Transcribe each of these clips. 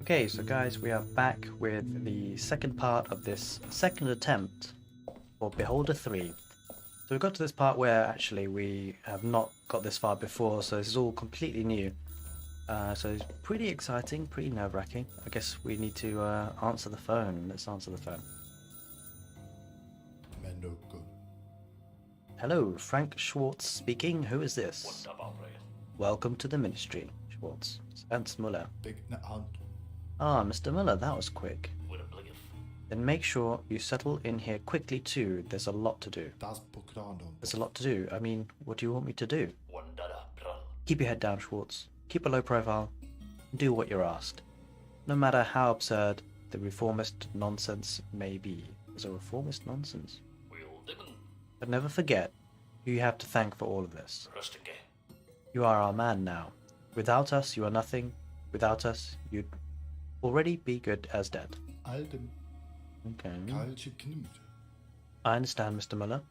Okay, so guys, we are back with the second part of this second attempt for Beholder 3. So we got to this part where actually we have not got this far before, so this is all completely new. So it's pretty exciting, pretty nerve-wracking. I guess we need to answer the phone. Let's answer the phone. Hello, Frank Schwartz speaking. Who is this? Welcome to the Ministry, Schwartz. It's Ernst Muller. Ah, Mr. Muller, that was quick. Then make sure you settle in here quickly too. There's a lot to do. There's a lot to do. I mean, what do you want me to do? Keep your head down, Schwartz. Keep a low profile. And do what you're asked. No matter how absurd the reformist nonsense may be. Is a reformist nonsense? But never forget who you have to thank for all of this. You are our man now. Without us, you are nothing. Without us, you'd already be good as dead. Okay. I understand, Mr. Muller.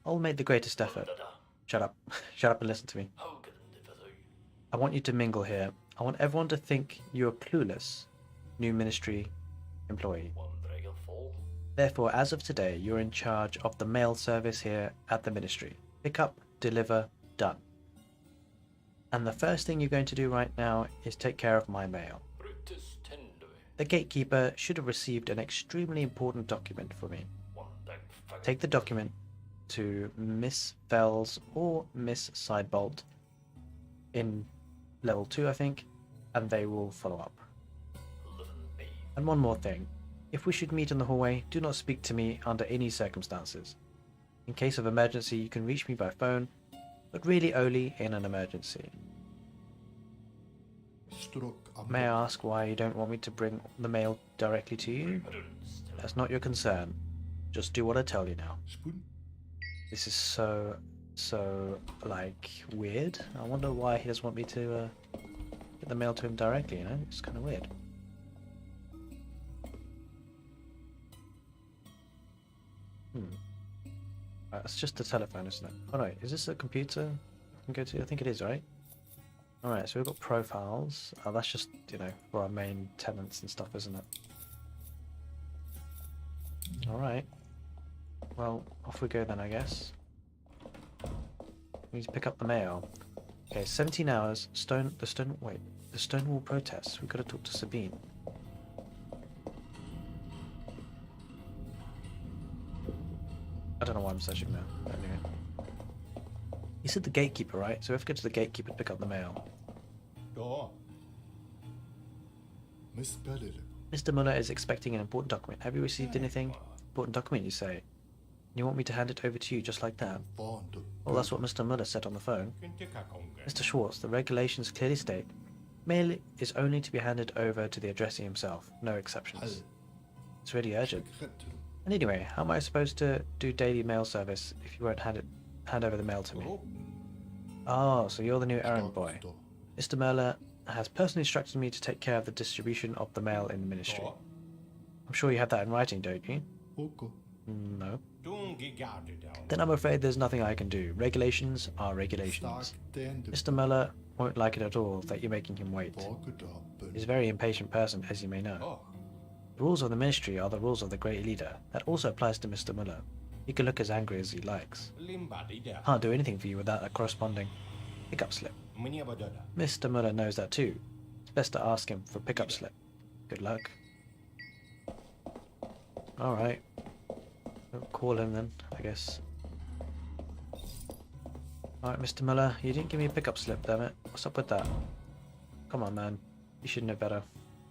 I'll make the greatest effort. Shut up. Shut up and listen to me. I want you to mingle here. I want everyone to think you're clueless, new ministry employee. Therefore, as of today, you're in charge of the mail service here at the ministry. Pick up, deliver, done. And the first thing you're going to do right now is take care of my mail. The gatekeeper should have received an extremely important document for me. Take the document to Miss Fells or Miss Sidebolt in level 2, I think, and they will follow up. And one more thing. If we should meet in the hallway, do not speak to me under any circumstances. In case of emergency, you can reach me by phone, but really only in an emergency. May I ask why you don't want me to bring the mail directly to you? That's not your concern. Just do what I tell you now. This is so, like, weird. I wonder why he doesn't want me to get the mail to him directly, you know? It's kind of weird. Right, it's just the telephone, isn't it? Oh no, is this a computer I can go to? I think it is, right? Alright, so we've got profiles. Oh, that's just, you know, for our main tenants and stuff, isn't it? Alright. Well, off we go then, I guess. We need to pick up the mail. Okay, 17 hours. The Stonewall protests. We've got to talk to Sabine. I don't know why I'm searching now, but anyway. You said the gatekeeper, right? So we have to go to the gatekeeper to pick up the mail. Mr. Muller is expecting an important document. Have you received anything? Important document, you say? You want me to hand it over to you just like that? Well, that's what Mr. Muller said on the phone. Mr. Schwartz, the regulations clearly state mail is only to be handed over to the addressee himself. No exceptions. It's really urgent. And anyway, how am I supposed to do daily mail service if you won't hand over the mail to me? Oh, so you're the new errand boy. Mr. Muller has personally instructed me to take care of the distribution of the mail in the ministry. I'm sure you have that in writing, don't you? No. Then I'm afraid there's nothing I can do. Regulations are regulations. Mr. Muller won't like it at all that you're making him wait. He's a very impatient person, as you may know. The rules of the ministry are the rules of the great leader. That also applies to Mr. Muller. He can look as angry as he likes. Can't do anything for you without a corresponding pickup slip. Mr. Muller knows that too. It's best to ask him for a pickup slip. Good luck. Alright. We'll call him then, I guess. Alright, Mr. Muller, you didn't give me a pickup slip, damn it. What's up with that? Come on, man. You should know better.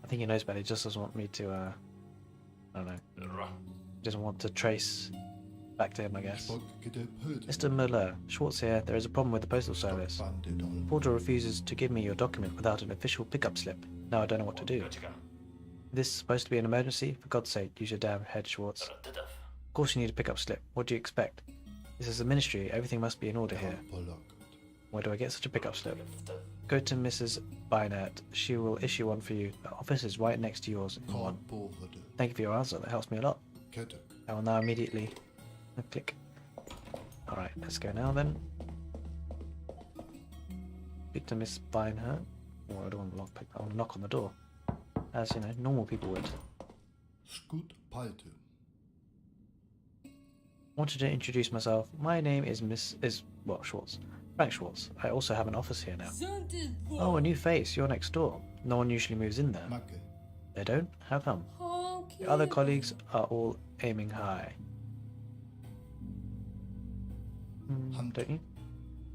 I think he knows better. He just doesn't want me to, I don't know. He doesn't want to trace back to him, I guess. Mr. Muller, Schwartz here. There is a problem with the postal service. The porter refuses to give me your document without an official pickup slip. Now I don't know what to do. This is supposed to be an emergency? For God's sake, use your damn head, Schwartz. Of course you need a pickup slip. What do you expect? This is the ministry. Everything must be in order here. Where do I get such a pickup slip? Go to Mrs. Bynert. She will issue one for you. The office is right next to yours. Thank you for your answer. That helps me a lot. I will now immediately click. Alright, let's go now then. Speak to Miss Bynert. Oh, I don't want to lockpick. I want to knock on the door. as, you know, normal people would. Wanted to introduce myself. My name is Schwartz. Frank Schwartz. I also have an office here now. Oh, a new face. You're next door. No one usually moves in there. They don't? How come? The other colleagues are all aiming high. Don't you?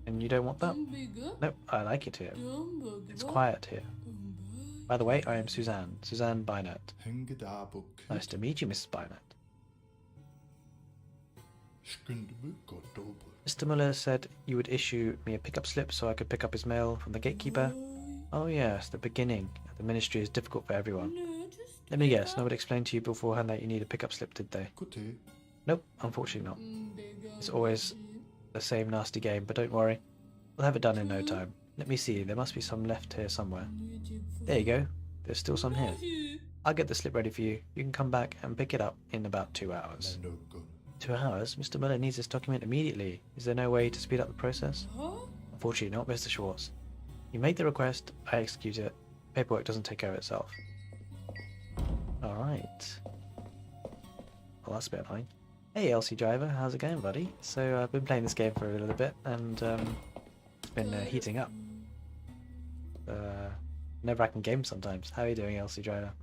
And you don't want that? Nope, I like it here. It's quiet here. By the way, I am Suzanne. Suzanne Bynert. Nice to meet you, Mrs. Bynert. Mr. Muller said you would issue me a pickup slip so I could pick up his mail from the gatekeeper. Oh yes, the beginning at the ministry is difficult for everyone. Let me guess, nobody explained to you beforehand that you need a pickup slip, did they? Nope, unfortunately not. It's always the same nasty game, but don't worry. We'll have it done in no time. Let me see, there must be some left here somewhere. There you go, there's still some here. I'll get the slip ready for you. You can come back and pick it up in about 2 hours. 2 hours? Mr. Muller needs this document immediately. Is there no way to speed up the process? Unfortunately not, Mr. Schwartz. You made the request, I execute it. Paperwork doesn't take care of itself. Alright. Well, that's a bit annoying. Hey, LC Driver, how's it going, buddy? So, I've been playing this game for a little bit, and it's been heating up. Never-wracking game sometimes. How are you doing, LC Driver?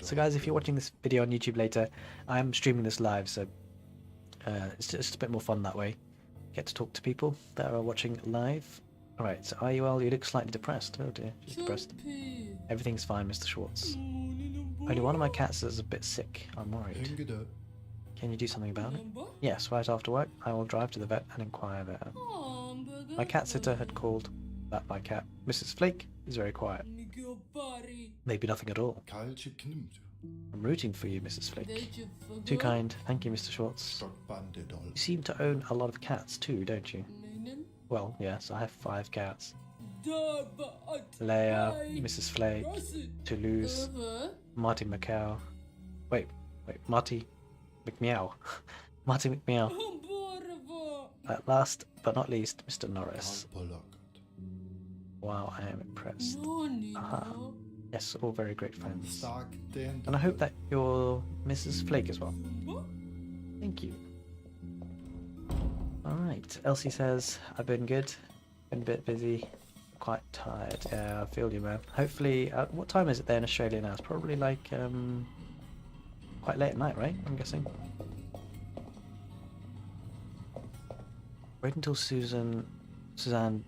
So guys, if you're watching this video on YouTube later, I'm streaming this live, so it's just a bit more fun that way. Get to talk to people that are watching live. Alright, so are you well? You look slightly depressed. Oh dear, she's depressed. Everything's fine, Mr. Schwartz. Only one of my cats is a bit sick. I'm worried. Can you do something about it? Yes, right after work, I will drive to the vet and inquire there. My cat sitter had called that my cat, Mrs. Flake, is very quiet. Maybe nothing at all. I'm rooting for you, Mrs. Flake. Too kind. Thank you, Mr. Schwartz. You seem to own a lot of cats too, don't you? Well, yes, I have 5 cats. Leia, Mrs. Flake, Toulouse, Marty McCow. Wait, Marty McMeow. Marty McMeow. At last, but not least, Mr. Norris. Wow, I am impressed. Aha. Yes, all very great friends. And I hope that you're Mrs. Flake as well. Thank you. Alright, Elsie says, I've been good. Been a bit busy. Quite tired. Yeah, I feel you, man. Hopefully, what time is it there in Australia now? It's probably like, quite late at night, right? I'm guessing. Wait until Suzanne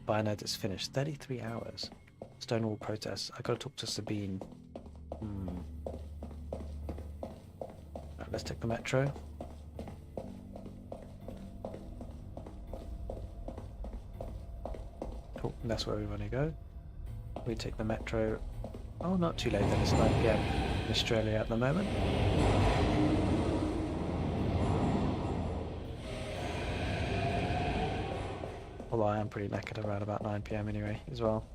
Bynert is finished. 33 hours. Stonewall protests. I gotta talk to Sabine. Right, let's take the metro. Cool, that's where we want to go. We take the metro. Oh, not too late then. It's 9 PM in Australia at the moment. Although I am pretty knackered around about 9 PM anyway, as well.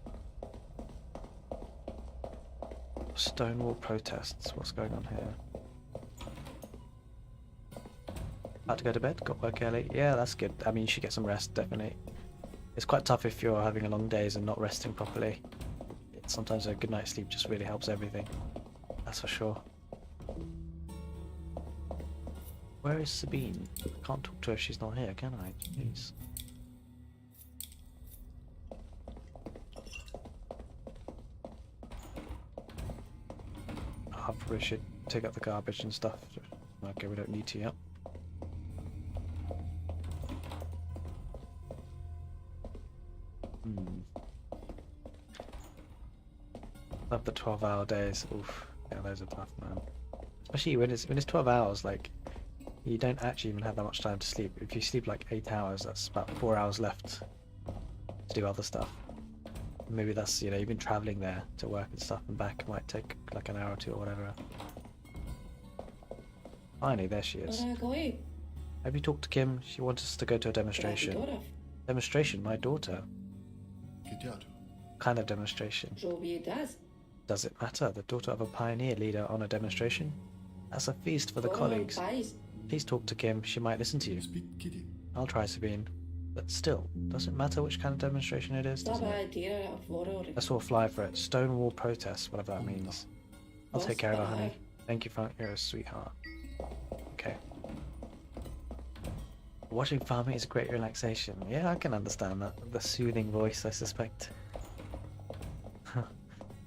Stonewall protests. What's going on here? About to go to bed? Got work early? Yeah, that's good. I mean, you should get some rest, definitely. It's quite tough if you're having a long days and not resting properly. Sometimes a good night's sleep just really helps everything. That's for sure. Where is Sabine? I can't talk to her if she's not here, can I? Jeez. I probably should take up the garbage and stuff. Okay, we don't need to yet. Love the 12-hour days. Oof. Yeah, those are tough, man. Especially when it's 12 hours, like, you don't actually even have that much time to sleep. If you sleep like 8 hours, that's about 4 hours left to do other stuff. Maybe that's, you know, you've been travelling there to work and stuff and back. It might take like an hour or 2 or whatever. Finally, there she is. Have you talked to Kim? She wants us to go to a demonstration. Demonstration? My daughter? Kind of demonstration? Does it matter? The daughter of a pioneer leader on a demonstration? That's a feast for the colleagues. Please talk to Kim. She might listen to you. I'll try, Sabine. But still, does it matter which kind of demonstration it is? Let's all fly for it. Stonewall protest, whatever that means. I'll take care of her, honey. Thank you, Frank. You're a sweetheart. Okay. Watching farming is a great relaxation. Yeah, I can understand that. The soothing voice, I suspect.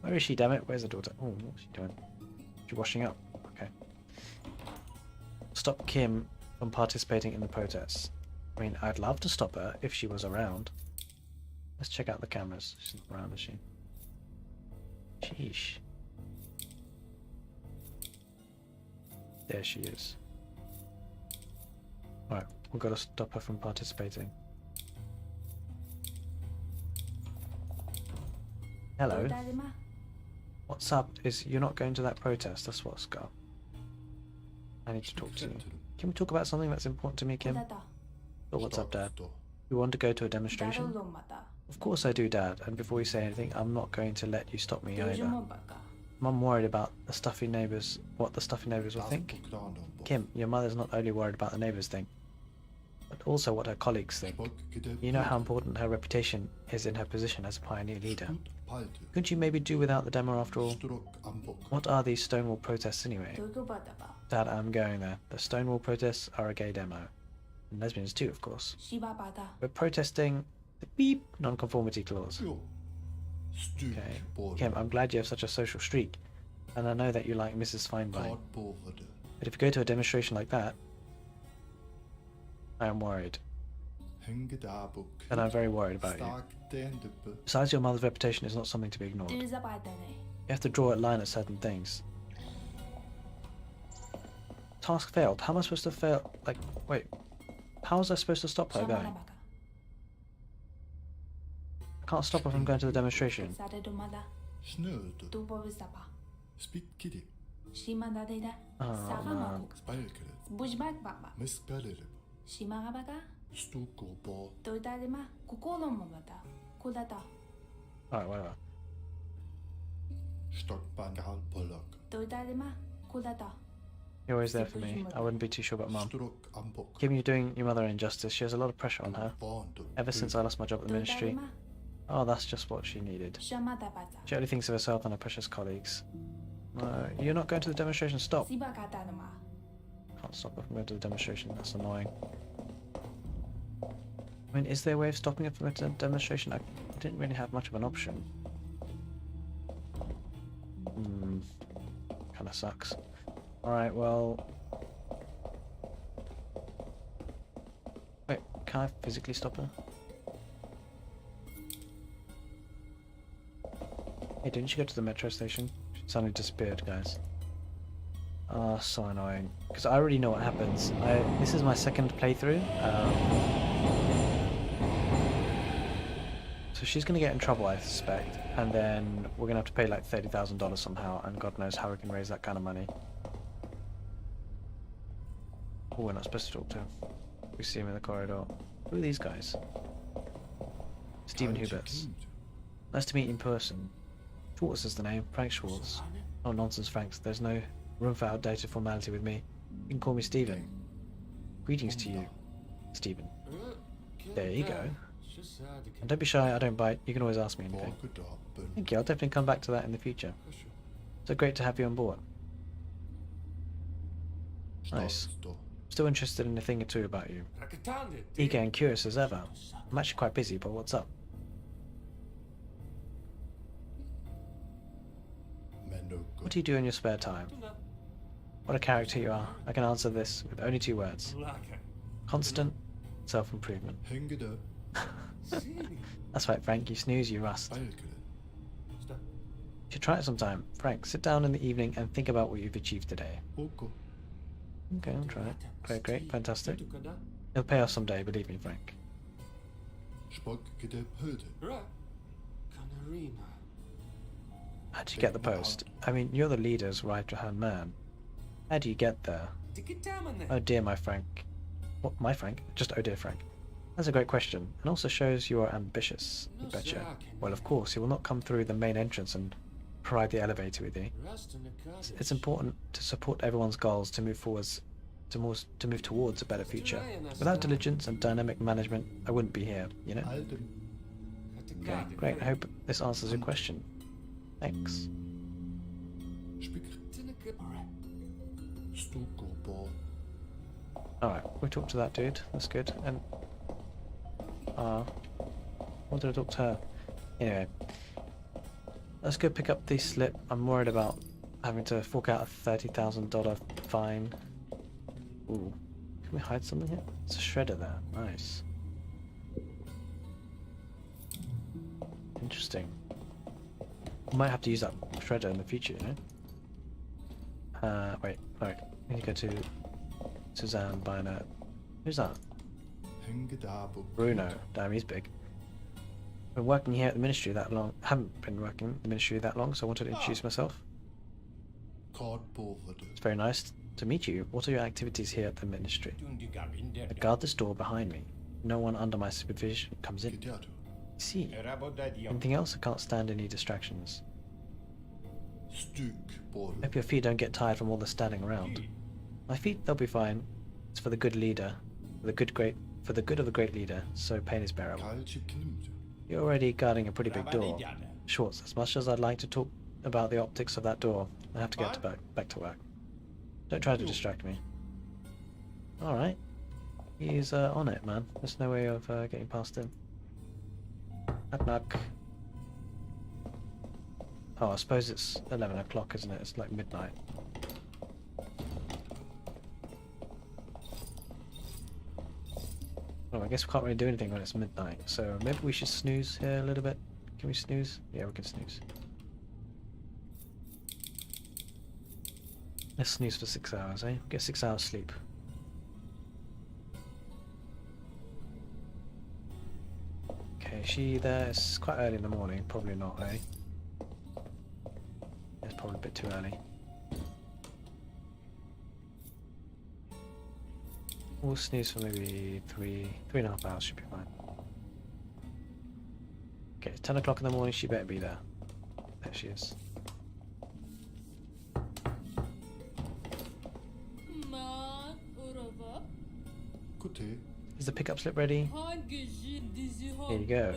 Where is she, damn it? Where's the daughter? Oh, what's she doing? She's washing up. Okay. Stop Kim from participating in the protests. I mean, I'd love to stop her if she was around. Let's check out the cameras. She's not around, is she? Sheesh. There she is. Right, we've got to stop her from participating. Hello. What's up? Is you're not going to that protest? That's what's got. I need to talk to you. Can we talk about something that's important to me, Kim? Oh, what's up, Dad? You want to go to a demonstration? Of course I do, Dad. And before you say anything, I'm not going to let you stop me either. I'm worried about the stuffy neighbours. What the stuffy neighbours will think. Kim, your mother's not only worried about the neighbours think, but also what her colleagues think. You know how important her reputation is in her position as a pioneer leader. Couldn't you maybe do without the demo after all? What are these Stonewall protests anyway? Dad, I'm going there. The Stonewall protests are a gay demo. And lesbians too, of course. We're protesting the beep non-conformity clause. Okay. Kim, I'm glad you have such a social streak. And I know that you like Mrs. Feinbein. But if you go to a demonstration like that, I am worried. And I'm very worried about you. Besides, your mother's reputation is not something to be ignored. You have to draw a line at certain things. Task failed. How am I supposed to fail? Like, wait. How was I supposed to stop her going? I can't stop her from going to the demonstration. Oh, man. Alright, whatever. You're always there for me. I wouldn't be too sure about Mum. Kim, you're doing your mother an injustice. She has a lot of pressure on her. Ever since I lost my job at the ministry. Oh, that's just what she needed. She only thinks of herself and her precious colleagues. You're not going to the demonstration. Stop. Can't stop her from going to the demonstration. That's annoying. I mean, is there a way of stopping her from going to the demonstration? I didn't really have much of an option. Kinda sucks. Alright, well... Wait, can I physically stop her? Hey, didn't she go to the metro station? She suddenly disappeared, guys. Oh, so annoying. Because I already know what happens. This is my second playthrough. So she's going to get in trouble, I suspect. And then we're going to have to pay like $30,000 somehow. And God knows how we can raise that kind of money. Oh, we're not supposed to talk to him. We see him in the corridor. Who are these guys? Stephen Huberts. Nice to meet you in person. Schwartz is the name. Frank Schwartz. Oh, nonsense, Frank. There's no room for outdated formality with me. You can call me Stephen. Greetings to you, Stephen. There you go. And don't be shy, I don't bite. You can always ask me anything. Thank you, I'll definitely come back to that in the future. So great to have you on board. Nice. Still interested in a thing or two about you. Eager and curious as ever. I'm actually quite busy, but what's up? What do you do in your spare time? What a character you are. I can answer this with only 2 words. Constant self-improvement. That's right, Frank. You snooze, you rust. You should try it sometime. Frank, sit down in the evening and think about what you've achieved today. Okay, I'll try it. Great, great, fantastic. It'll pay off someday, believe me, Frank. How'd you get the post? I mean, you're the leader's right-hand man. How do you get there? Oh dear, my Frank. What, my Frank? Just oh dear, Frank. That's a great question, and also shows you are ambitious, you betcha. Well, of course, you will not come through the main entrance and ride the elevator with you. It's important to support everyone's goals to move forwards, to move towards a better future. Without diligence and dynamic management, I wouldn't be here, you know? Okay, great. I hope this answers your question. Thanks. Alright, we talked to that dude. That's good. And what did I talk to her? Anyway, let's go pick up the slip. I'm worried about having to fork out a $30,000 fine. Ooh, can we hide something here? It's a shredder there. Nice. Interesting. We might have to use that shredder in the future, you know? Wait. We need to go to Suzanne Biner. Who's that? Bruno. Damn, he's big. Been working here at the ministry that long. Haven't been working at the ministry that long, so I wanted to introduce myself. It's very nice to meet you. What are your activities here at the ministry? I guard this door behind me. No one under my supervision comes in. I see. Anything else? I can't stand any distractions. Hope your feet don't get tired from all the standing around. My feet, they'll be fine. It's for the good leader, for the good of the great leader, so pain is bearable. You're already guarding a pretty big door. Schwartz, as much as I'd like to talk about the optics of that door, I have to get back to work. Don't try to distract me. Alright. He's on it, man. There's no way of getting past him. Knock knock. Oh, I suppose it's 11 o'clock, isn't it? It's like midnight. Oh, I guess we can't really do anything when it's midnight, so maybe we should snooze here a little bit. Can we snooze? Yeah, we can snooze. Let's snooze for 6 hours, eh? Get 6 hours sleep. Okay, she there. It's quite early in the morning. Probably not, eh? It's probably a bit too early. We'll snooze for maybe 3.5 hours should be fine. Okay, it's 10 o'clock in the morning, she better be there. There she is. Is the pickup slip ready? Here you go.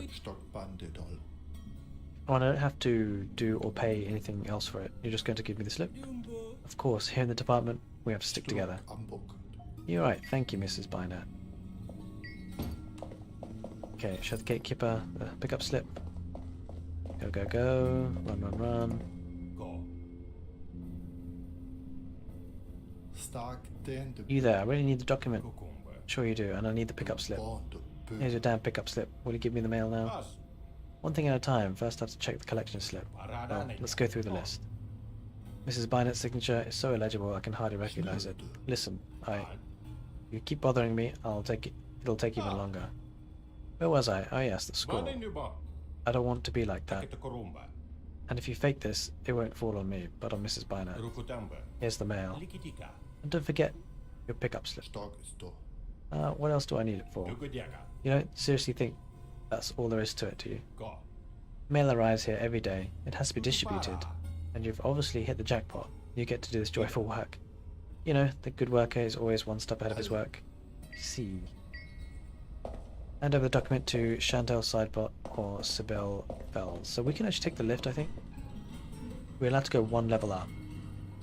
Oh, and I don't have to do or pay anything else for it. You're just going to give me the slip? Of course, here in the department, we have to stick together. You're right, thank you, Mrs. Biner. Okay, show the gatekeeper the pickup slip. Go, go, go. Run, run, run. You there, I really need the document. Sure you do, and I need the pickup slip. Here's your damn pickup slip. Will you give me the mail now? One thing at a time. First I have to check the collection slip. Well, let's go through the list. Mrs. Bynett's signature is so illegible I can hardly recognize it. Listen, you keep bothering me, it'll take even longer. Where was I? Oh yes, the school. I don't want to be like that. And if you fake this, it won't fall on me, but on Mrs. Bynett. Here's the mail. And don't forget your pickup slip. What else do I need it for? You don't seriously think that's all there is to it, do you? Mail arrives here every day. It has to be distributed. And you've obviously hit the jackpot. You get to do this joyful work. You know, the good worker is always one step ahead of his work. See. Hand over the document to Chantal Sidebot or Sybil Fells. So we can actually take the lift, I think. We're allowed to go one level up.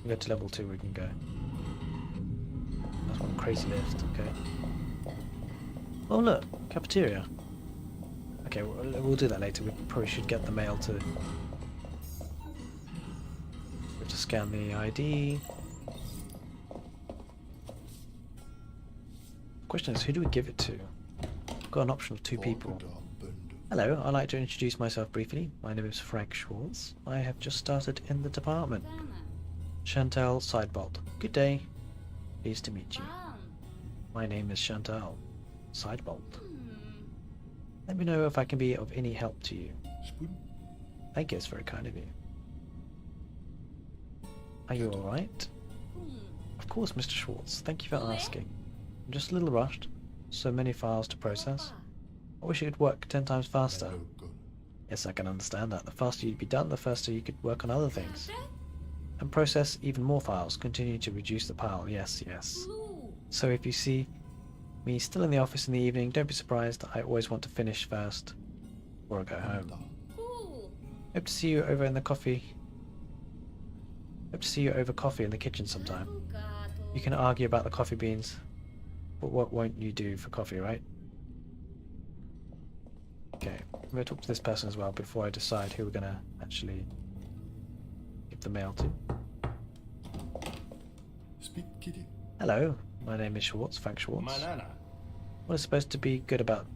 We go to level 2, we can go. That's one crazy lift, okay. Oh look, cafeteria. Okay, we'll do that later. We probably should get the mail to... We have to scan the ID. The question is, who do we give it to? We've got an option of 2 people. Hello, I'd like to introduce myself briefly. My name is Frank Schwartz. I have just started in the department. Chantal Sidebolt. Good day. Pleased to meet you. My name is Chantal Sidebolt. Let me know if I can be of any help to you. Thank you, it's very kind of you. Are you alright? Of course, Mr. Schwartz. Thank you for asking. I'm just a little rushed. So many files to process. I wish it could work 10 times faster. Yes, I can understand that. The faster you'd be done, the faster you could work on other things. And process even more files. Continue to reduce the pile. Yes, yes. So if you see me still in the office in the evening, don't be surprised. I always want to finish first before I go home. Hope to see you over in the coffee. Hope to see you over coffee in the kitchen sometime. You can argue about the coffee beans, but what won't you do for coffee, right? Okay, I'm going to talk to this person as well before I decide who we're going to actually give the mail to. Hello, my name is Schwartz, Frank Schwartz. What is supposed to be good about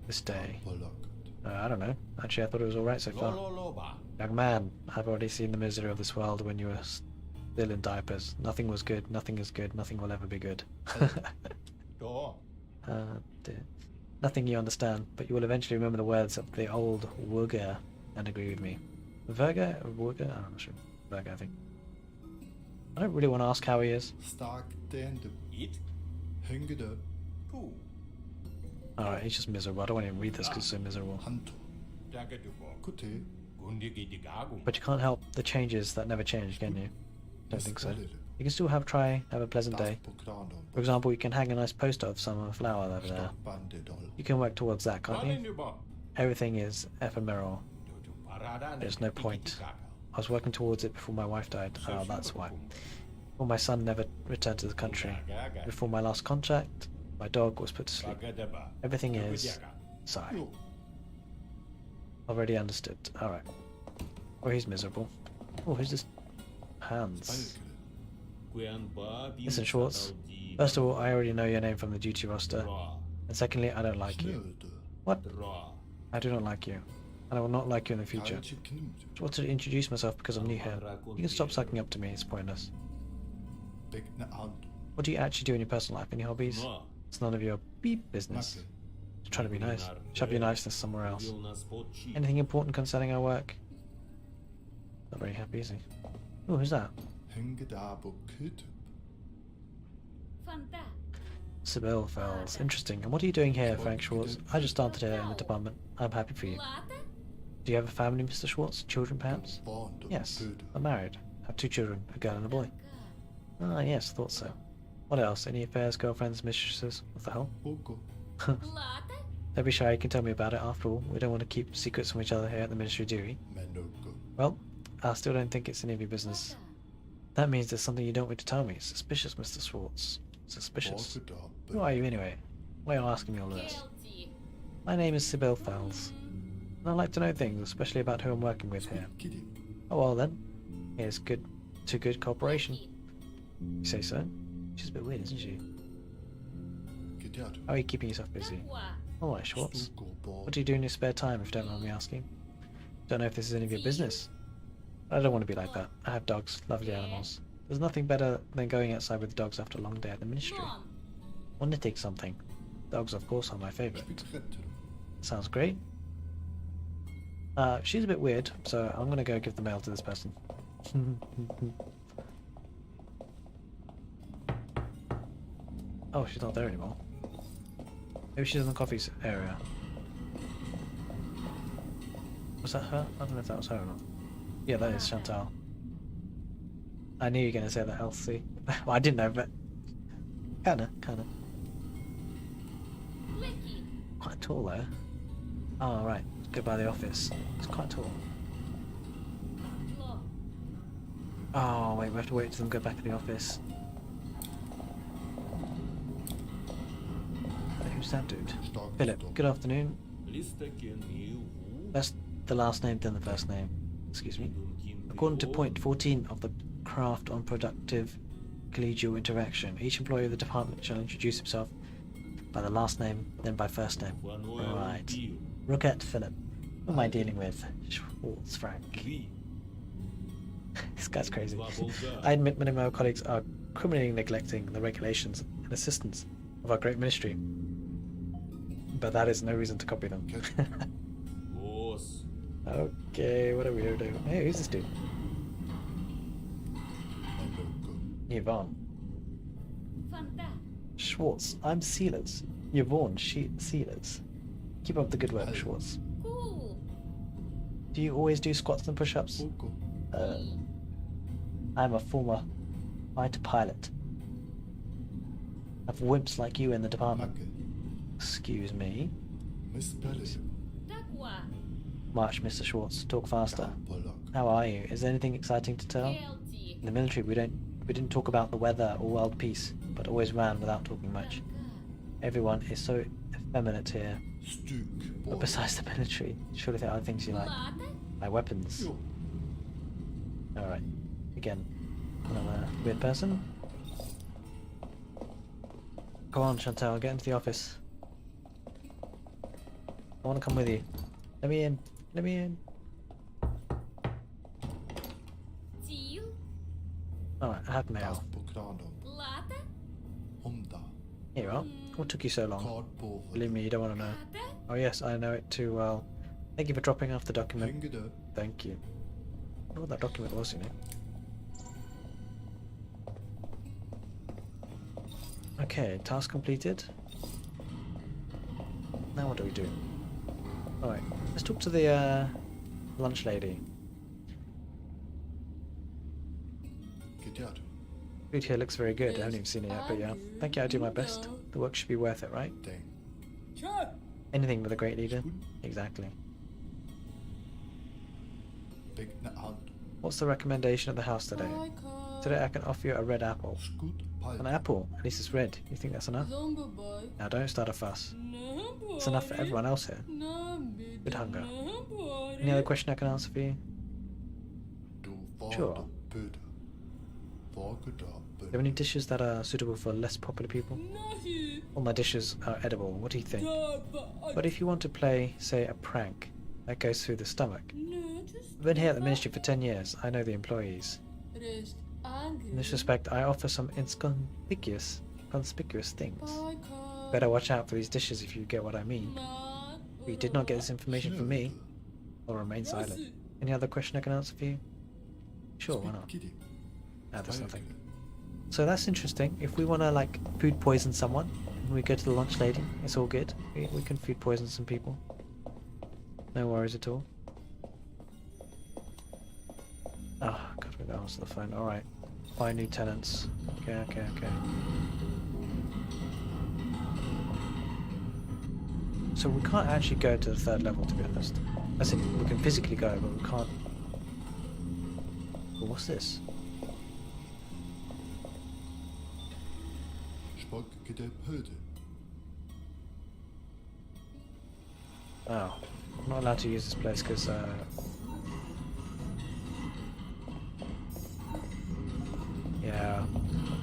this day? I don't know. Actually, I thought it was alright so far. Young man, I've already seen the misery of this world when you were still in diapers. Nothing was good, nothing is good, nothing will ever be good. Nothing you understand, but you will eventually remember the words of the old Wurger and agree with me. Wurger? Wurger? I'm not sure. Wurger, I think. I don't really want to ask how he is. Alright, he's just miserable. I don't want to even read this because he's so miserable. But you can't help the changes that never change, can you? Don't think so. You can still have a pleasant day. For example, you can hang a nice poster of some flower over there. You can work towards that, can't you? Everything is ephemeral. There's no point. I was working towards it before my wife died. Oh, that's why. Before my son never returned to the country. Before my last contract, my dog was put to sleep. Everything is... Sorry. Already understood. Alright. Oh, he's miserable. Oh, who's this? Hans. Listen, Schwartz. First of all, I already know your name from the duty roster. And secondly, I don't like you. What? I do not like you. And I will not like you in the future. I want to introduce myself because I'm new here. You can stop sucking up to me, it's pointless. What do you actually do in your personal life? Any hobbies? It's none of your beep business. Just trying to be nice. Shove your niceness somewhere else. Anything important concerning our work? Not very happy, is he? Oh, who's that? Sybil Fells. Interesting. And what are you doing here, Frank Schwartz? I just started here in the department. I'm happy for you. Do you have a family, Mr. Schwartz? Children, perhaps? Yes. I'm married. I have 2 children, a girl and a boy. Ah, yes, thought so. What else? Any affairs, girlfriends, mistresses? What the hell? Don't be shy, you can tell me about it. After all, we don't want to keep secrets from each other here at the ministry, do we? Well, I still don't think it's any of your business. That means there's something you don't want to tell me. Suspicious, Mr. Schwartz. Suspicious. Who are you anyway? Why are you asking me all this? My name is Sybil Fells. And I'd like to know things, especially about who I'm working with here. Oh well then. Here's good cooperation. You say so? She's a bit weird, isn't she? How are you keeping yourself busy? Alright, Schwartz. What do you do in your spare time, if you don't mind me asking? Don't know if this is any of your business. I don't want to be like that. I have dogs, lovely animals. There's nothing better than going outside with the dogs after a long day at the ministry. Want to take something? Dogs, of course, are my favourite. Sounds great. She's a bit weird, so I'm gonna go give the mail to this person. Oh, she's not there anymore. Maybe she's in the coffee area. Was that her? I don't know if that was her or not. Yeah, that is Chantal. I knew you were going to say that, Elsie. Well, I didn't know, but... Kinda. Quite tall, though. Oh, right. Go by the office. It's quite tall. Oh, wait, we have to wait till them go back to the office. Who's that dude? Philip, good afternoon. That's the last name, then the first name. Excuse me. According to point 14 of the Craft on Productive Collegial Interaction, each employee of the department shall introduce himself by the last name, then by first name. Right. Roquette Philip. Who am I dealing with? Schwartz Frank. This guy's crazy. I admit many of my colleagues are criminally neglecting the regulations and assistance of our great ministry. But that is no reason to copy them. Okay, what are we doing? Hey, who's this dude? Yvonne. Schwartz, I'm Sealers. Yvonne, Sealers. Keep up the good work, Schwartz. Do you always do squats and push-ups? I'm a former fighter pilot. I've wimps like you in the department. Excuse me. March, Mr. Schwartz. Talk faster. How are you? Is there anything exciting to tell? In the military, we didn't talk about the weather or world peace, but always ran without talking much. Everyone is so effeminate here. But besides the military, surely there are other things you like. My weapons. Alright. Again, another weird person. Come on, Chantal, get into the office. I want to come with you. Let me in. Let me in. Alright, I have mail. Here you are. What took you so long? Believe me, you don't want to know. Oh yes, I know it too well. Thank you for dropping off the document. Thank you. I wonder what that document was, you know. Okay, task completed. Now what do we do? Alright, let's talk to the lunch lady. Food here looks very good. I haven't even seen it yet, but yeah. Thank you, I'll do my best. The work should be worth it, right? Anything with a great leader? Exactly. What's the recommendation of the house today? Today I can offer you a red apple. An apple? At least it's red. You think that's enough? Now don't start a fuss. It's enough for everyone else here. Good hunger. Any other question I can answer for you? Sure. Do you have any dishes that are suitable for less popular people? All my dishes are edible. What do you think? But if you want to play, say, a prank, that goes through the stomach. I've been here at the ministry for 10 years. I know the employees. In this respect, I offer some conspicuous things. Better watch out for these dishes if you get what I mean. But you did not get this information from me. I'll remain silent. Any other question I can answer for you? Sure, why not? No, there's nothing. So that's interesting. If we want to, like, food poison someone, and we go to the lunch lady, it's all good. We can food poison some people. No worries at all. Oh, God, we gotta answer the phone. Alright. Find new tenants. Okay. So we can't actually go to the 3rd level, to be honest. As in, we can physically go, but we can't... Well, what's this? Oh, I'm not allowed to use this place because yeah,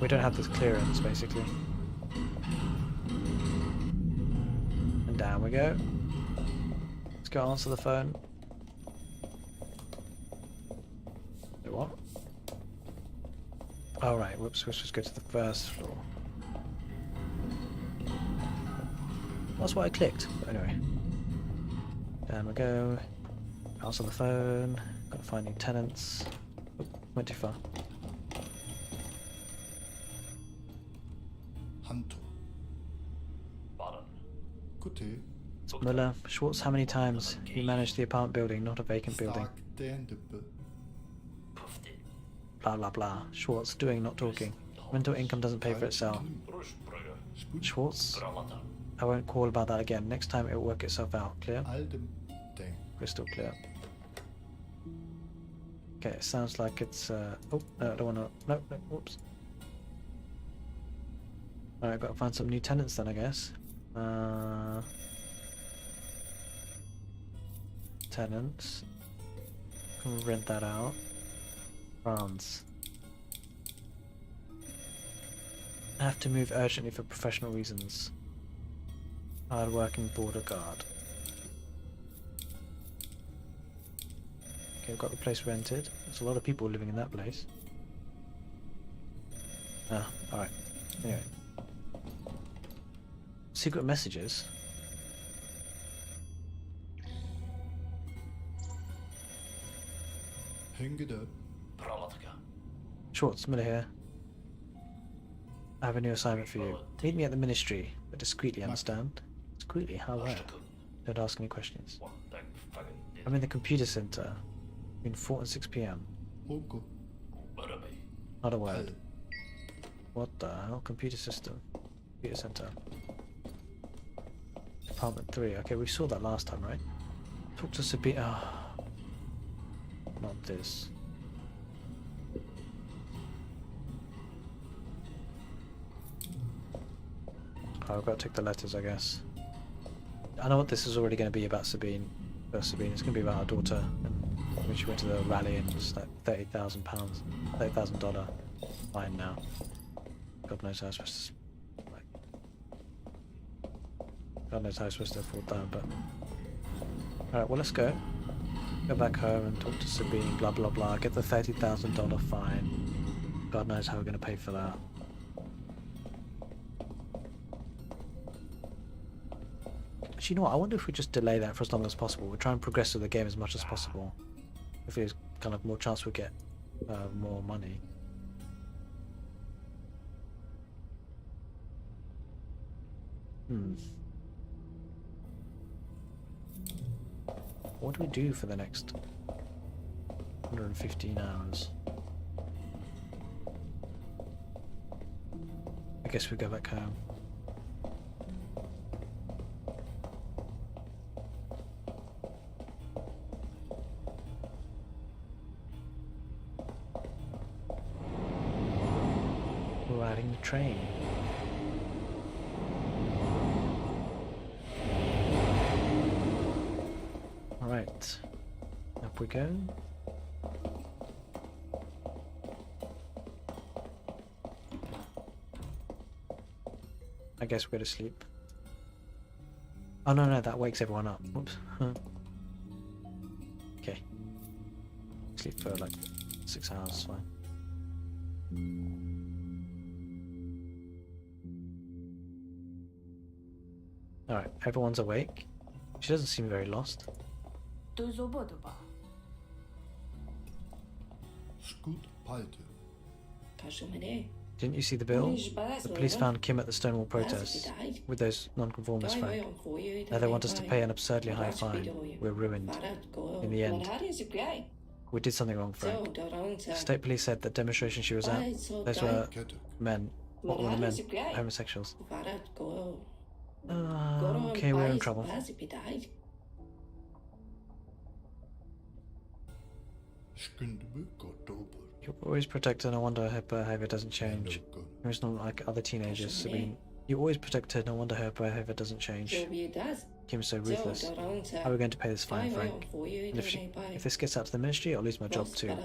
we don't have this clearance basically. And down we go. Let's go answer the phone. Wait, what? Oh right, whoops, let's just go to the 1st floor. That's what I clicked, but anyway. Down we go. Answer the phone. Gotta find new tenants. Oh, went too far. Muller, Schwartz, how many times you managed the apartment building, not a vacant building? Blah blah blah. Schwartz, doing, not talking. Rental income doesn't pay for itself. Schwartz? I won't call about that again. Next time it will work itself out. Clear? Crystal clear. Okay, it sounds like it's oh, no, I don't wanna no, whoops. Alright, gotta find some new tenants then I guess. Tenants. Can rent that out. France. I have to move urgently for professional reasons. Hard working border guard. Okay, we've got the place rented. There's a lot of people living in that place. Ah, alright. Anyway. Secret messages. Schwartz, Miller here. I have a new assignment for you. Meet me at the ministry, but discreetly, understand? Discreetly? How well? Don't ask any questions. I'm in the computer center between 4 and 6 p.m. Not a word. What the hell? Computer system. Computer center. Department 3. Okay, we saw that last time, right? Talk to Sabine. Oh. Not this. I've got to take the letters, I guess. I know what this is already going to be about Sabine. Sabine, it's going to be about our daughter. And when she went to the rally and it's like £30,000, $30,000 fine now. God knows how I'm supposed to, like, God knows how I'm supposed to afford that, but... Alright, well let's go. Go back home and talk to Sabine, blah blah blah, get the $30,000 fine. God knows how we're going to pay for that. Actually, you know what, I wonder if we just delay that for as long as possible. We'll try and progress with the game as much as possible. If there's kind of more chance we'll get more money. What do we do for the next 115 hours? I guess we go back home. We're riding the train. Right, up we go. I guess we'll go to sleep. Oh no, that wakes everyone up. Whoops. Okay. Sleep for like 6 hours is fine. Alright, everyone's awake. She doesn't seem very lost. Didn't you see the bill? The police found Kim at the Stonewall protest with those non-conformists, Frank. Now they want us to pay an absurdly high fine. We're ruined. In the end, we did something wrong, Frank. The state police said that demonstration she was at, those were men. What were the men? Homosexuals. Okay, we're in trouble. You always protect her, no wonder her behaviour doesn't change. It's not like other teenagers. I mean, you always protect her, no wonder her behaviour doesn't change. Kim's so ruthless. How are we going to pay this fine, Frank? And if this gets out to the ministry, I'll lose my job too.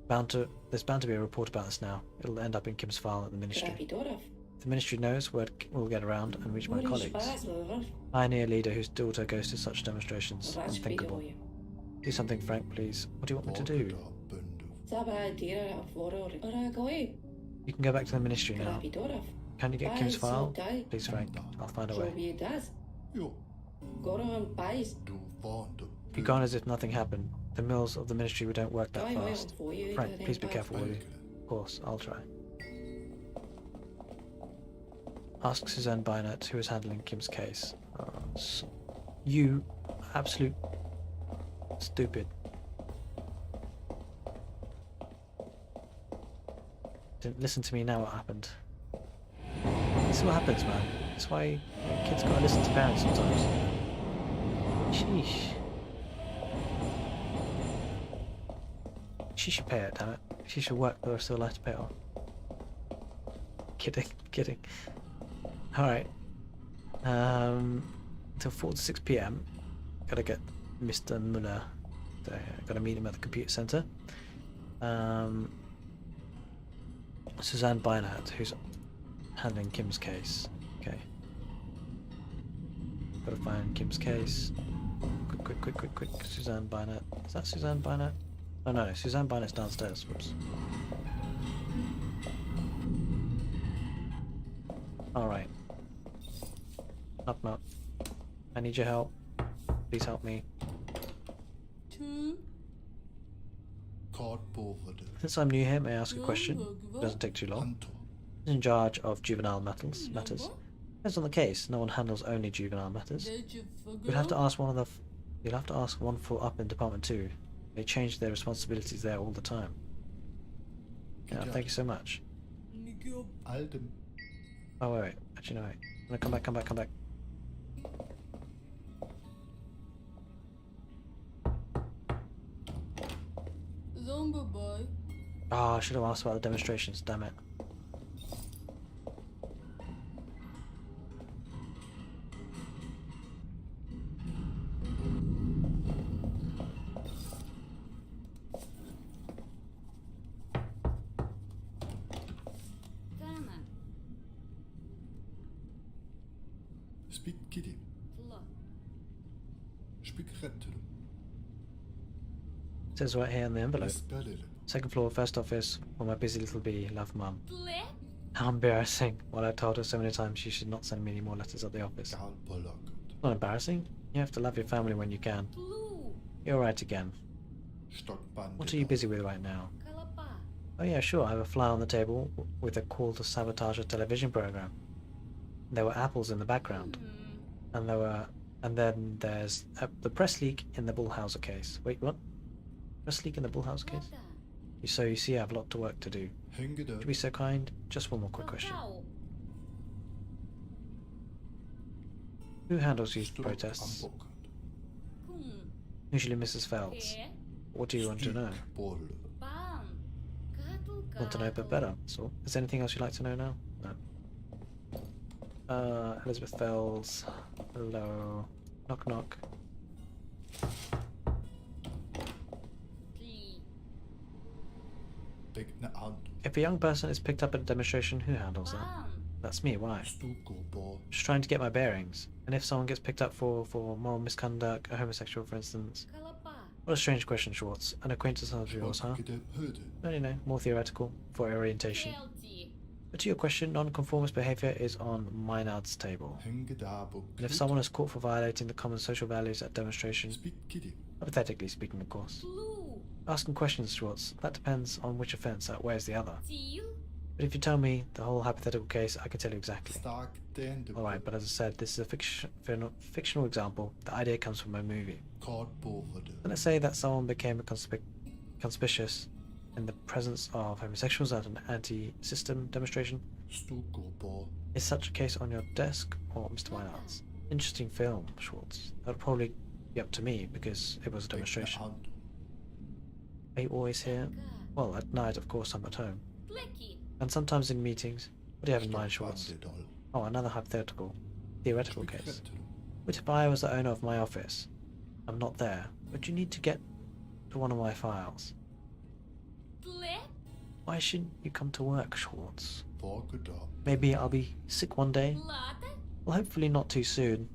There's bound to be a report about this now. It'll end up in Kim's file at the ministry. If the ministry knows, word will get around and reach my colleagues. Pioneer leader whose daughter goes to such demonstrations. Unthinkable. Do something, Frank, please. What do you want me to do? You can go back to the ministry now. Can you get Kim's file? Please, Frank. I'll find a way. Be gone as if nothing happened. The mills of the ministry don't work that fast. Frank, please be careful, will you? Of course, I'll try. Ask Suzanne Bynert, who is handling Kim's case. You absolute stupid. Didn't listen to me now. What happened? This is what happens, man. That's why kids gotta listen to parents sometimes. Sheesh. She should pay it, damn it. She should work the rest of her life to pay it off. Kidding. Alright. Until 4 to 6 PM. Gotta get Mr. Muller. Gotta meet him at the computer center. Suzanne Bynert, who's handling Kim's case. Okay. Gotta find Kim's case. Quick. Suzanne Bynert. Is that Suzanne Bynert? Oh no, Suzanne Bynert's downstairs. Whoops. Alright. Knock. I need your help. Please help me. Since I'm new here, may I ask a question? It doesn't take too long. Who's in charge of juvenile matters? Depends on the case. No one handles only juvenile matters. You'll have to ask one for up in Department 2. They change their responsibilities there all the time. Yeah, thank you so much. Oh wait. Actually no wait. I'm gonna come back. Ah, I should have asked about the demonstrations, damn it. Speak kitty. Speak red. It says right here in the envelope. Second floor, first office, for my busy little bee, love mum. How embarrassing. Well, I've told her so many times she should not send me any more letters at the office. Not embarrassing. You have to love your family when you can. You're right again. What are you busy with right now? Oh yeah, sure, I have a fly on the table with a call to sabotage a television program. There were apples in the background. And then there's the press leak in the Bullhauser case. Wait, what? Press leak in the Bullhauser case? So you see I have a lot of work to do. Would you be so kind? Just one more quick question. Who handles youth protests? Usually Mrs. Felds. What do you want to know? Want to know a bit better, so is there anything else you'd like to know now? No. Elizabeth Fells. Hello. Knock knock. If a young person is picked up at a demonstration, who handles that? That's me, why? Just trying to get my bearings. And if someone gets picked up for moral misconduct, a homosexual for instance? What a strange question, Schwartz. An acquaintance of yours, huh? No, you know, more theoretical, for orientation. But to your question, non-conformist behaviour is on Maynard's table. And if someone is caught for violating the common social values at demonstration, hypothetically speaking, of course. Asking questions, Schwartz, that depends on which offence outweighs the other. But if you tell me the whole hypothetical case, I can tell you exactly. Alright, but as I said, this is a fictional example. The idea comes from a movie. So let's say that someone became conspicuous in the presence of homosexuals at an anti-system demonstration. Is such a case on your desk or Mr. Maynard's? Interesting film, Schwartz. That would probably be up to me because it was a demonstration. Are you always here? Well, at night, of course, I'm at home. And sometimes in meetings. What do you have in mind, Schwartz? Oh, another theoretical case. What if I was the owner of my office? I'm not there, but you need to get to one of my files. Why shouldn't you come to work, Schwartz? Maybe I'll be sick one day? Well, hopefully not too soon.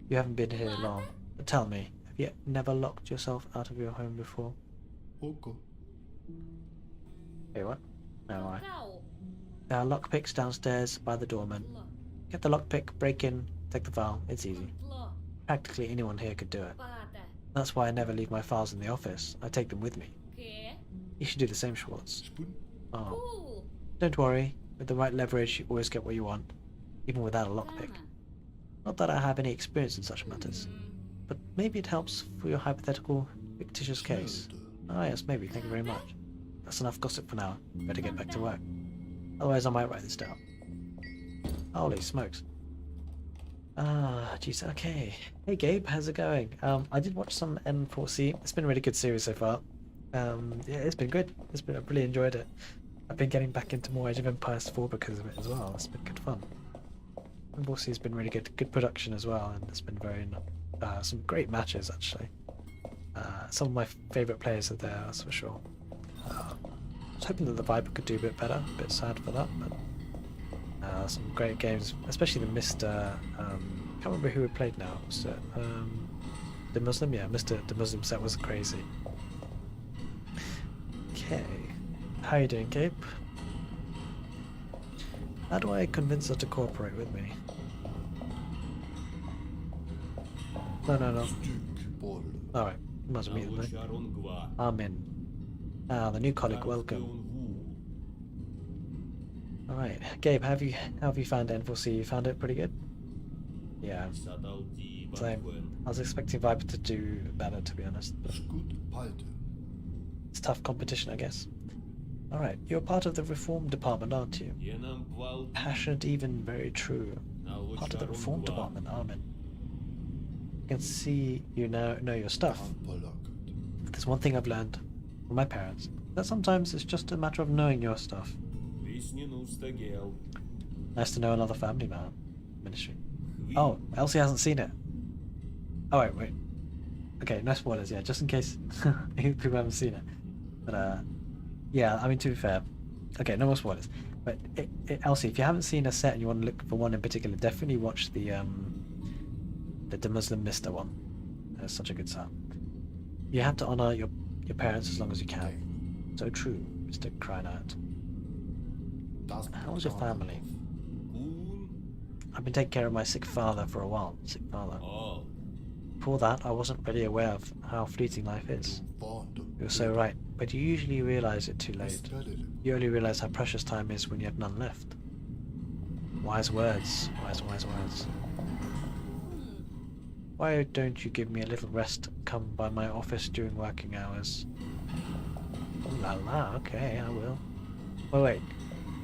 You haven't been here long. But tell me, have you never locked yourself out of your home before? Hey, what? No, right. There are lockpicks downstairs by the doorman. Get the lockpick, break in, take the file. It's easy. Practically anyone here could do it. That's why I never leave my files in the office. I take them with me. You should do the same, Schwartz. Oh. Don't worry. With the right leverage, you always get what you want, even without a lockpick. Not that I have any experience in such matters, but maybe it helps for your hypothetical, fictitious case. Ah, yes, maybe. Thank you very much. That's enough gossip for now. Better get back to work. Otherwise, I might write this down. Holy smokes. Ah, jeez. Okay. Hey, Gabe. How's it going? I did watch some N4C. It's been a really good series so far. Yeah, it's been good. I've really enjoyed it. I've been getting back into more Age of Empires 4 because of it as well. It's been good fun. N4C has been really good. Good production as well, and it's been very some great matches actually. Some of my favourite players are there, that's for sure. I was hoping that the Viper could do a bit better. A bit sad for that, but some great games, especially the Mr. Can't remember who we played now. Was it the Muslim? Yeah, the Muslim set was crazy. Okay, how you doing, Gabe? How do I convince her to cooperate with me? No. Alright, must immediately. Amen. Ah, the new colleague, welcome. Alright, Gabe, how have you found N4C? You found it pretty good? Yeah. Same. I was expecting Viper to do better, to be honest. But it's tough competition, I guess. Alright, you're part of the reform department, aren't you? Passionate, even very true. Part of the reform department, Amen. I can see you now know your stuff. There's one thing I've learned from my parents, that sometimes it's just a matter of knowing your stuff. Nice to know another family man. Ministry. Oh, Elsie hasn't seen it. Oh wait. Okay, no spoilers, yeah, just in case people haven't seen it. But yeah, I mean, to be fair, okay, no more spoilers. But Elsie, if you haven't seen a set and you want to look for one in particular, definitely watch the The Muslim Mister one. That's such a good sound. You have to honor your parents as long as you can. So true, Mr. Kreinert. How's your family? I've been taking care of my sick father for a while. Sick father. Before that, I wasn't really aware of how fleeting life is. You're so right, but you usually realize it too late. You only realize how precious time is when you have none left. Wise words, wise words. Why don't you give me a little rest? Come by my office during working hours. Oh la la, okay, I will. Wait.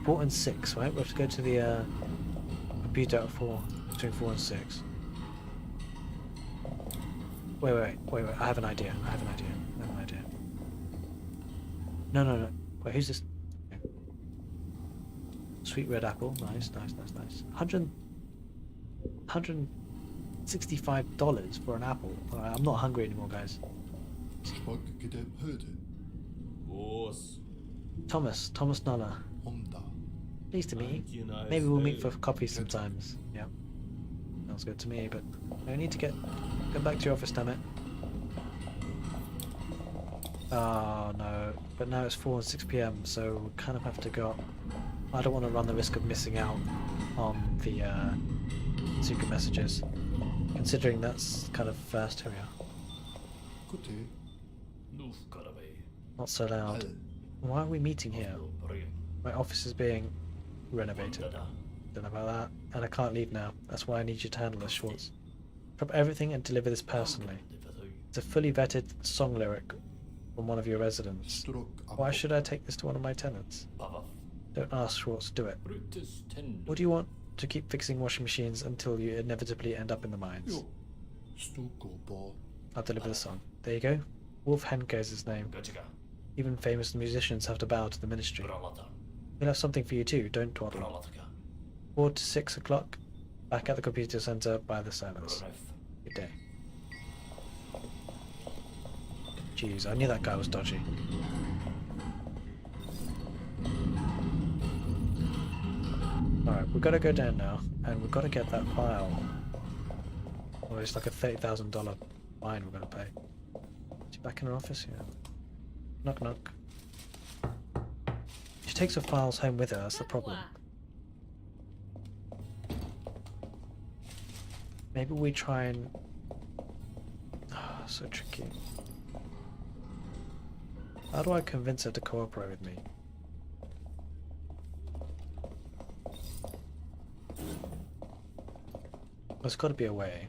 4 and 6, right? We have to go to the computer at 4, between 4 and 6. Wait, I have an idea. No. Wait, who's this? Okay. Sweet red apple, nice. $165 for an apple. Alright, I'm not hungry anymore, guys. Thomas Noller. Pleased to meet you. Maybe we'll meet for coffee sometimes. Yeah. Sounds good to me, but I need to get back to your office, damn it. Oh no, but now it's 4 and 6 PM, so we kind of have to go. I don't want to run the risk of missing out on the secret messages, considering that's kind of fast. Here we are. Not so loud. Why are we meeting here? My office is being renovated. Don't know about that. And I can't leave now. That's why I need you to handle this, Schwartz. Drop everything and deliver this personally. It's a fully vetted song lyric from one of your residents. Why should I take this to one of my tenants? Don't ask, Schwartz, do it. What do you want to keep fixing washing machines until you inevitably end up in the mines? I'll deliver the song. There you go. Wolf Henke is his name. Even famous musicians have to bow to the ministry. We'll have something for you too, don't dawdle. 4 to 6 o'clock, back at the computer center by the servants. Good day. Jeez, I knew that guy was dodgy. Alright, we've got to go down now, and we've got to get that file. Or it's like a $30,000 fine we're going to pay. Is she back in her office? Yeah. Knock knock. She takes her files home with her, that's the problem. Maybe we try and... Oh, so tricky. How do I convince her to cooperate with me? There's got to be a way.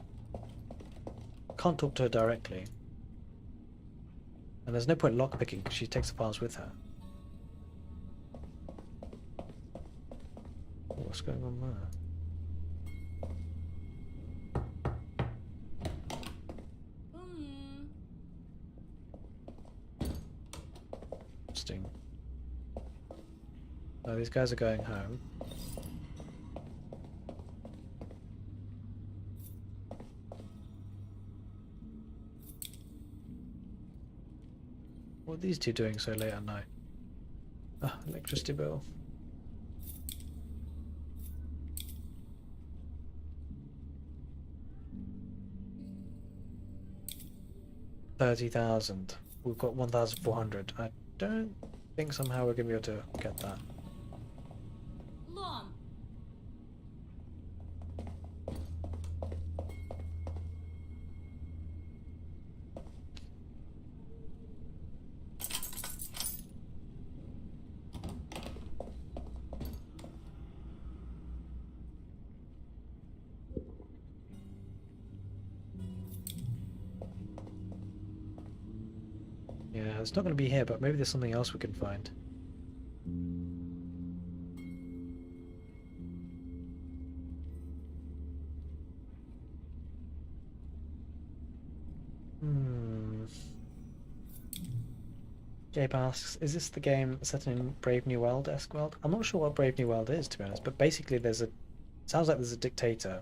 Can't talk to her directly. And there's no point lockpicking because she takes the files with her. What's going on there? Interesting. Oh, these guys are going home. What are these two doing so late at night? Ah, electricity bill. $30,000. We've got 1,400. I don't think somehow we're gonna be able to get that. Yeah, it's not going to be here, but maybe there's something else we can find. Gabe asks, is this the game set in Brave New World-esque world? I'm not sure what Brave New World is, to be honest, but basically there's a... sounds like there's a dictator,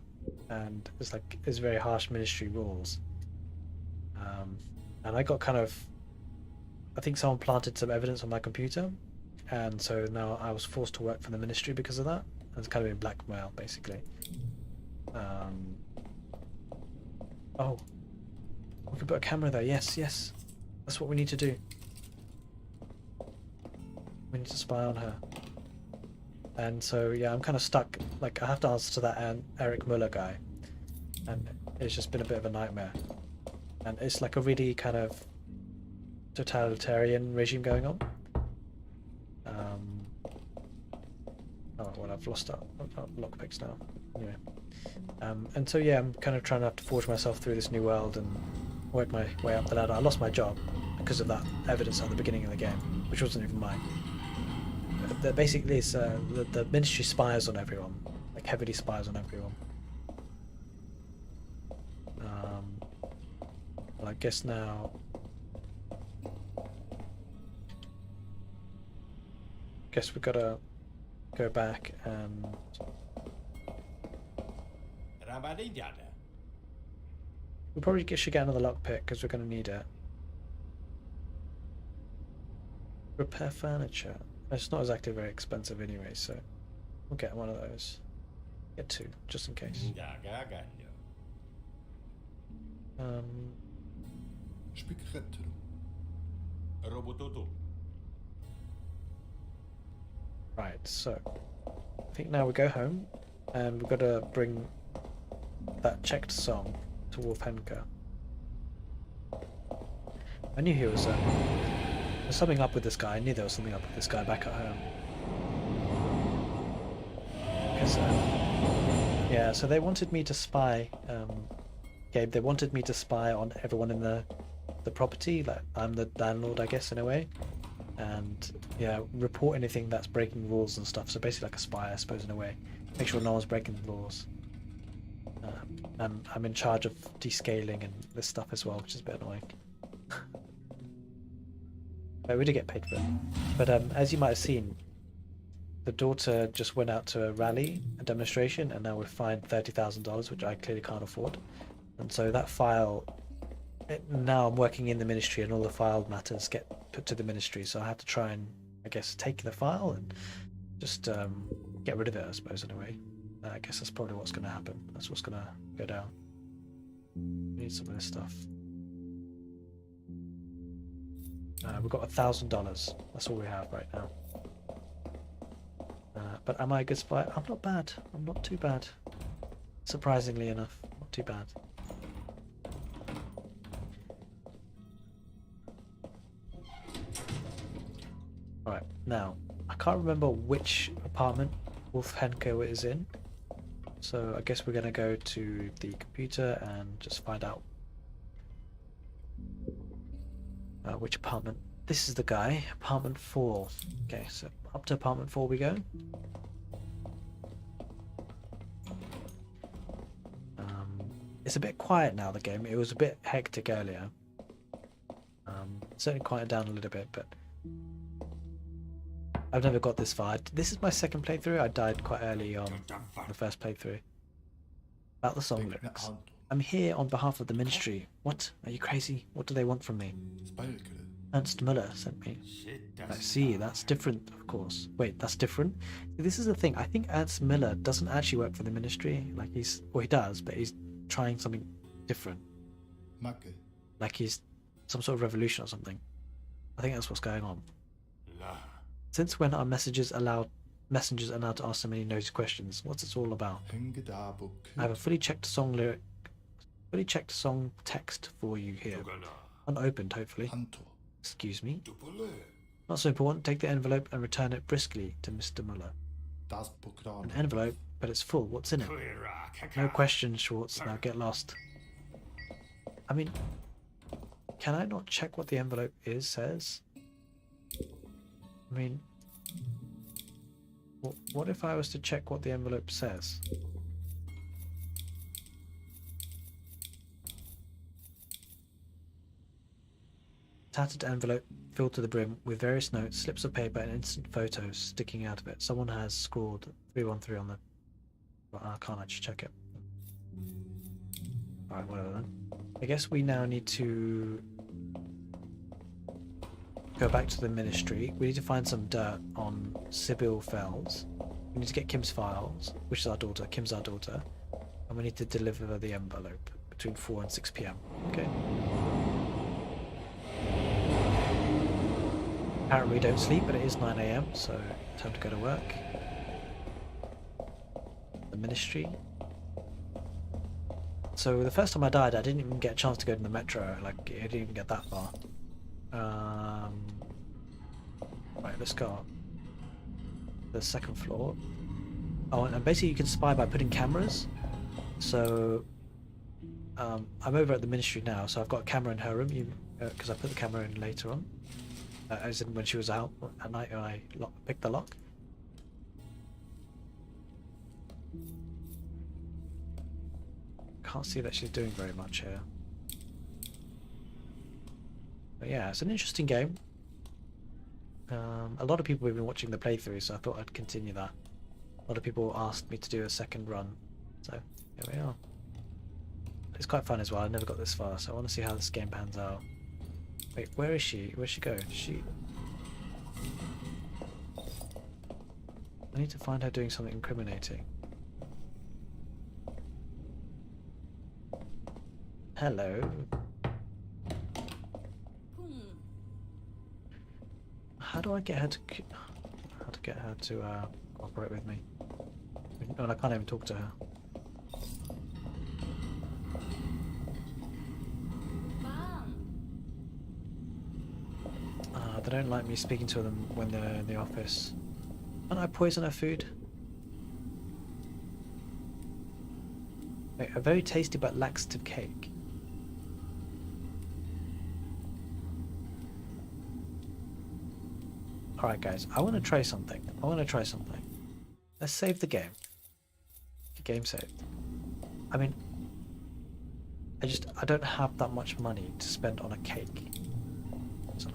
and there's very harsh ministry rules. And I got kind of... I think someone planted some evidence on my computer, and so now I was forced to work for the ministry because of that. And it's kind of been blackmail, basically. Oh, we can put a camera there. Yes, yes. That's what we need to do. We need to spy on her. And so, yeah, I'm kind of stuck. Like, I have to answer to that Eric Muller guy. And it's just been a bit of a nightmare. And it's like a really kind of totalitarian regime going on. Oh, well, I've lost our lockpicks now. Anyway. And so, yeah, I'm kind of trying to have to forge myself through this new world and work my way up the ladder. I lost my job because of that evidence at the beginning of the game, which wasn't even mine. Basically, it's the ministry spies on everyone, like heavily spies on everyone. Well, I guess now. Guess we gotta go back and. We probably should get another lockpick because we're gonna need it. Repair furniture. It's not exactly very expensive anyway, so we'll get one of those. Get two, just in case. Right, so I think now we go home and we've got to bring that checked song to Wolf Henker. I knew he was there's something up with this guy. I knew there was something up with this guy back at home. Because, yeah, so they wanted me to spy, Gabe, they wanted me to spy on everyone in the property. Like, I'm the landlord, I guess, in a way. And, yeah, report anything that's breaking rules and stuff. So basically like a spy, I suppose, in a way. Make sure no one's breaking the laws. And I'm in charge of descaling and this stuff as well, which is a bit annoying. We did get paid for it. But as you might have seen, the daughter just went out to a rally, a demonstration, and now we're fined $30,000, which I clearly can't afford. And so that file, now I'm working in the ministry and all the file matters get put to the ministry, so I have to try and, I guess, take the file and just get rid of it, I suppose, in a way. I guess that's probably what's going to happen. That's what's going to go down. We need some of this stuff. We've got $1,000. That's all we have right now. But am I a good spy? I'm not bad. I'm not too bad. Surprisingly enough, not too bad. Alright, now, I can't remember which apartment Wolf Henker is in. So I guess we're going to go to the computer and just find out which apartment. This is the guy, apartment 4. Okay, so up to apartment 4 we go. It's a bit quiet now, the game. It was a bit hectic earlier. Certainly quieted down a little bit, but I've never got this far. This is my second playthrough. I died quite early on the first playthrough. About the song lyrics. I'm here on behalf of the ministry. What? Are you crazy? What do they want from me? Ernst Muller sent me. I see, that's different, of course. Wait, that's different? This is the thing. I think Ernst Muller doesn't actually work for the ministry. Like well, he does, but he's trying something different. Like he's some sort of revolution or something. I think that's what's going on. Since when are messengers allowed to ask so many nosy questions? What's it all about? I have a fully checked song text for you here. Unopened, hopefully. Excuse me? Not so important. Take the envelope and return it briskly to Mr. Muller. An envelope, but it's full. What's in it? No questions, Schwartz. Now get lost. I mean, can I not check what the envelope says? I mean, what if I was to check what the envelope says? Tattered envelope filled to the brim with various notes, slips of paper, and instant photos sticking out of it. Someone has scrawled 313 on the... Well, I can't actually check it. Alright, whatever then. I guess we now need to go back to the ministry. We need to find some dirt on Sybil Fells. We need to get Kim's files, which is our daughter. Kim's our daughter. And we need to deliver the envelope. between 4 and 6 p.m. Okay. Apparently we don't sleep, but it is 9 a.m, so time to go to work. The ministry. So the first time I died, I didn't even get a chance to go to the metro. Like, I didn't even get that far. Right, let's go up. The second floor. Oh, and basically you can spy by putting cameras. So I'm over at the ministry now, so I've got a camera in her room, because I put the camera in later on, as in when she was out at night and I picked the lock. Can't see that she's doing very much here. But yeah, it's an interesting game. A lot of people have been watching the playthrough, so I thought I'd continue that. A lot of people asked me to do a second run, so here we are. It's quite fun as well. I never got this far, so I want to see how this game pans out. Wait, where is she? Where'd she go? I need to find her doing something incriminating. Hello. How do I get her to cooperate with me? And I can't even talk to her. They don't like me speaking to them when they're in the office. Can't I poison her food? Wait, a very tasty but laxative cake. Alright guys, I want to try something. Let's save the game. The game saved. I mean, I don't have that much money to spend on a cake. So,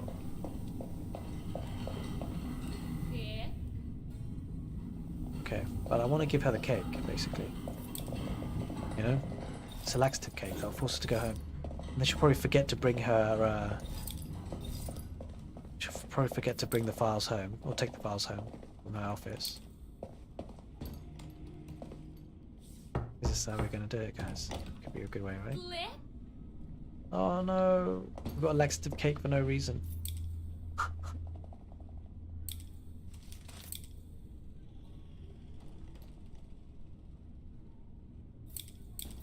okay, but I want to give her the cake, basically. You know? It's a laxative cake, that'll force her to go home. And then she'll probably forget to bring her, she'll probably forget to bring the files home, or take the files home from her office. Is this how we're gonna do it, guys? Could be a good way, right? Oh no! We've got a laxative cake for no reason.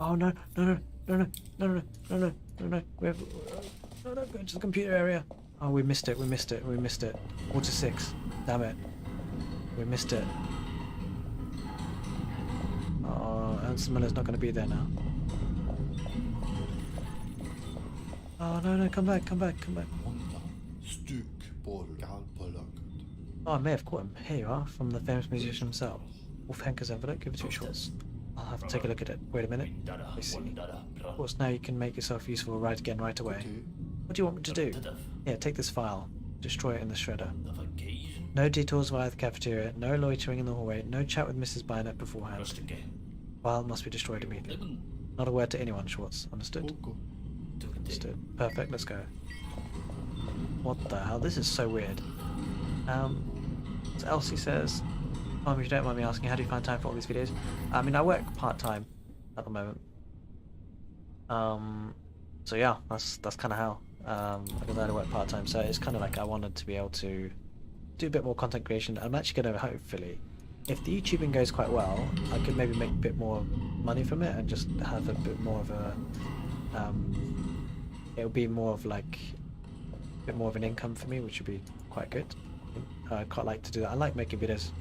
Oh no! No! We have no! Go to the computer area. Oh, we missed it. 4 to 6. Damn it! We missed it. Oh, Ernst Miller's not going to be there now. Oh no! Come back! Oh, I may have caught him. Here you are, from the famous musician himself. Wolf Henker's envelope. Give it 2 Schwartz. I'll have to take a look at it. Wait a minute. I see. Of course, now you can make yourself useful right again right away. What do you want me to do? Here, take this file. Destroy it in the shredder. No detours via the cafeteria, no loitering in the hallway, no chat with Mrs. Bynett beforehand. File must be destroyed immediately. Not a word to anyone, Schwartz. Understood? Understood. Perfect, let's go. What the hell? This is so weird. So Elsie says, if you don't mind me asking, how do you find time for all these videos? I mean, I work part-time at the moment. So yeah, that's kind of how. Because I work part-time, so it's kind of like I wanted to be able to do a bit more content creation. I'm actually going to, hopefully, if the YouTubing goes quite well, I could maybe make a bit more money from it and just have a bit more of a, it'll be more of like, a bit more of an income for me, which would be quite good. I quite like to do that. I like making videos.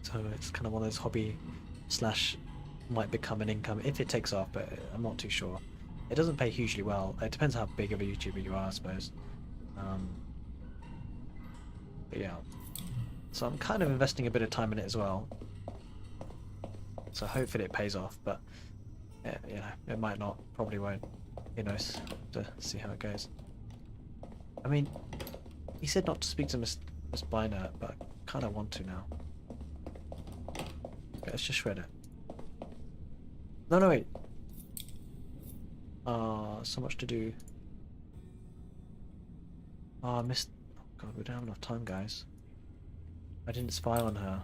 So it's kind of one of those hobby slash might become an income if it takes off, but I'm not too sure. It doesn't pay hugely well. It depends how big of a YouTuber you are, I suppose. But yeah. So I'm kind of investing a bit of time in it as well. So hopefully it pays off, but you know, it might not, probably won't. Who knows? To see how it goes. I mean, he said not to speak to Miss Bynett, but I kind of want to now. Okay, let's just shred it. No, wait. So much to do. Oh, I missed. Oh god, we don't have enough time, guys. I didn't spy on her.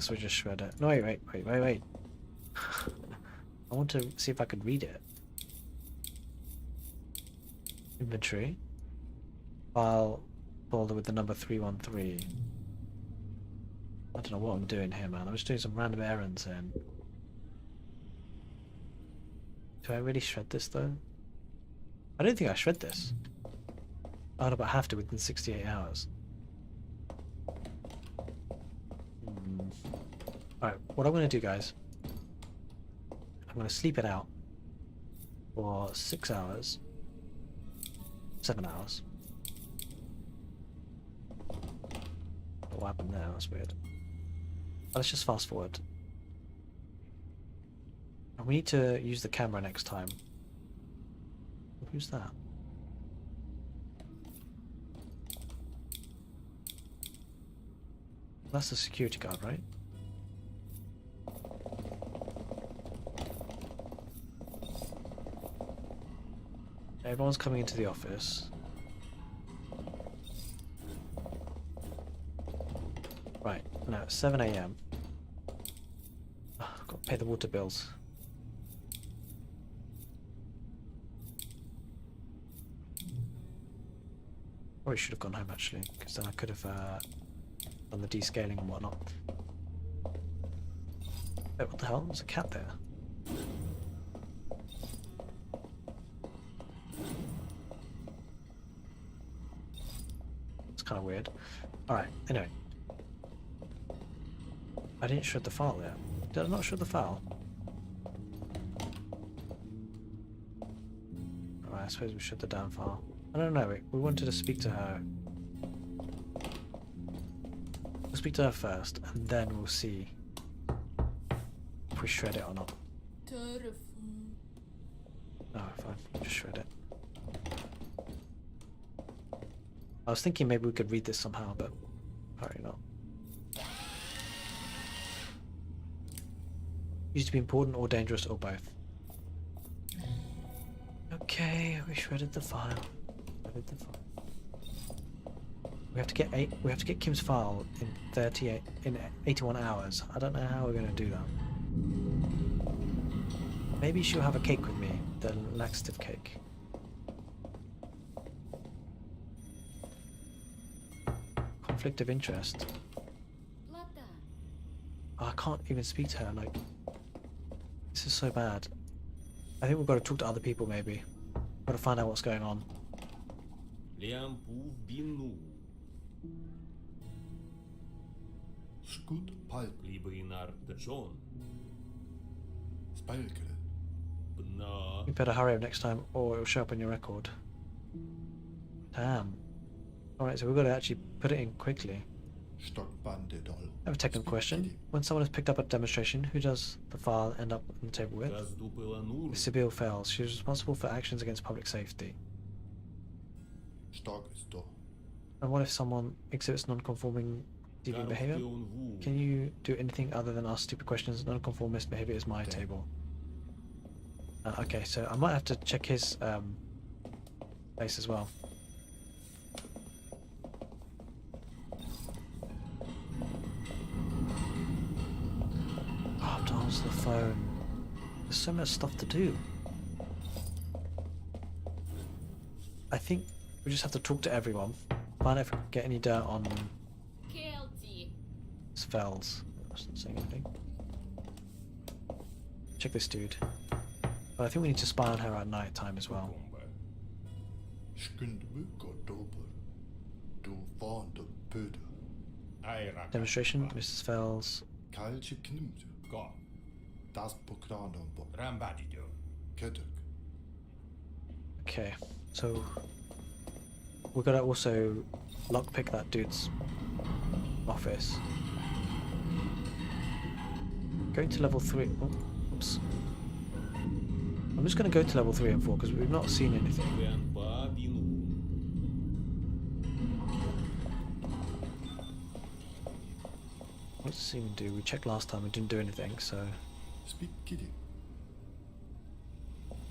Guess we'll just shred it. No, wait. I want to see if I could read it. Inventory. File folder with the number 313. I don't know what I'm doing here, man. I'm just doing some random errands and... Do I really shred this, though? I don't think I shred this. I'd about have to within 68 hours. Alright, what I'm going to do, guys, I'm going to sleep it out for 6 hours. 7 hours. What happened there? That's weird. Let's just fast forward. And we need to use the camera next time. Who's that? That's the security guard, right? Everyone's coming into the office. Right, now it's 7 AM. I've got to pay the water bills. Probably should have gone home actually, because then I could have done the descaling and whatnot. Wait, what the hell? There's a cat there. It's kind of weird. Alright, anyway. I didn't shred the file there. Did I not shred the file? Alright, I suppose we shred the damn file. I don't know, we wanted to speak to her. We'll speak to her first, and then we'll see if we shred it or not. Oh, fine, we'll just shred it. I was thinking maybe we could read this somehow, but apparently not. Used to be important or dangerous or both. Okay, we shredded the file. We have to get Kim's file in 81 hours. I don't know how we're gonna do that. Maybe she'll have a cake with me, the laxative cake. Conflict of interest. Oh, I can't even speak to her, like, this is so bad. I think we've got to talk to other people maybe. Got to find out what's going on. You better hurry up next time or it'll show up on your record. Damn. Alright, so we've got to actually put it in quickly. I have a technical question. When someone has picked up a demonstration, who does the file end up on the table with? If Sibyl fails, she is responsible for actions against public safety. And what if someone exhibits non-conforming deviant behavior? Can you do anything other than ask stupid questions? Non-conformist behavior is my table. Okay, so I might have to check his place as well. Oh, to answer the phone. There's so much stuff to do. I think we just have to talk to everyone. Find out if we can get any dirt on Svells. That's not saying anything. Check this dude. But I think we need to spy on her at night time as well. Demonstration, Mrs. Fells. Okay, so we're gonna also lockpick that dude's office. Going to level 3. Oh, oops. I'm just gonna go to level 3 and 4 because we've not seen anything. What does this even do? We checked last time, we didn't do anything, so...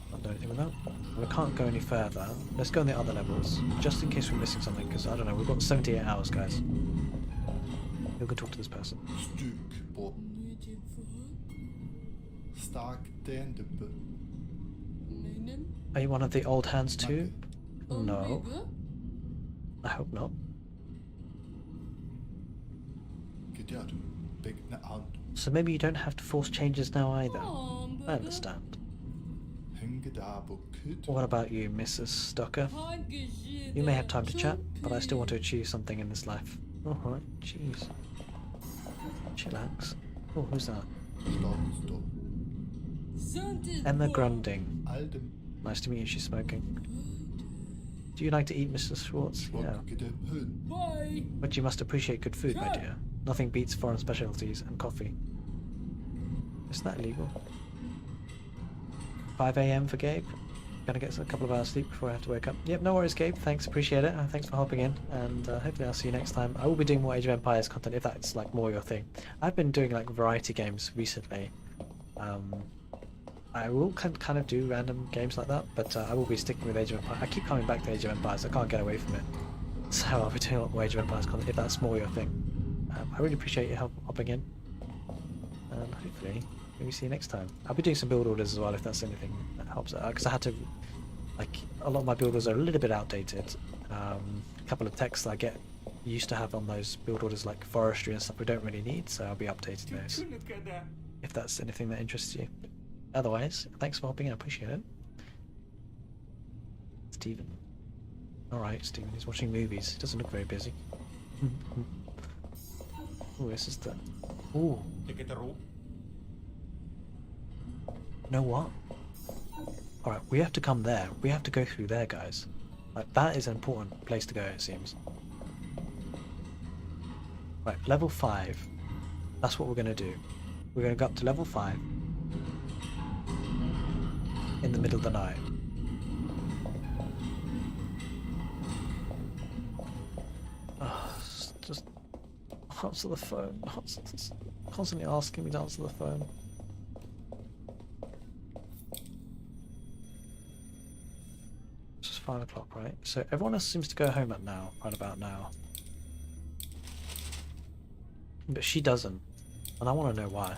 Can't do anything with that. We can't go any further. Let's go on the other levels, just in case we're missing something, because I don't know, we've got 78 hours, guys. You can talk to this person. Are you one of the old hands too? No. I hope not. So maybe you don't have to force changes now either. I understand. What about you, Mrs. Stocker? You may have time to chat, but I still want to achieve something in this life. Alright, jeez. Chillax. Oh, who's that? Emma Grunding. Nice to meet you, she's smoking. Do you like to eat, Mr. Schwartz? Yeah. But you must appreciate good food, my dear. Nothing beats foreign specialties and coffee. Isn't that illegal? 5 AM for Gabe. Gonna get a couple of hours sleep before I have to wake up. Yep, no worries, Gabe. Thanks, appreciate it. Thanks for hopping in, and hopefully I'll see you next time. I will be doing more Age of Empires content if that's like more your thing. I've been doing like variety games recently. I will kind of do random games like that, but I will be sticking with Age of Empires. I keep coming back to Age of Empires. I can't get away from it. So I'll be doing a lot more Age of Empires content if that's more your thing. I really appreciate you hopping in, and hopefully maybe see you next time. I'll be doing some build orders as well if that's anything that helps. Because I had to, like, a lot of my build orders are a little bit outdated. A couple of texts I get used to have on those build orders, like forestry and stuff, we don't really need, so I'll be updating those if that's anything that interests you. Otherwise, thanks for hopping in, I appreciate it. Stephen. Alright, Stephen, he's watching movies. He doesn't look very busy. Oh, this is the... Ooh. Know what? Alright, we have to come there. We have to go through there, guys. Like, that is an important place to go, it seems. Right, level 5. That's what we're going to do. We're going to go up to level 5. In the middle of the night. Oh, just answer the phone. Constantly asking me to answer the phone. It's just 5 o'clock, right? So everyone else seems to go home at now, right about now. But she doesn't. And I want to know why.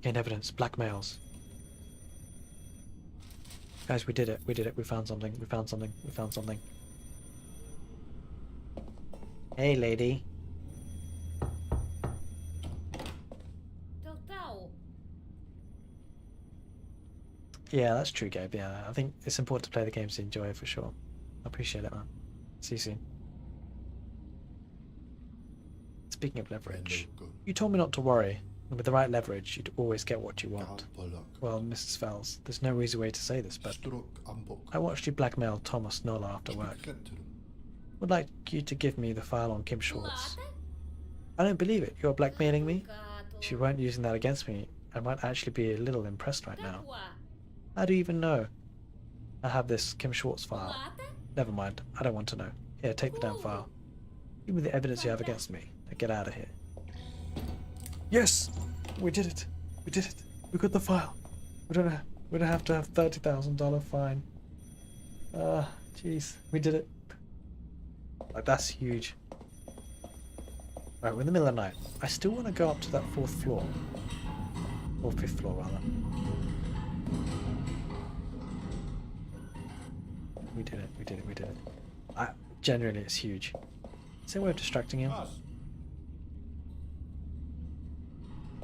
Gain evidence. Blackmails. Guys, we did it. We did it. We found something. We found something. We found something. Hey, lady. Yeah, that's true, Gabe. Yeah, I think it's important to play the games to enjoy for sure. I appreciate it, man. See you soon. Speaking of leverage, you told me not to worry. And with the right leverage, you'd always get what you want. Well, Mrs. Fells, there's no easy way to say this, but I watched you blackmail Thomas Nola after work. Would like you to give me the file on Kim Schwartz. I don't believe it. You're blackmailing me? If you weren't using that against me, I might actually be a little impressed right now. How do you even know? I have this Kim Schwartz file. Never mind. I don't want to know. Here, take the damn file. Give me the evidence you have against me. Now get out of here. Yes! We did it. We did it. We got the file. We don't have to have $30,000 fine. Jeez. We did it. Like, that's huge. Right, we're in the middle of the night. I still want to go up to that 4th floor. Or 5th floor, rather. We did it. We did it. We did it. Generally, it's huge. Is there a way of distracting him?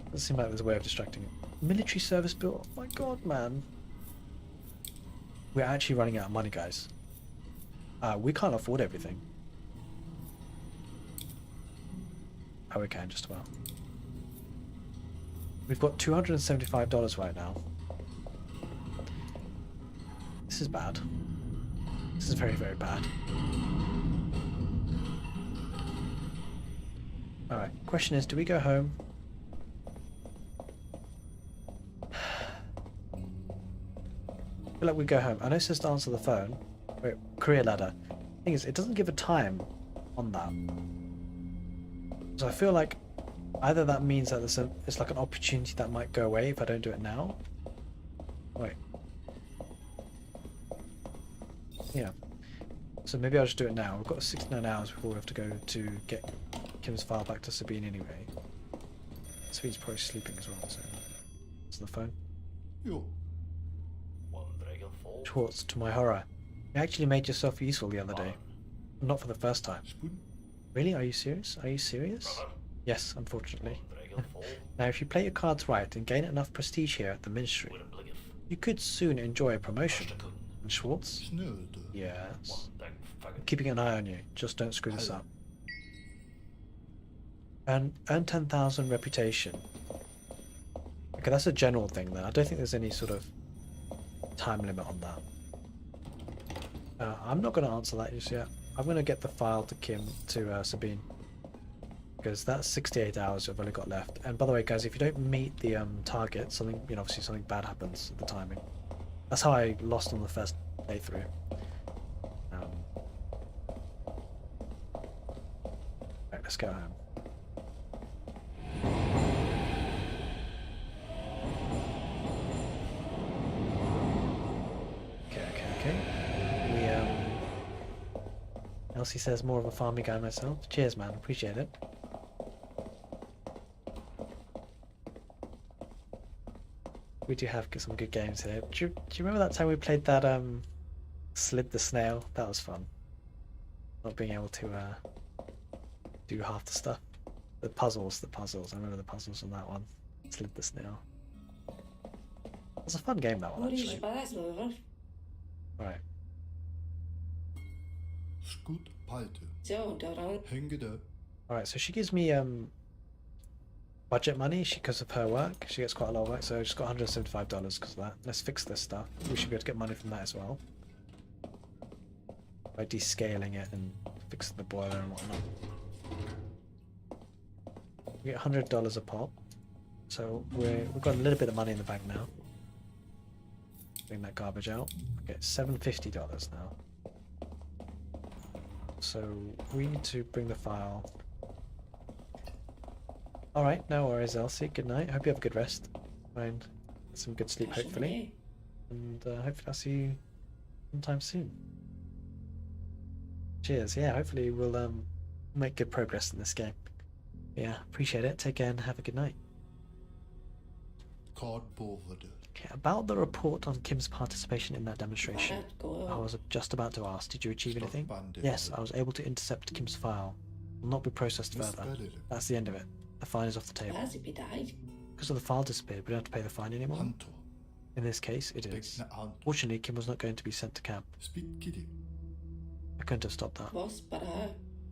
Doesn't seem like there's a way of distracting him. Military service bill? Oh my god, man. We're actually running out of money, guys. We can't afford everything. Oh, we can, just about. We've got $275 right now. This is bad. This is very, very bad. Alright, question is, do we go home? I feel like we go home. I know it says to answer the phone. Wait, career ladder. Thing is, it doesn't give a time on that. So I feel like either that means that it's like an opportunity that might go away if I don't do it now. Wait. Yeah. So maybe I'll just do it now. We've got 69 hours before we have to go to get Kim's file back to Sabine anyway. Sabine's probably sleeping as well, so... It's the phone. Schwartz, to my horror. You actually made yourself useful the other day. Not for the first time. Really? Are you serious? Are you serious? Yes, unfortunately. Now, if you play your cards right and gain enough prestige here at the Ministry, you could soon enjoy a promotion. And Schwartz? Yes. I'm keeping an eye on you. Just don't screw this up. And earn 10,000 reputation. Okay, that's a general thing then. I don't think there's any sort of time limit on that. I'm not going to answer that just yet. I'm going to get the file to Sabine. Because that's 68 hours we've only got left. And by the way, guys, if you don't meet the target, something, obviously something bad happens at the timing. That's how I lost on the first playthrough. Right, let's go home. Okay. Elsie says more of a farming guy myself. Cheers, man. Appreciate it. We do have some good games here. Do you remember that time we played that Slid the Snail? That was fun. Not being able to do half the stuff. The puzzles. I remember the puzzles on that one. Slid the Snail. It was a fun game, that one, actually. Right. Alright, so she gives me budget money because of her work. She gets quite a lot of work, so she's got $175 because of that. Let's fix this stuff. We should be able to get money from that as well. By descaling it and fixing the boiler and whatnot. We get $100 a pop. So we've got a little bit of money in the bank now. Bring that garbage out. Okay, $750 now. So we need to bring the file. Alright, no worries, Elsie. Good night. Hope you have a good rest. Fine. Some good sleep, hopefully. And hopefully I'll see you sometime soon. Cheers. Yeah, hopefully we'll make good progress in this game. Yeah, appreciate it. Take care and have a good night. Okay, about the report on Kim's participation in that demonstration. I was just about to ask, did you achieve anything? Yes, I was able to intercept Kim's file. Will not be processed further. That's the end of it. The fine is off the table. Because of the file disappeared, we don't have to pay the fine anymore. In this case, it is. Fortunately, Kim was not going to be sent to camp. I couldn't have stopped that.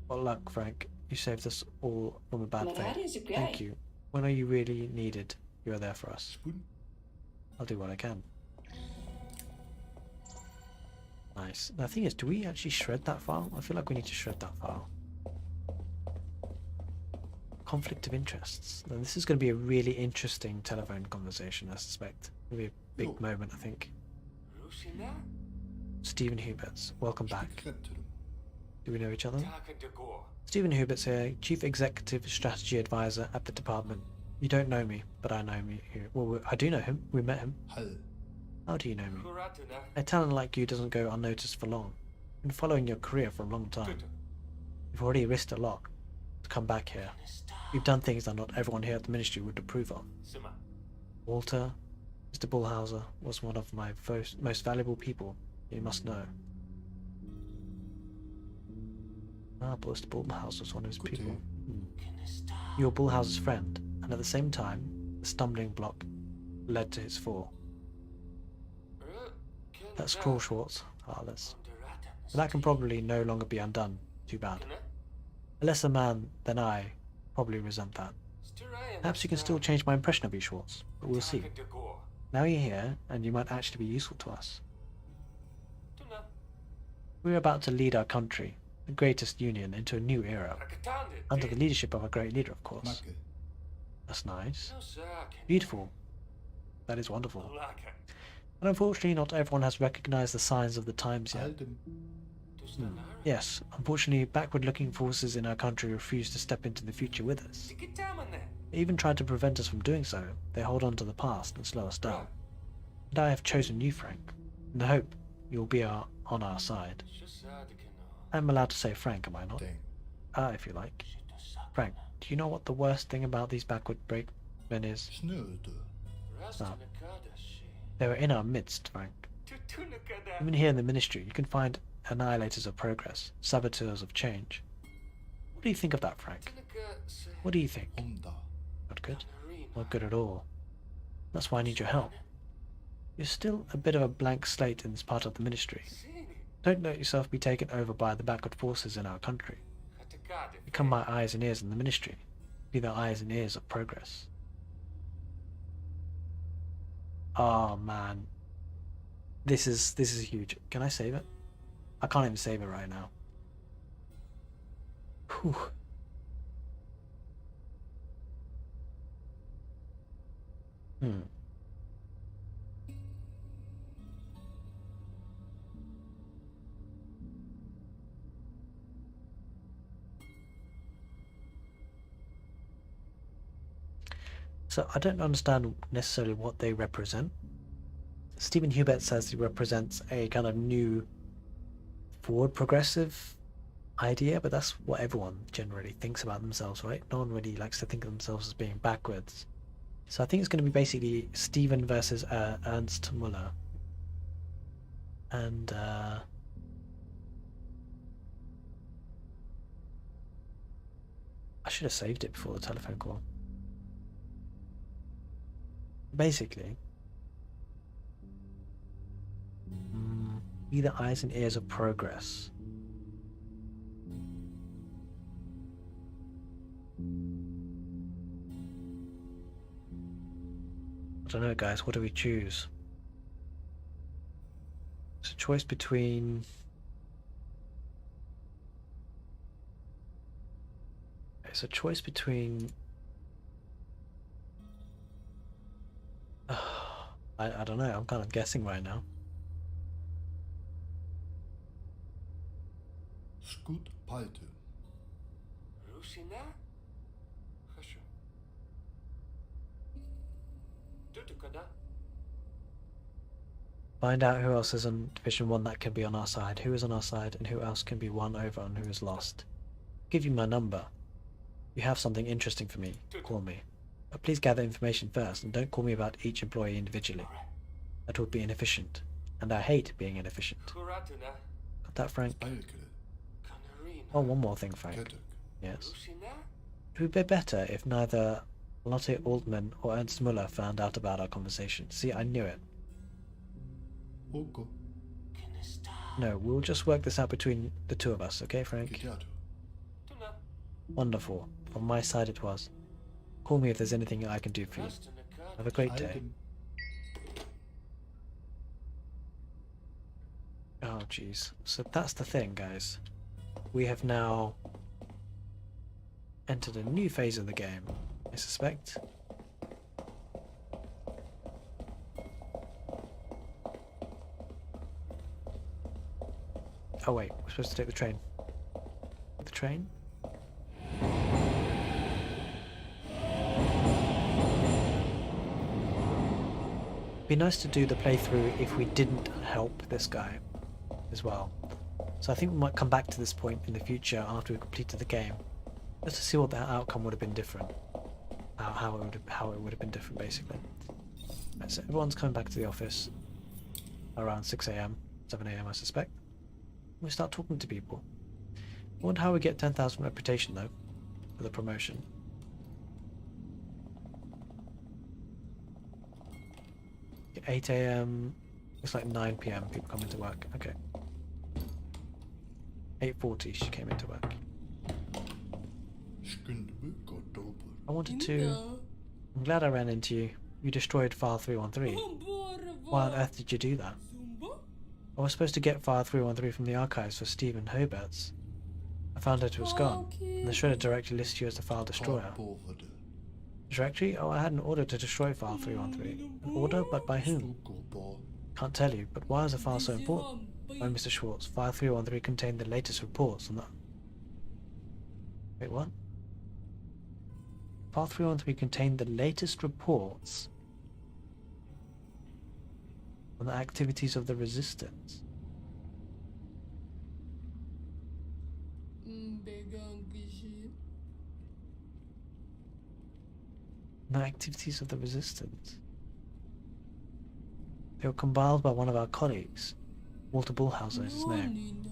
What luck, Frank. You saved us all from a bad fate. Thank you. When are you really needed, you are there for us. I'll do what I can. Nice. Now, the thing is, do we actually shred that file? I feel like we need to shred that file. Conflict of interests. Now, this is going to be a really interesting telephone conversation, I suspect. It'll be a big moment, I think. Stephen Huberts, welcome back. Do we know each other? Stephen Huberts here, Chief Executive Strategy Advisor at the department. You don't know me, but I know me. Well, I do know him. We met him. How do you know me? A talent like you doesn't go unnoticed for long. I've been following your career for a long time. You've already risked a lot to come back here. You've done things that not everyone here at the Ministry would approve of. Walter, Mr. Bullhauser, was one of my most valuable people. You must know. Mr. Bullhauser was one of his people. You were Bullhauser's friend. And at the same time, the stumbling block led to his fall. That's cruel, Schwartz. Heartless. But that can probably no longer be undone. Too bad. A lesser man than I probably resent that. Perhaps you can still change my impression of you, Schwartz, but we'll see. Now you're here, and you might actually be useful to us. We're about to lead our country, the greatest union, into a new era. Under the leadership of a great leader, of course. That's nice. Beautiful. That is wonderful. And unfortunately, not everyone has recognized the signs of the times yet. Yes, unfortunately, backward-looking forces in our country refuse to step into the future with us. They even tried to prevent us from doing so. They hold on to the past and slow us down. And I have chosen you, Frank, in the hope you'll be on our side. I'm allowed to say Frank, am I not? If you like. Frank, do you know what the worst thing about these backward brakemen is? No. They were in our midst, Frank. Even here in the Ministry, you can find annihilators of progress, saboteurs of change. What do you think of that, Frank? What do you think? Not good? Not good at all. That's why I need your help. You're still a bit of a blank slate in this part of the Ministry. Don't let yourself be taken over by the backward forces in our country. Become my eyes and ears in the Ministry. Be the eyes and ears of progress. Oh man. This is huge. Can I save it? I can't even save it right now. Whew. So I don't understand necessarily what they represent. Stephen Hubert says he represents a kind of new forward progressive idea, but that's what everyone generally thinks about themselves, right? No one really likes to think of themselves as being backwards. So I think it's going to be basically Stephen versus Ernst Muller. And I should have saved it before the telephone call. Basically, be the eyes and ears of progress. I don't know, guys. What do we choose? It's a choice between... It's a choice between... I don't know. I'm kind of guessing right now. Scoot Python. Find out who else is on Division 1 that can be on our side, who is on our side, and who else can be won over and who is lost. I'll give you my number. If you have something interesting for me, call me. But please gather information first, and don't call me about each employee individually. That would be inefficient, and I hate being inefficient. Got that, Frank? Oh, one more thing, Frank. Yes? It would be better if neither Lotte Altman or Ernst Muller found out about our conversation. See, I knew it. No, we'll just work this out between the two of us, okay, Frank? Wonderful. On my side it was. Call me if there's anything I can do for you. Have a great day. Oh, jeez. So that's the thing, guys. We have now entered a new phase of the game, I suspect. Oh wait, we're supposed to take the train. The train? Be nice to do the playthrough if we didn't help this guy as well. So I think we might come back to this point in the future after we've completed the game, just to see what that outcome would have been different. How it would have been different, basically. Right, so everyone's coming back to the office around 6 AM, 7 AM I suspect. We start talking to people. I wonder how we get 10,000 reputation though, for the promotion. At 8 AM, it's like 9 PM people come into work. Okay. 8:40 she came into work. I wanted to... I'm glad I ran into you. You destroyed File 313. Why on earth did you do that? I was supposed to get File 313 from the archives for Stephen Hobart's. I found out it was gone, and the shredder directory lists you as the file destroyer. Directory? Oh, I had an order to destroy File 313. An order? But by whom? Can't tell you, but why is the file so important? By Mr. Schwartz, File 313 contained the latest reports on that. Wait, what? File 313 contained the latest reports on the activities of the Resistance. The activities of the resistance. They were compiled by one of our colleagues. Walter Bullhauser is his name.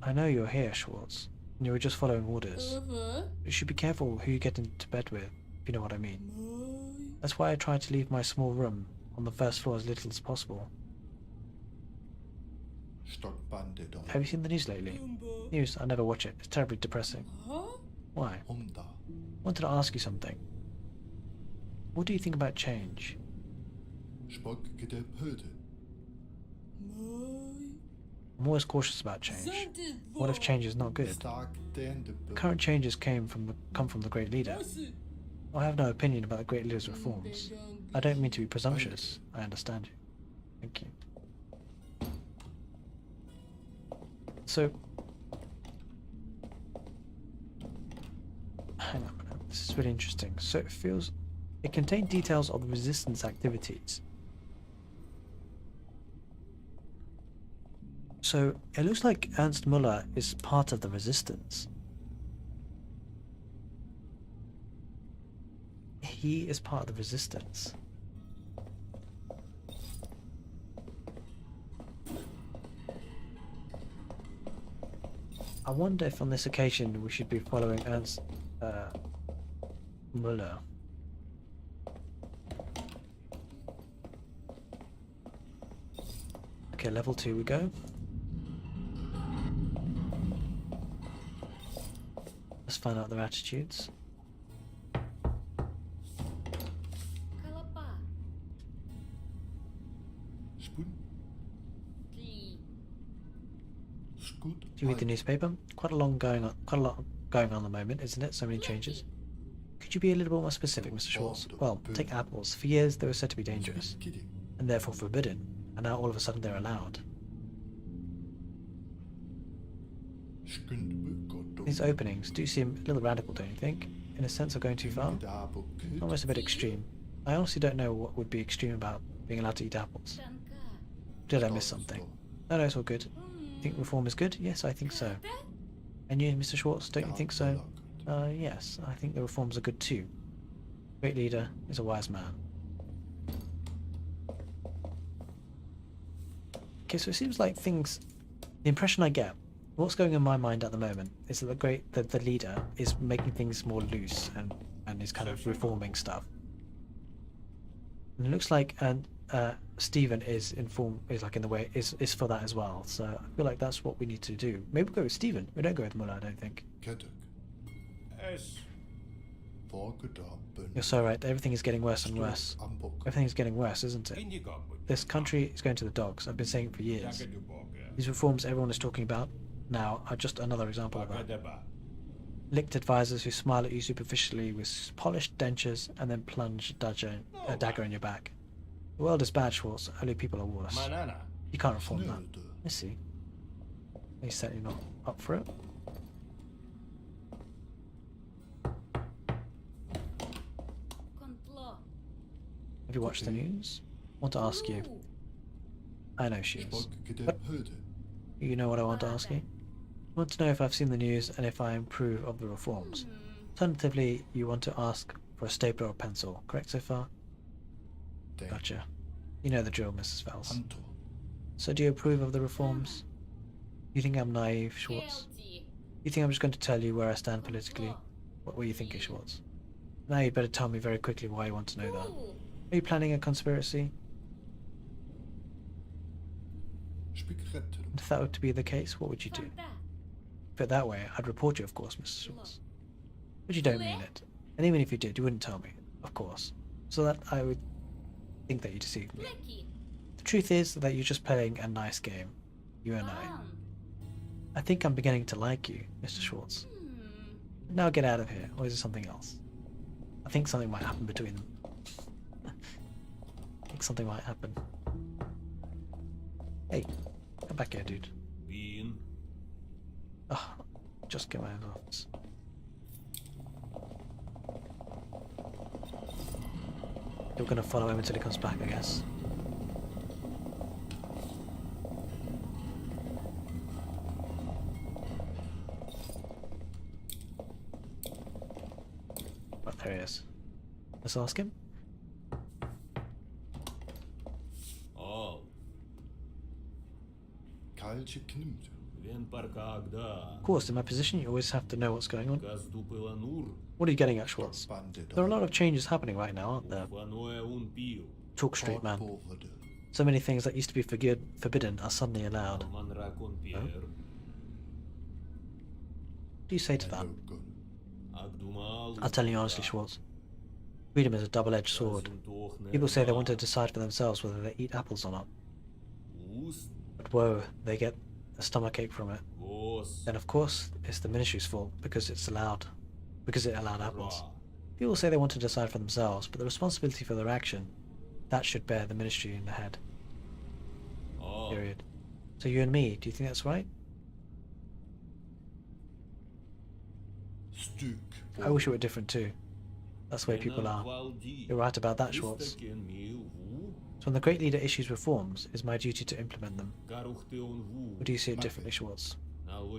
I know you're here, Schwartz, and you were just following orders. You should be careful who you get into bed with, if you know what I mean. That's why I tried to leave my small room on the first floor as little as possible. Have you seen the news lately? News? I never watch it. It's terribly depressing. Why? I wanted to ask you something. What do you think about change? I'm always cautious about change. What if change is not good? Current changes come from the Great Leader. I have no opinion about the Great Leader's reforms. I don't mean to be presumptuous. I understand you. Thank you. So, hang on a minute. This is really interesting. So it contained details of the resistance activities. So it looks like Ernst Müller is part of the resistance. He is part of the resistance. I wonder if on this occasion we should be following Ernst Müller. Okay, level 2 we go. Let's find out their attitudes. Do you read the newspaper? Quite a lot going on at the moment, isn't it? So many changes. Could you be a little bit more specific, Mr. Schwartz? Well, take apples. For years they were said to be dangerous, and therefore forbidden, and now all of a sudden they're allowed. These openings do seem a little radical, don't you think? In a sense of going too far? Almost a bit extreme. I honestly don't know what would be extreme about being allowed to eat apples. Did I miss something? No, it's all good. Think reform is good? Yes, I think so. And you, Mr. Schwartz, don't you think so? Yes, I think the reforms are good too. Great leader is a wise man. Okay, so it seems like things... The impression I get, what's going in my mind at the moment, is that the leader is making things more loose and is kind of reforming stuff. And it looks like Stephen is for that as well. So I feel like that's what we need to do. Maybe we'll go with Stephen. We don't go with Muller, I don't think. You're so right. Everything is getting worse and worse. Everything is getting worse, isn't it? This country is going to the dogs. I've been saying it for years. These reforms everyone is talking about now are just another example of that. Licked advisors who smile at you superficially with polished dentures and then plunge a dagger in your back. The world is bad, Schwartz. Only people are worse. You can't reform that. I see. He's certainly not up for it. Have you watched the news? I want to ask you. I know she is. But you know what I want to ask you? I want to know if I've seen the news and if I approve of the reforms. Alternatively, you want to ask for a stapler or pencil. Correct so far? Gotcha. You know the drill, Mrs. Fels. So do you approve of the reforms? You think I'm naive, Schwartz? You think I'm just going to tell you where I stand politically? What were you thinking, Schwartz? Now you'd better tell me very quickly why you want to know that. Are you planning a conspiracy? If that were to be the case, what would you do? If it that way, I'd report you, of course, Mrs. Schwartz. But you don't mean it. And even if you did, you wouldn't tell me, of course. So that I would think that you deceived me. The truth is that you're just playing a nice game. You and I. I think I'm beginning to like you, Mr. Schwartz. Now get out of here, or is it something else? I think something might happen between them. I think something might happen. Hey, come back here, dude. Oh, just get my own office. You're gonna follow him until he comes back, I guess. There he is. Let's ask him. Of course, in my position, you always have to know what's going on. What are you getting at, Schwartz? There are a lot of changes happening right now, aren't there? Talk straight, man. So many things that used to be forbidden are suddenly allowed. Oh? What do you say to that? I'll tell you honestly, Schwartz. Freedom is a double-edged sword. People say they want to decide for themselves whether they eat apples or not. But whoa, they get a stomachache from it. Then of course, it's the ministry's fault because it allowed apples. People say they want to decide for themselves, but the responsibility for their action, that should bear the ministry in the head. Period. So you and me, do you think that's right? I wish it were different too. That's the way people are. You're right about that, Schwartz. So when the great leader issues reforms, it is my duty to implement them. Or do you see it differently, Schwartz? No.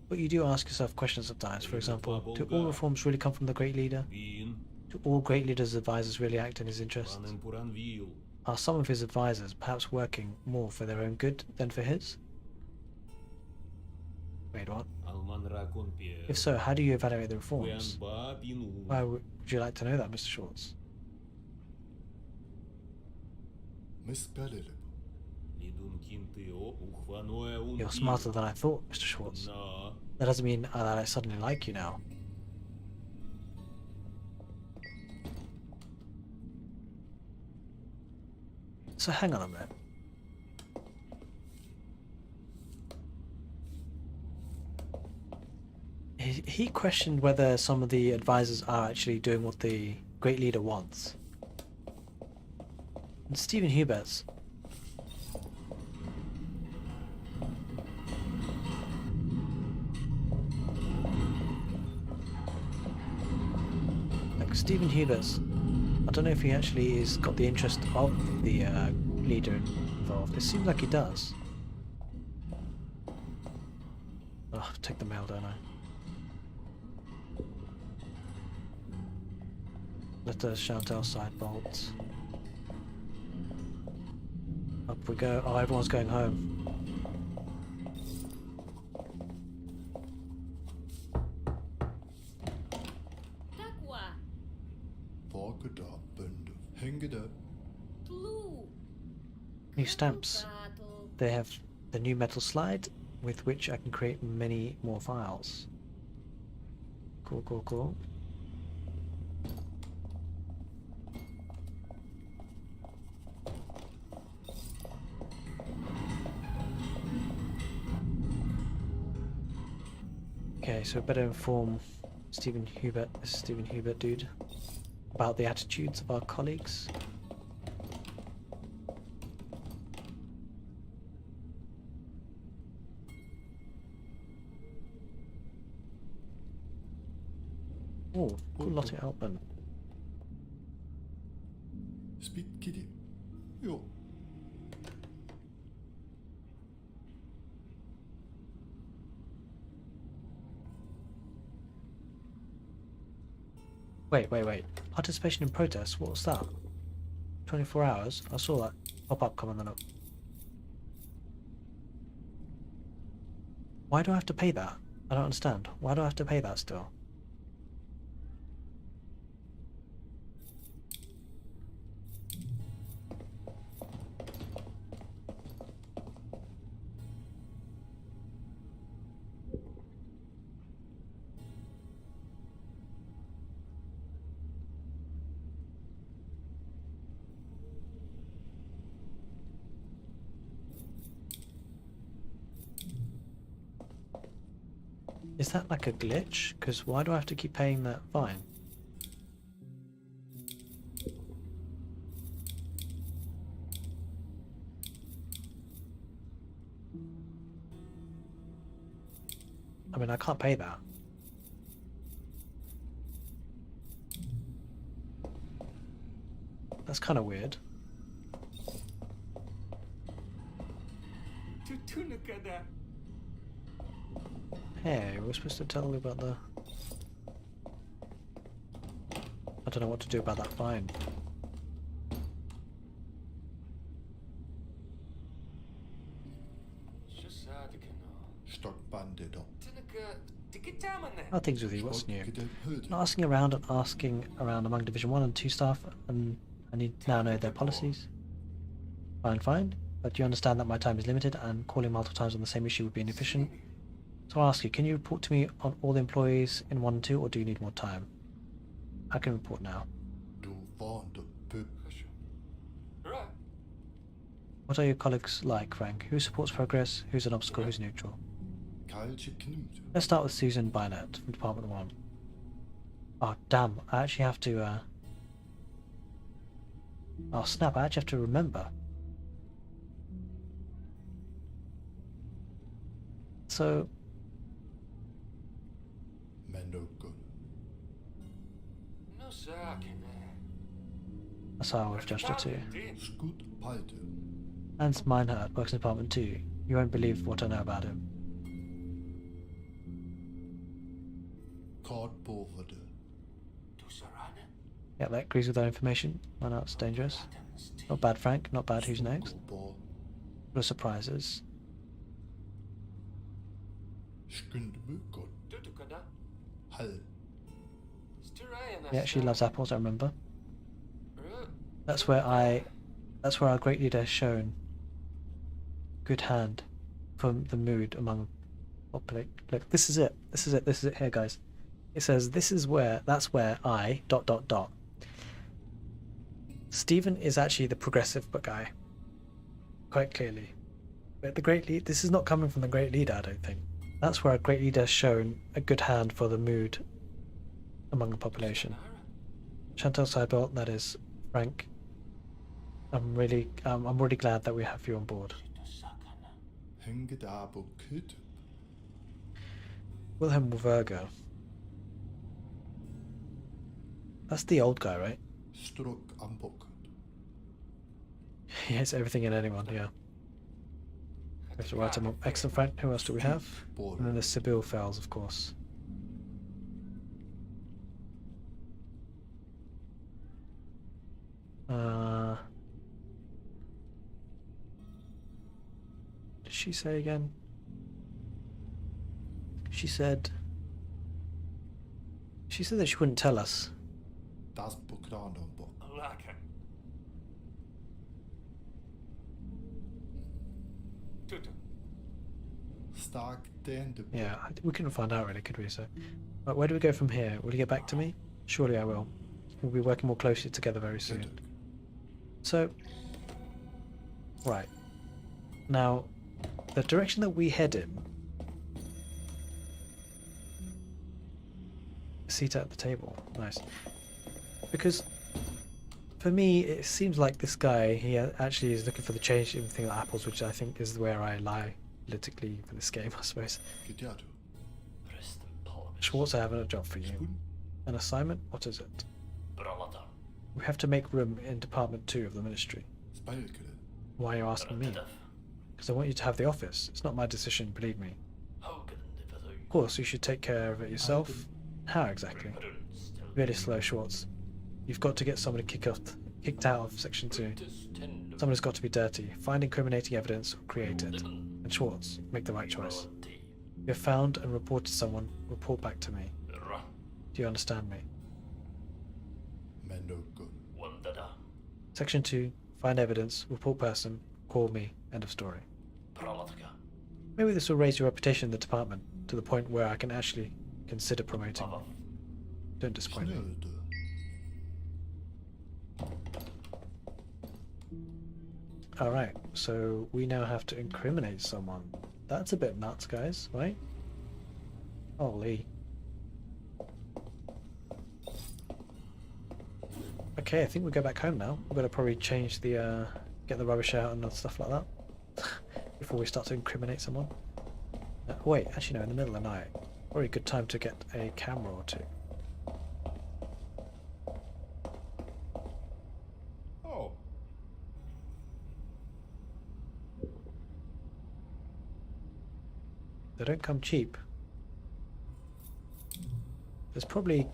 But you do ask yourself questions sometimes. For example, do all reforms really come from the great leader? Do all great leaders' advisors really act in his interests? Are some of his advisors perhaps working more for their own good than for his? Wait, what? If so, how do you evaluate the reforms? Why would you like to know that, Mr. Schwartz? You're smarter than I thought, Mr. Schwartz. That doesn't mean that I suddenly like you now. So hang on a minute. He questioned whether some of the advisors are actually doing what the great leader wants. And Stephen Hubert's. Like Stephen Hubert's, I don't know if he actually is got the interest of the leader involved. It seems like he does. Oh, take the mail, don't I? Let us Chantal side bolts. Up we go. Oh, everyone's going home. New stamps. They have the new metal slide with which I can create many more files. Cool, cool, cool. Okay, so better inform Stephen Hubert, this Stephen Hubert dude, about the attitudes of our colleagues. Oh, cool Lottie Altman. Speak kitty. Yo. Wait. Participation in protests, what was that? 24 hours? I saw that pop-up coming up. Why do I have to pay that? I don't understand. Why do I have to pay that still? Is that like a glitch? Because why do I have to keep paying that fine? I mean, I can't pay that. That's kind of weird. Hey, we're supposed to tell you about the... I don't know what to do about that fine. How are things with you? What's new? Not asking around and asking around among Division 1 and 2 staff, and I need now know their policies. Fine. But you understand that my time is limited and calling multiple times on the same issue would be inefficient. So I'll ask you, can you report to me on all the employees in 1 and 2, or do you need more time? I can report now. What are your colleagues like, Frank? Who supports progress? Who's an obstacle? Who's neutral? Let's start with Susan Bynett from Department 1. Oh, damn. I actually have to, Oh, snap. I actually have to remember. So... That's how I've judged her too. Hans Meinhardt works in Department 2. You won't believe what I know about him. Yeah, that agrees with our information. Meinhardt's dangerous. Not bad, Frank. Not bad. Who's next? What are surprises? Yeah, she loves apples, I remember. That's where our great leader has shown good hand from the mood among populate. Look, this is it here, guys. It says that's where I ... Stephen is actually the progressive guy, quite clearly. But the great lead, this is not coming from the great leader, I don't think. That's where our great leader has shown a good hand for the mood among the population. Chantal Seibelt, that is Frank. I'm really glad that we have you on board. Wilhelm Werger. That's the old guy, right? He hits everything and anyone, yeah. We have to write him up. Excellent, Frank. Who else do we have? And then there's Sibyl Fells, of course. Did she say again? She said that she wouldn't tell us. Yeah, we couldn't find out really, could we? So, right, where do we go from here? Will you get back to me? Surely I will. We'll be working more closely together very soon. So, right. Now, the direction that we head in... Seat at the table. Nice. Because, for me, it seems like this guy, he actually is looking for the change in thing like apples, which I think is where I lie politically for this game, I suppose. Schwartz, I have a job for you. An assignment? What is it? We have to make room in Department 2 of the Ministry. Why are you asking me? Because I want you to have the office. It's not my decision, believe me. Of course, you should take care of it yourself. How exactly? Really slow, Schwartz. You've got to get somebody kicked out of Section 2. Somebody's got to be dirty. Find incriminating evidence or create it. And Schwartz, make the right choice. If you have found and reported someone, report back to me. Do you understand me? Section 2, find evidence, report person, call me, end of story. Maybe this will raise your reputation in the department to the point where I can actually consider promoting you. Don't disappoint me. Alright, so we now have to incriminate someone. That's a bit nuts, guys, right? Holy. Okay, I think we go back home now. We've got to probably change the, get the rubbish out and stuff like that before we start to incriminate someone. Wait, actually no, in the middle of the night. Probably a good time to get a camera or two. Oh. They don't come cheap. There's probably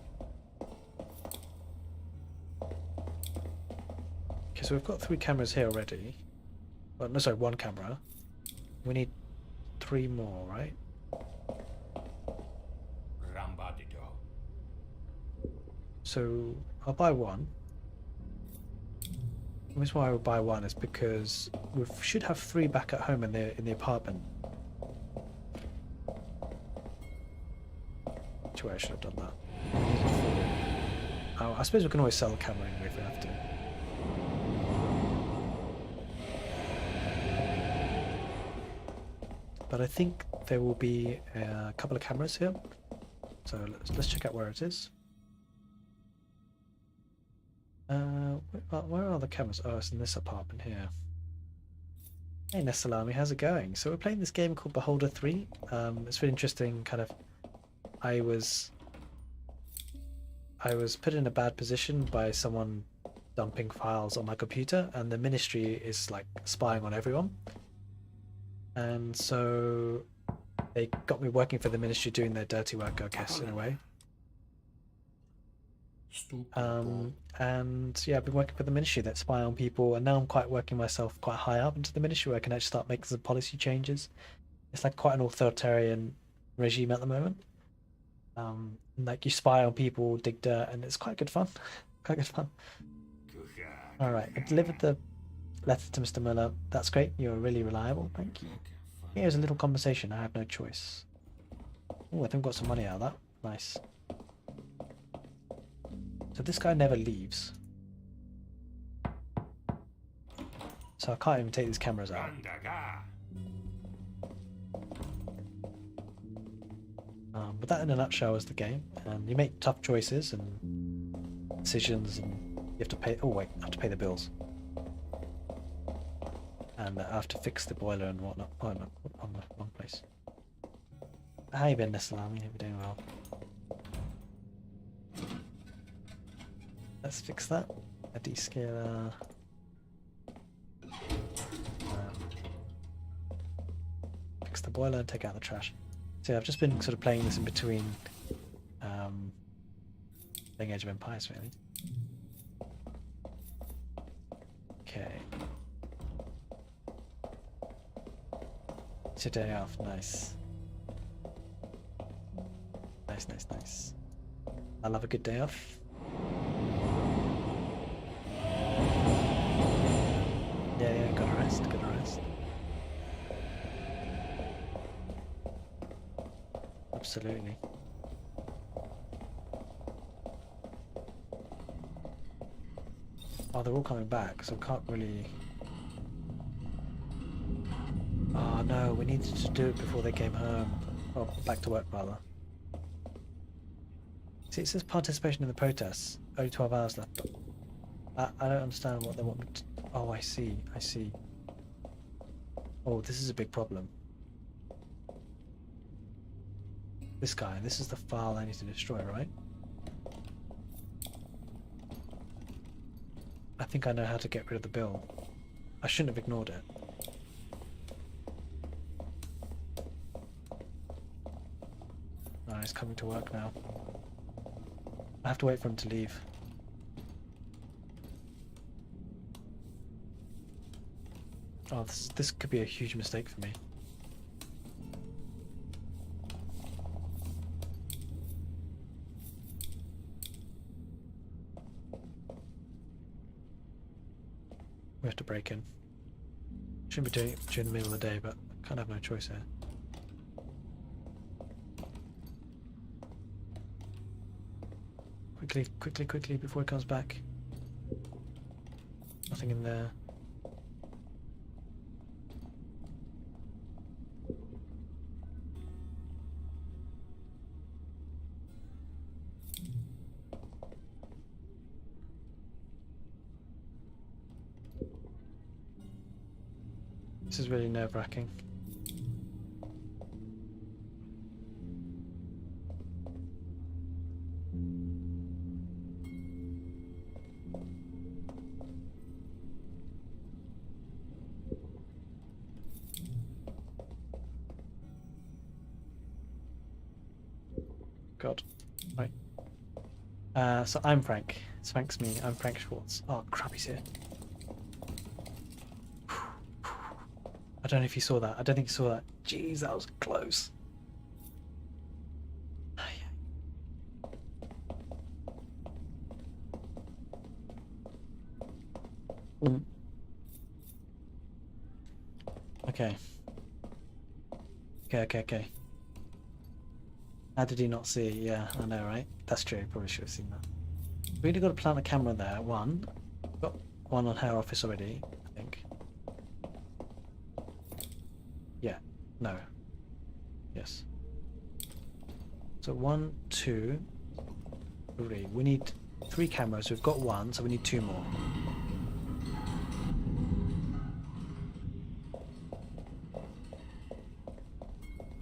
so we've got 3 cameras here already. Well, no, sorry, 1 camera. We need 3 more, right? So I'll buy 1. The reason why I would buy 1 is because we should have 3 back at home in the apartment. Which way I should have done that. Oh, I suppose we can always sell the camera anyway if we have to. But I think there will be a couple of cameras here. So let's check out where it is. Where are the cameras? Oh, it's in this apartment here. Hey Nessalami, how's it going? So we're playing this game called Beholder 3. It's really interesting. Kind of, I was put in a bad position by someone dumping files on my computer, and the ministry is like spying on everyone. And so they got me working for the ministry, doing their dirty work, I guess, in a way. And yeah, I've been working for the ministry that spy on people, and now I'm working myself quite high up into the ministry where I can actually start making some policy changes. It's like quite an authoritarian regime at the moment. Like you spy on people, dig dirt, and it's quite good fun. Quite good fun. Alright, I delivered the letter to Mr. Muller. That's great, you're really reliable, thank you. Here's a little conversation, I have no choice. Oh, I think we got some money out of that. Nice. So this guy never leaves. So I can't even take these cameras out. But that in a nutshell is the game. And you make tough choices and decisions, and you have to pay. Oh wait, I have to pay the bills. And I have to fix the boiler and whatnot. Oh no, on the wrong place. Hi Ben Nessalami, hope you're doing well. Let's fix that. A descaler. Fix the boiler and take out the trash. So yeah, I've just been sort of playing this in between playing Age of Empires, really. Okay. It's your day off, nice. Nice, nice, nice. I love a good day off. Yeah, gotta rest, gotta rest. Absolutely. Oh, they're all coming back, so I can't really... Oh no, we needed to do it before they came home. Well, back to work rather. See, it says participation in the protests. Only 12 hours left. I don't understand what they want me to... Oh, I see, I see. Oh, this is a big problem. This guy, this is the file I need to destroy, right? I think I know how to get rid of the bill. I shouldn't have ignored it. No, he's coming to work now. I have to wait for him to leave. Oh, this could be a huge mistake for me. We have to break in. Shouldn't be doing it during the middle of the day, but I kind of have no choice here. Quickly, quickly, quickly before he comes back. Nothing in there. This is really nerve-wracking. God. Right. So I'm Frank. It's Frank's me. I'm Frank Schwartz. Oh crap, he's here. I don't know if you saw that. I don't think you saw that. Jeez, that was close. Mm. Okay. Okay. How did he not see? Yeah, I know, right? That's true. Probably should have seen that. Really got to plant a camera there. One. Got one on her office already, I think. Yeah. No. Yes. So 1, 2, 3. We need 3 cameras. We've got 1, so we need 2 more. We'll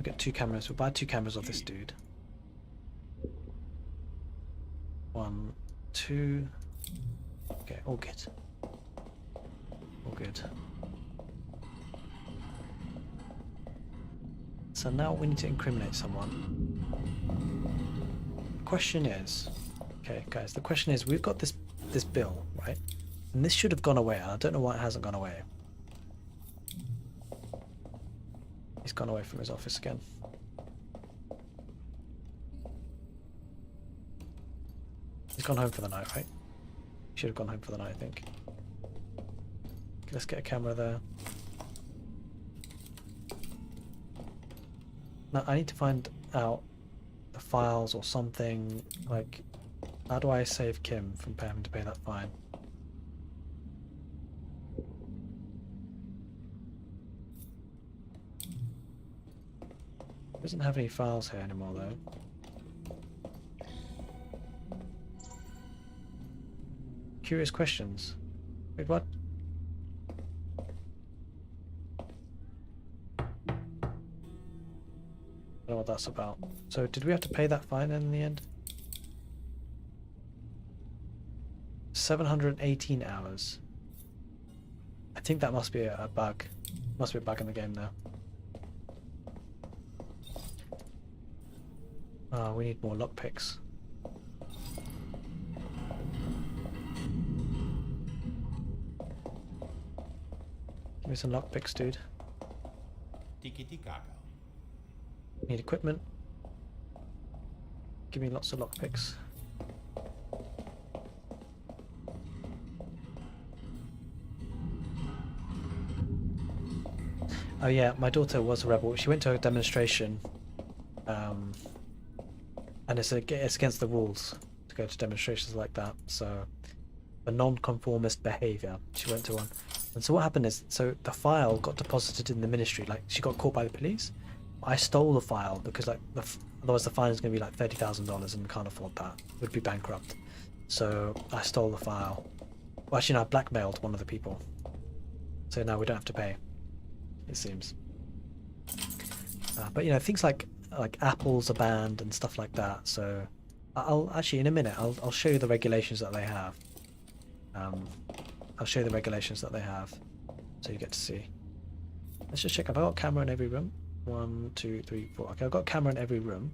get 2 cameras. We'll buy 2 cameras off this dude. 1, 2. Okay, all good. All good. So now we need to incriminate someone. The question is, okay, guys, the question is, we've got this bill, right? And this should have gone away. I don't know why it hasn't gone away. He's gone away from his office again. He's gone home for the night, right? He should have gone home for the night, I think. Okay, let's get a camera there. Now I need to find out the files or something. Like, how do I save Kim from having to pay that fine? Doesn't have any files here anymore though. Curious questions. Wait, what? I don't know what that's about. So did we have to pay that fine in the end? 718 hours. I think that must be a bug. Must be a bug in the game now. We need more lockpicks. Give me some lockpicks, dude. Need equipment. Give me lots of lockpicks. Oh yeah, my daughter was a rebel. She went to a demonstration, and it's against the rules to go to demonstrations like that. So, the non-conformist behaviour. She went to one, and so what happened is, so the file got deposited in the ministry. Like, she got caught by the police. I stole the file because, like, otherwise the fine is going to be like $30,000, and we can't afford that. We'd be bankrupt. So I stole the file. Well, actually, no, I blackmailed one of the people. So now we don't have to pay, it seems. But you know, things like apples are banned and stuff like that. So I'll actually, in a minute, I'll show you the regulations that they have. I'll show you the regulations that they have, so you get to see. Let's just check. I've got a camera in every room. 1, 2, 3, 4. Okay, I've got a camera in every room.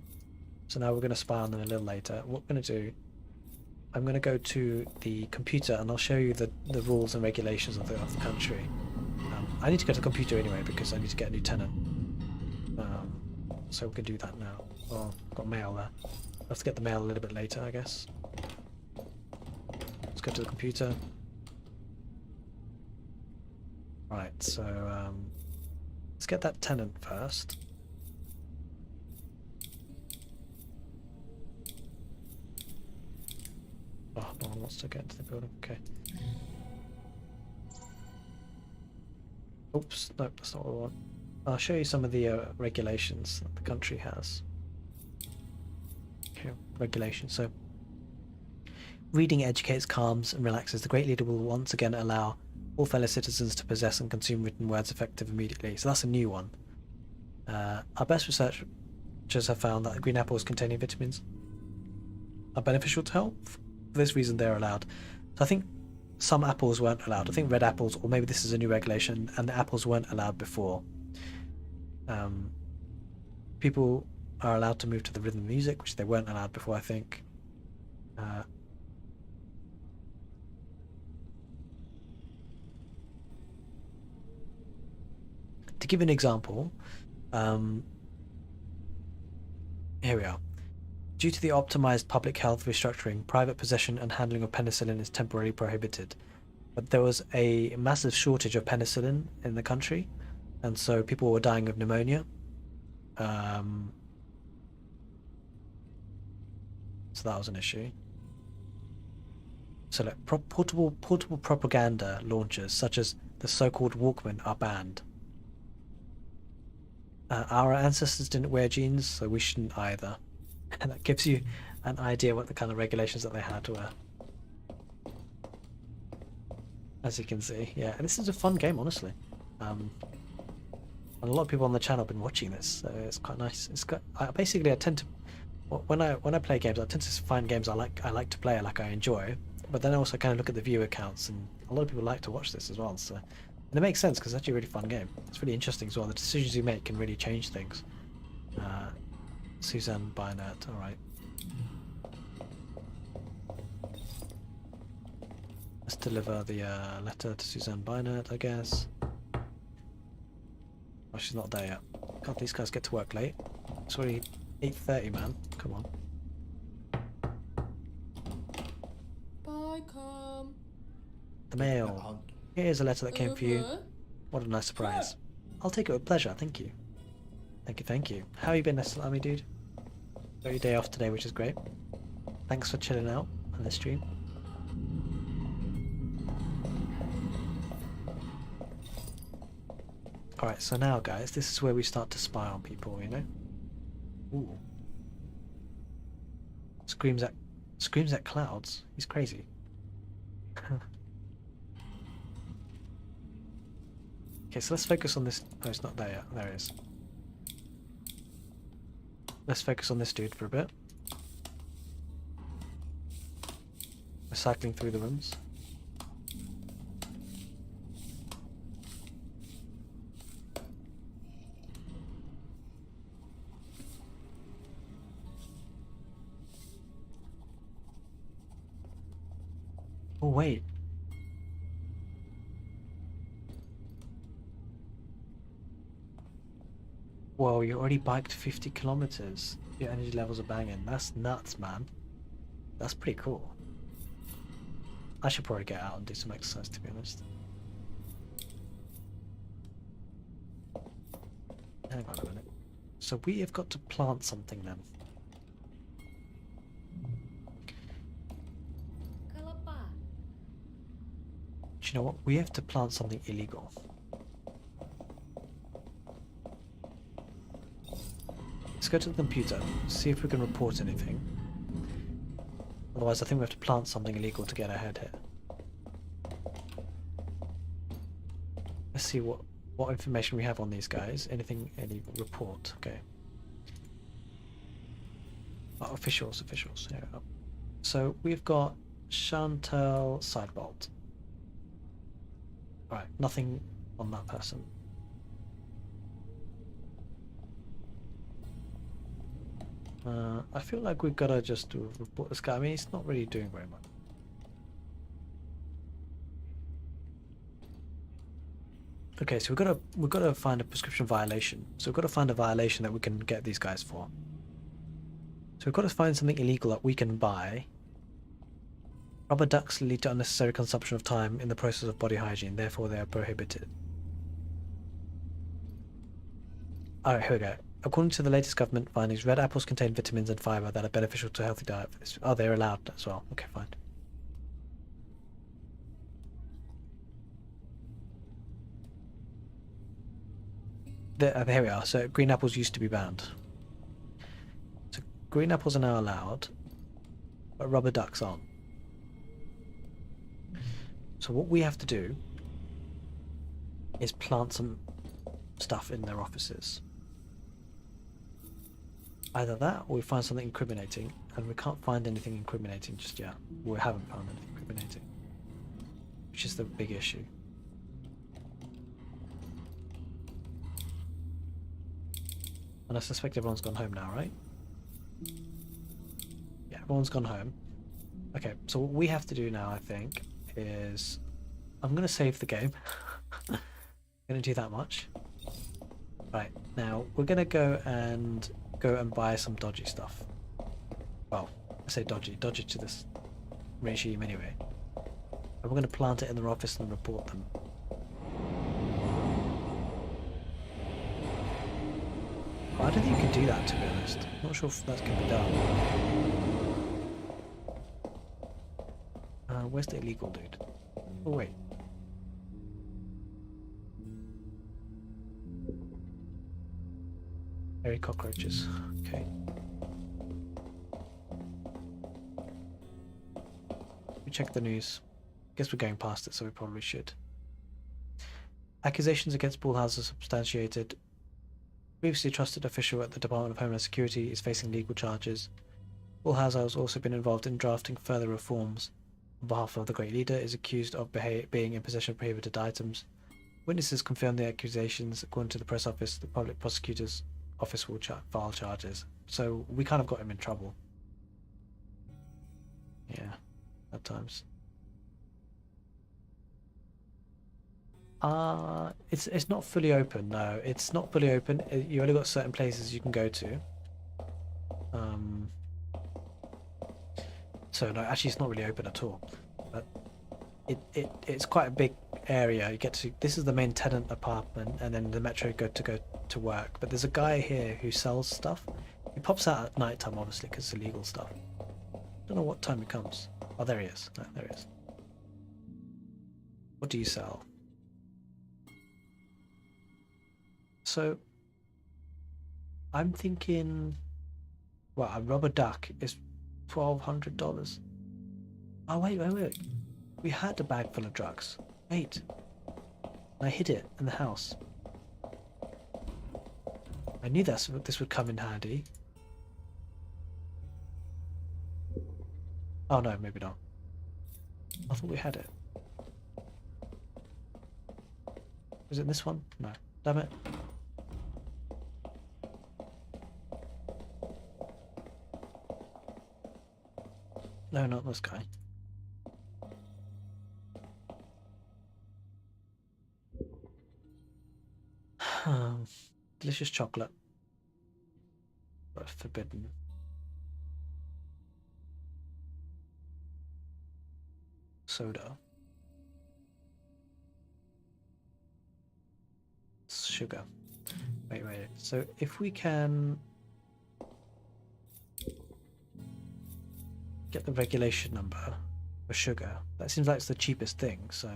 So now we're going to spy on them a little later. What we're going to do, I'm going to go to the computer and I'll show you the rules and regulations of the country. I need to go to the computer anyway because I need to get a new tenant. So we can do that now. Oh, I've got mail there. Let's get the mail a little bit later, I guess. Let's go to the computer. Right, so let's get that tenant first. Oh, no one wants to get into the building. Okay. Oops, nope, that's not what I want. I'll show you some of the regulations that the country has. Okay, regulations. So, reading educates, calms, and relaxes. The great leader will once again allow all fellow citizens to possess and consume written words effective immediately. So that's a new one. Our best researchers have found that green apples containing vitamins are beneficial to health. For this reason, they're allowed. So I think some apples weren't allowed. I think red apples, or maybe this is a new regulation, and the apples weren't allowed before. People are allowed to move to the rhythm of music, which they weren't allowed before, I think. To give you an example, here we are. Due to the optimized public health restructuring, private possession and handling of penicillin is temporarily prohibited. But there was a massive shortage of penicillin in the country, and so people were dying of pneumonia. So that was an issue. So like, portable propaganda launchers, such as the so-called Walkman, are banned. Our ancestors didn't wear jeans, so we shouldn't either. And that gives you an idea what the kind of regulations that they had were. As you can see, yeah, and this is a fun game, honestly. And a lot of people on the channel have been watching this, so it's quite nice. It's got basically I tend to when I play games, I tend to find games I like to play, I enjoy. But then I also kind of look at the viewer counts, and a lot of people like to watch this as well. So, and it makes sense because it's actually a really fun game. It's really interesting as well. The decisions you make can really change things. Suzanne Bynert, all right. Let's deliver the letter to Suzanne Bynert, I guess. Oh, she's not there yet. God, these guys get to work late. It's already 8:30, man. Come on. Bye, come. The mail. Here's a letter that came for you. What a nice surprise. I'll take it with pleasure, thank you. Thank you. How have you been, Salami dude? Got your day off today, which is great. Thanks for chilling out on the stream. Alright, so now guys, this is where we start to spy on people, you know? Ooh. Screams at clouds. He's crazy. Okay, so let's focus on this. Oh, it's not there yet. There it is. Let's focus on this dude for a bit. We're cycling through the rooms. Oh, wait. Whoa, you already biked 50 kilometers. Your energy levels are banging. That's nuts, man. That's pretty cool. I should probably get out and do some exercise, to be honest. Hang on a minute. So we have got to plant something then. Do you know what? We have to plant something illegal. Let's go to the computer, see if we can report anything. Otherwise I think we have to plant something illegal to get ahead here. Let's see what information we have on these guys. Any report, okay. Oh, officials, here we go. So we've got Chantal Sidebolt. Alright, nothing on that person. I feel like we've got to just report this guy. I mean, he's not really doing very much. Okay, so we've got to find a prescription violation. So we've got to find a violation that we can get these guys for. So we've got to find something illegal that we can buy. Rubber ducks lead to unnecessary consumption of time in the process of body hygiene, therefore they are prohibited. Alright, here we go. According to the latest government findings, red apples contain vitamins and fibre that are beneficial to a healthy diet. Oh, they're allowed as well. Okay, fine. Here we are. So green apples used to be banned. So green apples are now allowed, but rubber ducks aren't. So what we have to do is plant some stuff in their offices. Either that, or we find something incriminating, and we can't find anything incriminating just yet. We haven't found anything incriminating, which is the big issue. And I suspect everyone's gone home now, right? Yeah, everyone's gone home. Okay, so what we have to do now, I think, is... I'm going to save the game. I'm going to do that much. Right, now we're gonna go and buy some dodgy stuff. Well, I say dodgy to this regime anyway. And we're gonna plant it in their office and report them. I don't think you can do that, to be honest. I'm not sure if that can be done. Where's the illegal dude? Oh wait. Hairy cockroaches. Okay. We check the news. Guess we're going past it, so we probably should. Accusations against Bullhouse are substantiated. Previously trusted official at the Department of Homeland Security is facing legal charges. Bullhouse has also been involved in drafting further reforms. On behalf of the Great Leader, is accused of being in possession of prohibited items. Witnesses confirm the accusations. According to the press office, the public prosecutor's office will file charges. So we kind of got him in trouble. Yeah, at times. It's not fully open. No, it's not fully open. You only got certain places you can go to. So no, actually, it's not really open at all. But it's quite a big area. You get to this is the main tenant apartment, and then the metro go to work. But there's a guy here who sells stuff. He pops out at night time, obviously, because it's illegal stuff. Don't know what time he comes. Oh, there he is. No, there he is. What do you sell? So, I'm thinking, well, a rubber duck is $1,200. Oh, wait. We had a bag full of drugs. Wait. I hid it in the house. I knew this would come in handy. Oh no, maybe not. I thought we had it. Was it in this one? No. Damn it. No, not this guy. Delicious chocolate. But forbidden. Soda. Sugar. Wait. So if we can get the regulation number for sugar, that seems like it's the cheapest thing, so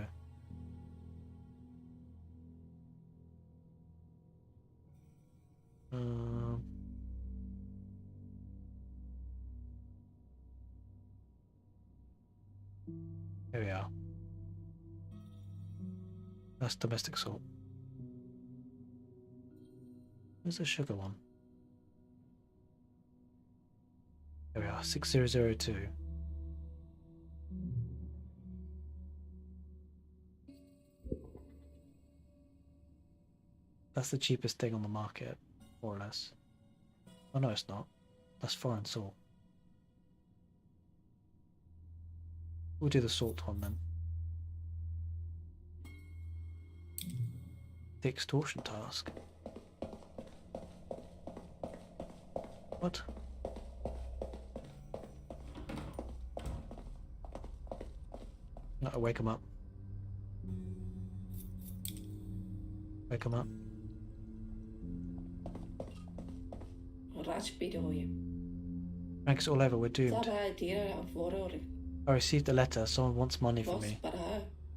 here we are. That's domestic salt. Where's the sugar one? There we are, 6002. That's the cheapest thing on the market, more or less. Oh no, it's not. That's foreign salt. We'll do the salt one then. The extortion task. What? No, wake him up. Wake him up. Thanks all over, we're doomed. I received a letter. Someone wants money from me.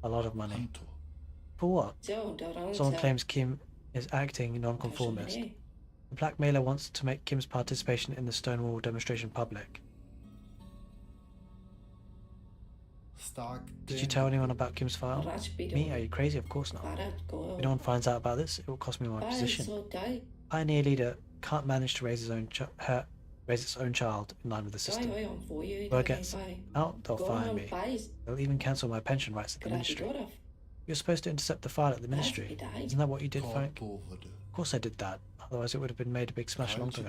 A lot of money. For what? Someone claims Kim is acting non-conformist. The blackmailer wants to make Kim's participation in the Stonewall demonstration public. Did you tell anyone about Kim's file? Me? Are you crazy? Of course not. If anyone finds out about this, it will cost me my position. Pioneer leader can't manage to raise its own child in line with the system. Word gets out, they'll fire me. They'll even cancel my pension rights at the ministry. You're supposed to intercept the file at the ministry. Isn't that what you did, Frank? Of course I did that. Otherwise it would have been made a big smash long ago.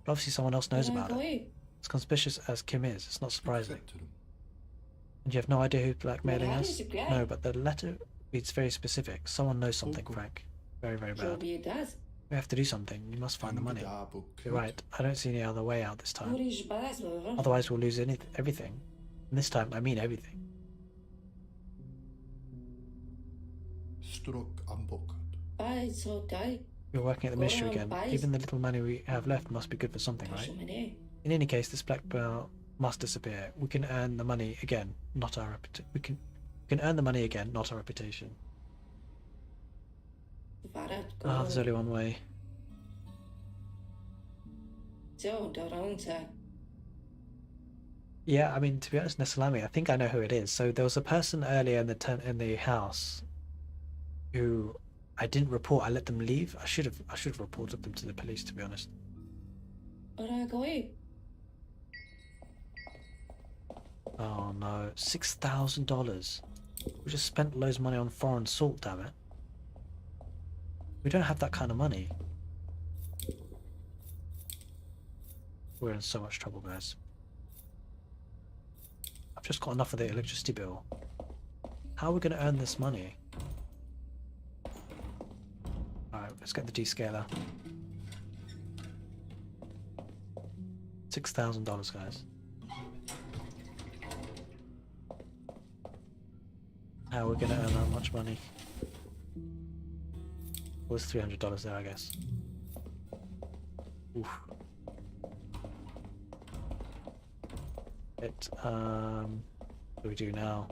But obviously someone else knows about it. As conspicuous as Kim is, it's not surprising. And you have no idea who's blackmailing us? No, but the letter reads very specific. Someone knows something, Frank. Very, very bad. We have to do something. We must find the money. You're right. I don't see any other way out this time. Otherwise we'll lose everything. And this time, I mean everything. We're working at the ministry again. Even the little money we have left must be good for something, right? In any case, this black belt must disappear. We can earn the money again, not our reputation. We can earn the money again, not our reputation. Ah, there's only one way. Yeah, I mean, to be honest, Nesalami, I think I know who it is. So there was a person earlier in the house who I didn't report. I let them leave. I should have reported them to the police, to be honest. Oh no, $6,000. We just spent loads of money on foreign salt, damn it. We don't have that kind of money. We're in so much trouble, guys. I've just got enough of the electricity bill. How are we going to earn this money? Alright, let's get the descaler. $6,000, guys. How are we going to earn that much money? Well, there's $300 there, I guess. Oof. What do we do now?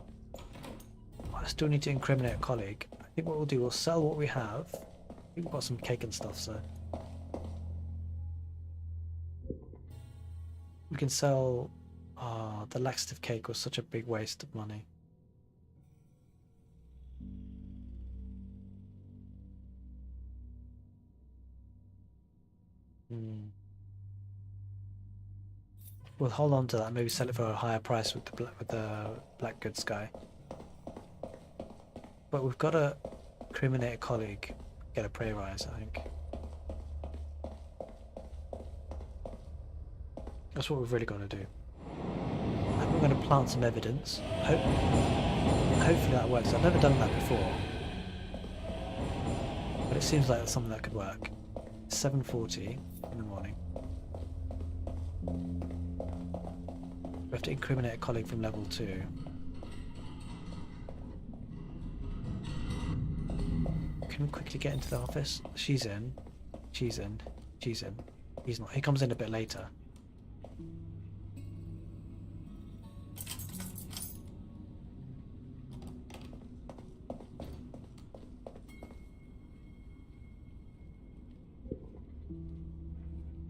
I still need to incriminate a colleague. I think what we'll do, we'll sell what we have. I think we've got some cake and stuff, so we can sell. The laxative cake was such a big waste of money. We'll hold on to that. Maybe sell it for a higher price with the black goods guy. But we've got to incriminate a colleague, get a pay rise, I think. That's what we've really got to do. I think we're going to plant some evidence. Hopefully that works. I've never done that before, but it seems like that's something that could work. 7:40 in the morning. We have to incriminate a colleague from level 2. Can we quickly get into the office? She's in. She's in. She's in. He's not. He comes in a bit later.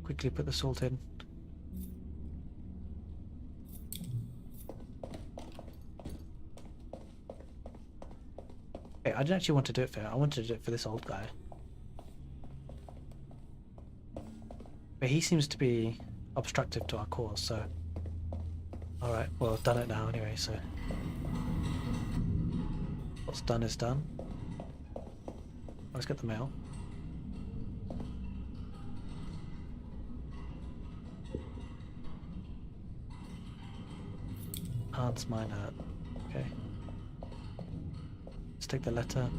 Quickly put the salt in. Okay, I didn't actually want to do it for him. I wanted to do it for this old guy. But he seems to be obstructive to our cause, so... Alright, well, I've done it now anyway, so... What's done is done. Let's get the mail. Hans Minor. Okay. Let's take the letter.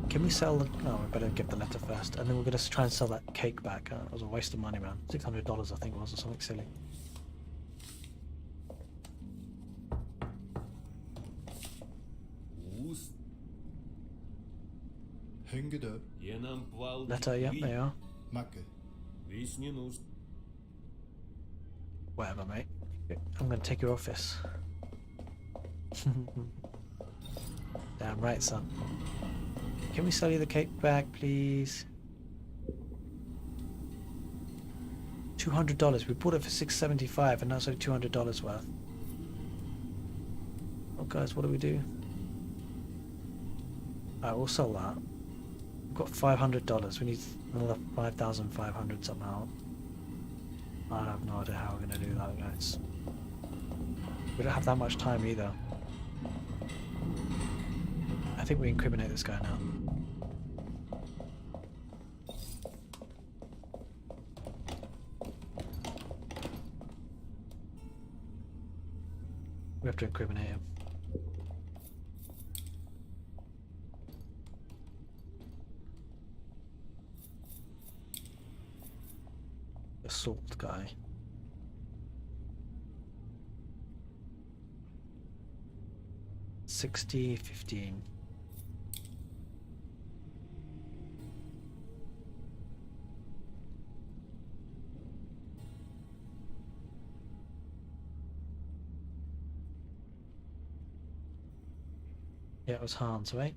Can we sell the... No, we better give the letter first. And then we're going to try and sell that cake back. It was a waste of money, man. $600 I think it was, or something silly. Letter, yep, they are. Whatever, mate. I'm going to take your office. Damn right, son. Can we sell you the cake back, please? $200. We bought it for $675, and now it's only $200 worth. Oh, guys, what do we do? Alright, we'll sell that. We've got $500. We need another 5,500 somehow. I have no idea how we're going to do that, guys. We don't have that much time either. I think we incriminate this guy now. We have to incriminate him. Assault guy. $60.15. Yeah, it was Hans, right?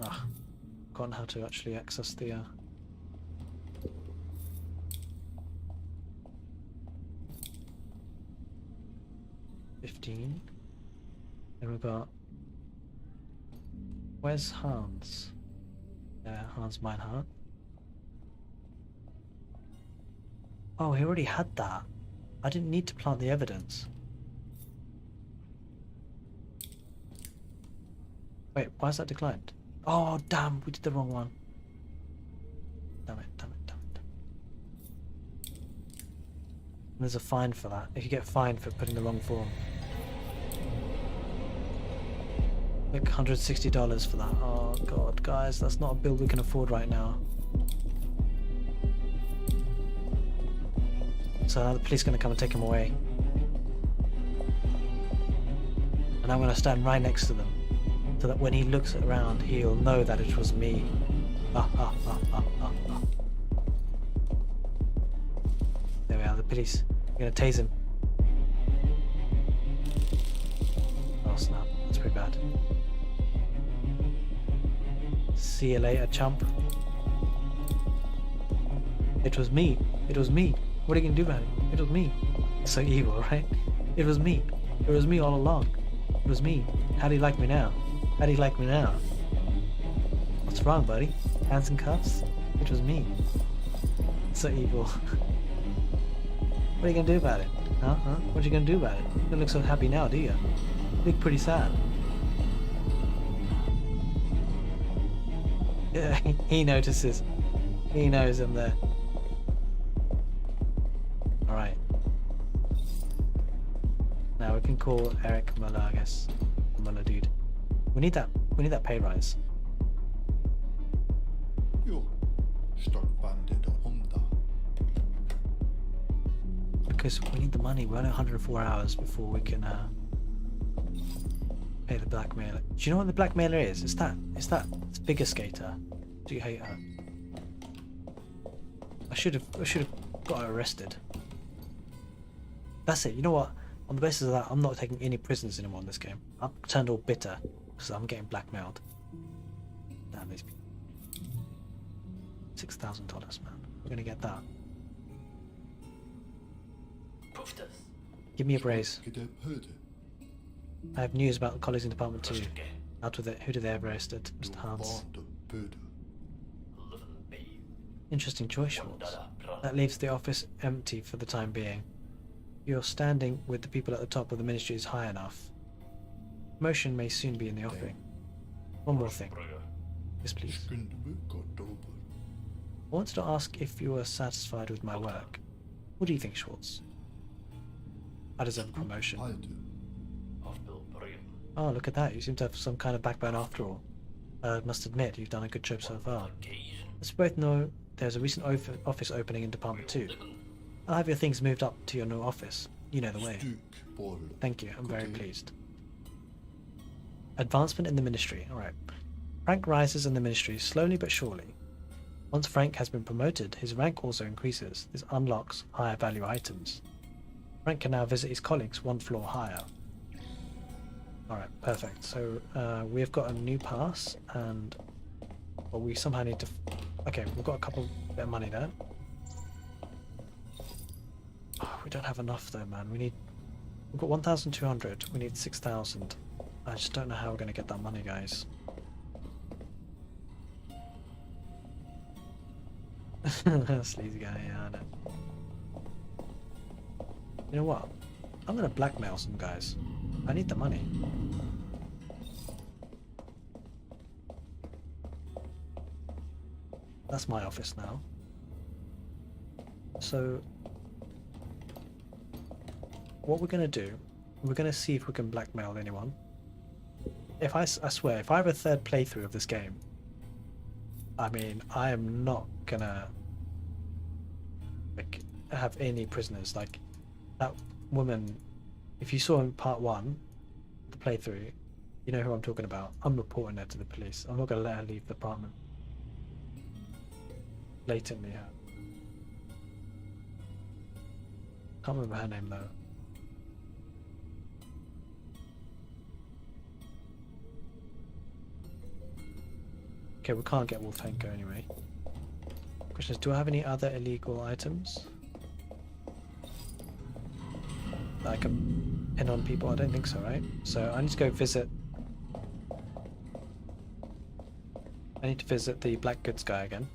Ah, forgotten how to actually access the 15. Then we've got, where's Hans? Hans Meinhardt. Oh, he already had that. I didn't need to plant the evidence. Wait, why is that declined? Oh, damn, we did the wrong one. Damn it, damn it, damn it. And there's a fine for that. If you get fined for putting the wrong form. Like $160 for that. Oh god, guys, that's not a bill we can afford right now. So now the police are going to come and take him away. And I'm going to stand right next to them, so that when he looks around, he'll know that it was me. There we are, the police. I'm going to tase him. Oh snap, that's pretty bad. See you later, chump. It was me. It was me. What are you gonna do about it? It was me. So evil, right? It was me. It was me all along. It was me. How do you like me now? How do you like me now? What's wrong, buddy? Hands and cuffs? It was me. So evil. What are you gonna do about it? Huh? What are you gonna do about it? You don't look so happy now, do you? You look pretty sad. Yeah, he notices. He knows I'm there. Alright. Now we can call Eric Muller, I guess. Muller dude. We need that pay rise. Jo, startbandet Honda. Because we need the money. We're only 104 hours before we can pay the blackmailer. Do you know what the blackmailer is? It's that figure skater. Do you hate her? I should have got her arrested. That's it. You know what? On the basis of that, I'm not taking any prisoners anymore in this game. I'm turned all bitter because I'm getting blackmailed. Damn these people. $6,000, man. We're gonna get that. Give me a raise. I have news about colleagues in Department 2. Out with it. Who did they have arrested? Mr. Hans. Interesting choice, Schwartz. That leaves the office empty for the time being. Your standing with the people at the top of the ministry is high enough. Promotion may soon be in the offing. One more thing. Yes, please. I wanted to ask if you were satisfied with my work. What do you think, Schwartz? I deserve a promotion. Oh, look at that. You seem to have some kind of backbone after all. I must admit, you've done a good job so far. Let's both know there's a recent office opening in Department 2. I'll have your things moved up to your new office. You know the way. Thank you, I'm very pleased. Advancement in the ministry. Alright. Frank rises in the ministry slowly but surely. Once Frank has been promoted, his rank also increases. This unlocks higher value items. Frank can now visit his colleagues one floor higher. Alright, perfect. So we've got a new pass and well, we somehow need to... Okay, we've got a couple bit of money there. Oh, we don't have enough though, man. We've got 1,200. We need 6,000. I just don't know how we're going to get that money, guys. Sleazy guy, yeah, I know. You know what? I'm going to blackmail some guys. I need the money. That's my office now. So what we're going to do, we're going to see if we can blackmail anyone. if I swear, if I have a third playthrough of this game, I mean, I am not gonna like have any prisoners. Like that woman, if you saw in part 1, the playthrough, you know who I'm talking about. I'm reporting her to the police. I'm not gonna let her leave the apartment. Blatantly her. Can't remember her name though. Okay, we can't get Wolfenko anyway. Question is, do I have any other illegal items that I can pin on people? I don't think so, right? So I need to go visit. I need to visit the black goods guy again.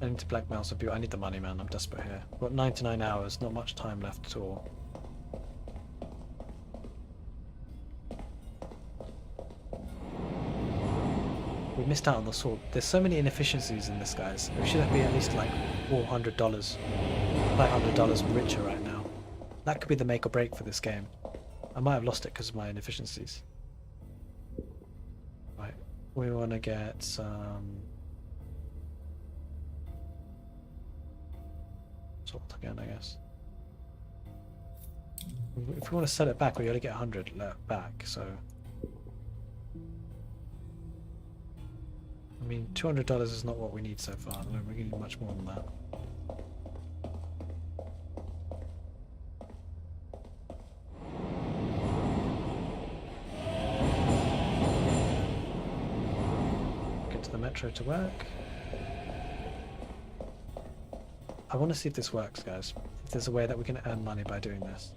I need to blackmail some people. I need the money, man. I'm desperate here. I've got 99 hours, not much time left at all. We missed out on the sword. There's so many inefficiencies in this, guys. We should be at least like $400, $500 richer right now. That could be the make or break for this game. I might have lost it because of my inefficiencies. Right, we want to get some salt again, I guess. If we want to sell it back, we got to get 100 back. So, I mean, $200 is not what we need so far. We need much more than that. Get to the metro to work. I want to see if this works, guys. If there's a way that we can earn money by doing this.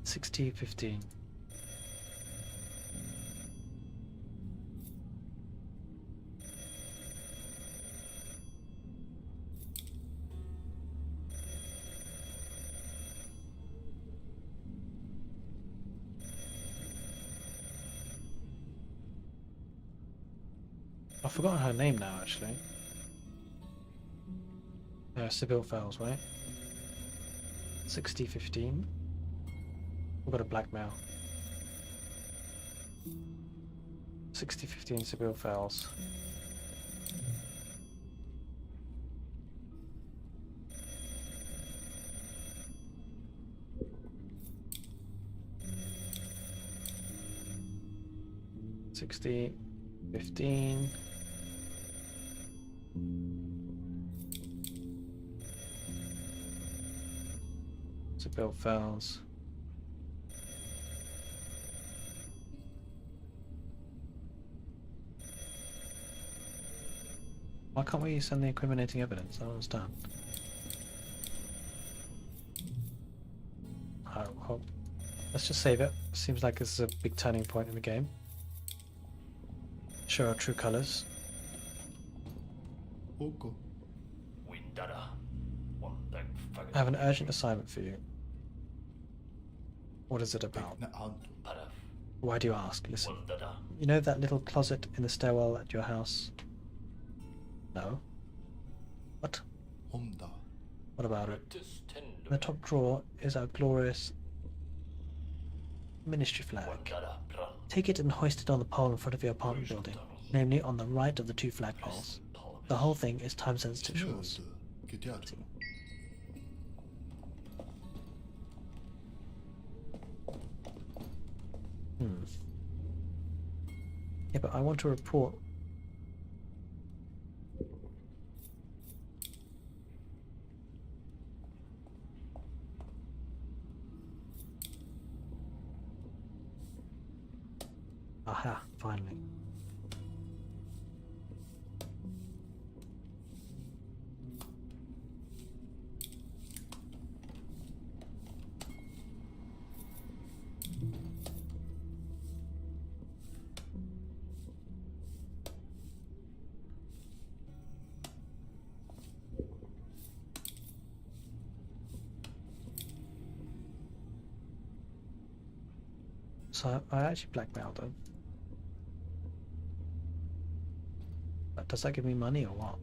$60.15. I've forgotten her name now, actually. Sybil Fells, right? 60.15. We've got a blackmail. 60.15 Sybil Fells. $60.15. Sybil Fells. Why can't we send the incriminating evidence? I don't understand. Alright, well, let's just save it. Seems like this is a big turning point in the game. Show our true colours. I have an urgent assignment for you. What is it about? Why do you ask? Listen. You know that little closet in the stairwell at your house? No. What? What about it? In the top drawer is our glorious ministry flag. Take it and hoist it on the pole in front of your apartment building, namely on the right of the 2 flagpoles. The whole thing is time-sensitive shorts. Yeah, but I want to report. Aha, finally. So I actually blackmailed them. But does that give me money or what?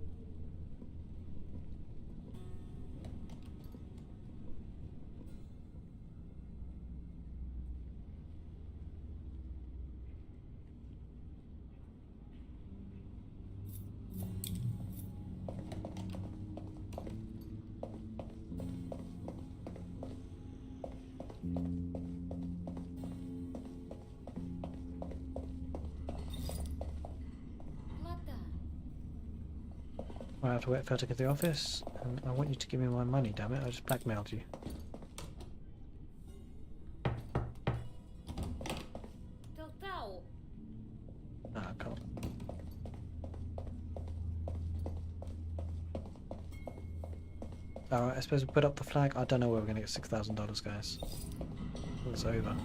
I have to wait for her to get to the office, and I want you to give me my money, damn it. I just blackmailed you. No, I can't. Alright, I suppose we put up the flag. I don't know where we're going to get $6,000, guys. It's over.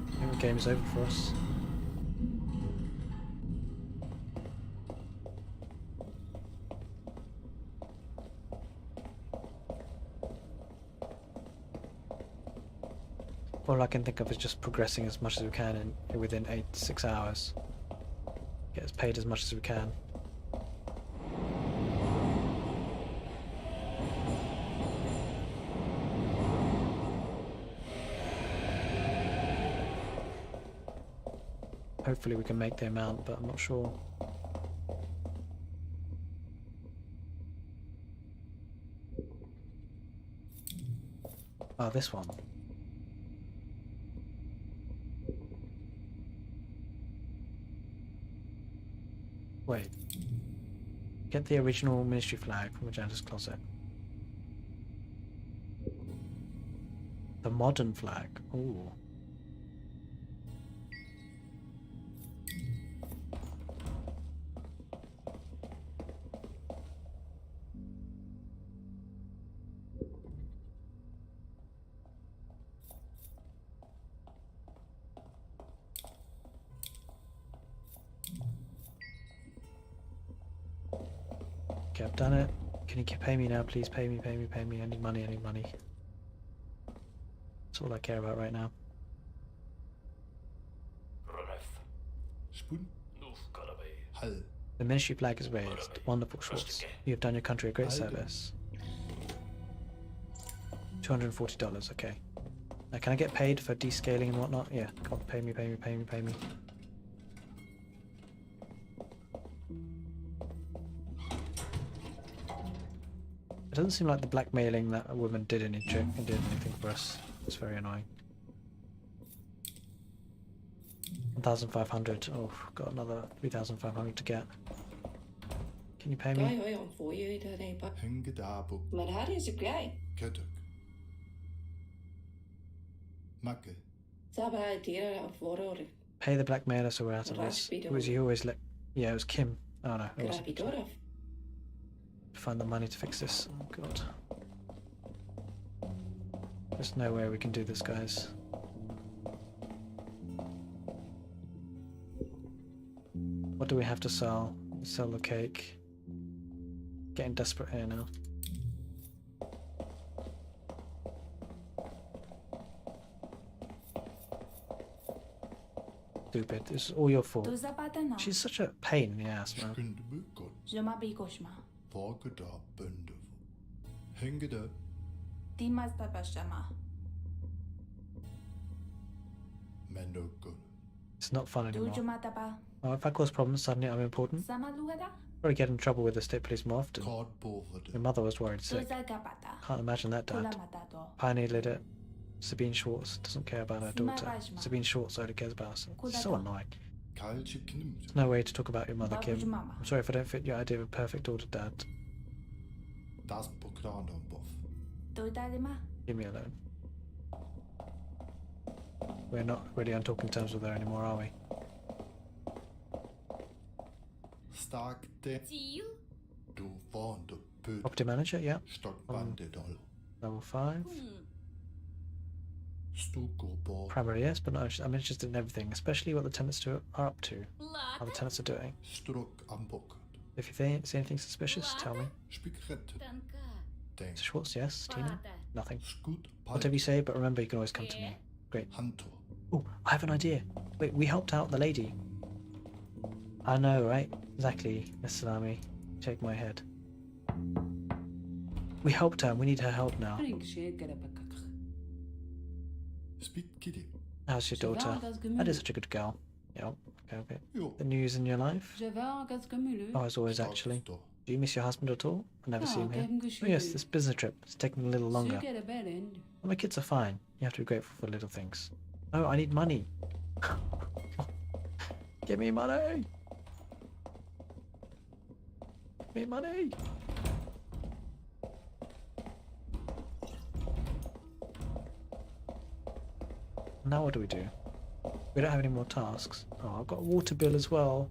I think the game is over for us. All I can think of is just progressing as much as we can within 6 hours. Get as paid as much as we can. Hopefully we can make the amount, but I'm not sure. Oh, this one. Wait. Get the original ministry flag from the janitor's closet. The modern flag. Ooh. Okay, I've done it. Can you pay me now, please? Pay me, pay me, pay me. I need money, I need money. That's all I care about right now. Spoon. Hal. The ministry flag is raised. Wonderful, Schwartz. You have done your country a great service. $240, okay. Now, can I get paid for descaling and whatnot? Yeah, come on, pay me, pay me, pay me, pay me. It doesn't seem like the blackmailing that a woman did anything for us. It's very annoying. 1,500. Oh, got another 3,500 to get. Can you pay me? Hengedabo. Maar haar is ook jij. Keduk. Makke. Sabah tira voror. Pay the blackmailer so we're out of this. Who was he always let? Yeah, it was Kim. Oh no, it wasn't. Gravidorov. Find the money to fix this. Oh god. There's no way we can do this, guys. What do we have to sell? Sell the cake. Getting desperate here now. Stupid. This is all your fault. She's such a pain in the ass, man. Skundebukon. Zoma bikoshma. Vageda bundevo. Hengede. Timas tapashama. Menokon. It's not fun anymore. Dujuma tapa. Oh, if I cause problems, suddenly I'm important. Sama lugada. Probably get in trouble with the state police more often. Card bovede. My mother was worried sick. Tuza kapata. Can't imagine that, Dad. Kula matato. Pioneer lit it. Sabine Schwartz doesn't care about her daughter. Rajma. Sabine Schwartz only cares about us. It's so annoying. Kalche knimt. There's no way to talk about your mother, Kim. Babujmama. I'm sorry if I don't fit your idea of a perfect daughter, Dad. Das pokrandon bof. Tuitadima. Leave me alone. We're not really on talking terms with her anymore, are we? Stark de. Du vande pud. Property manager, yeah. Stock bandedol. Level 5. Stuko bor. Primary, yes, but no, I'm interested in everything, especially what the tenants are up to. How the tenants are doing. Struck ambok. If you see anything suspicious, tell me. Spikret. ding. Mr. Schwartz, yes. Tina? Nothing. Scoot Whatever you say, but remember you can always come to me. Great. Hanto. Oh, I have an idea. Wait, we helped out the lady. I know, right? Exactly, Miss Salami. Shake my head. We helped her and we need her help now. Speak kitty. How's your daughter? That is such a good girl. Yep. Okay. Jo. The news in your life? Oh, as always, actually. Do you miss your husband at all? I never see him here. Oh, yes, this business trip. It's taking a little longer. Well, my kids are fine. You have to be grateful for little things. Oh, I need money. Give me money. Give me money. Now what do? We don't have any more tasks. Oh, I've got a water bill as well.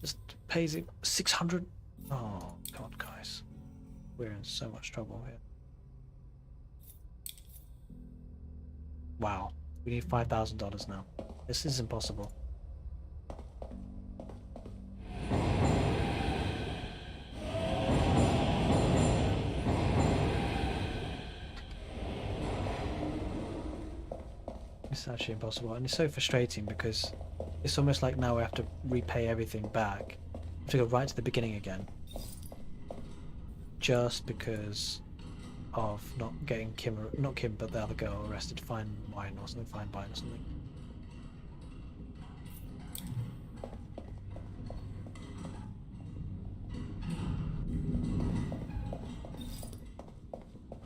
Just pays it 600. Oh God, guys, we're in so much trouble here. Wow, we need $5,000 now. This is impossible. It's actually impossible, and it's so frustrating because it's almost like now we have to repay everything back. We have to go right to the beginning again. Just because of not getting not Kim, but the other girl arrested, fine wine or something, fine wine or something.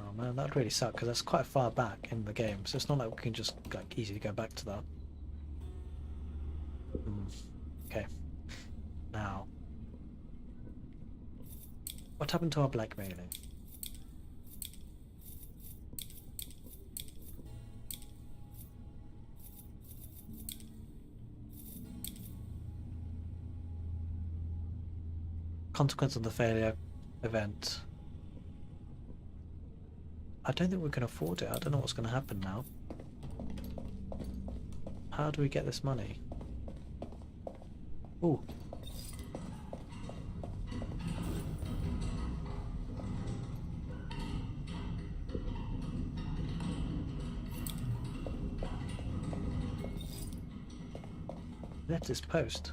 Oh man, that'd really suck because that's quite far back in the game, so it's not like we can just like easily go back to that. Okay. Now, what happened to our blackmailing? Consequence of the failure event. I don't think we can afford it. I don't know what's going to happen now. How do we get this money? Ooh. Left his post.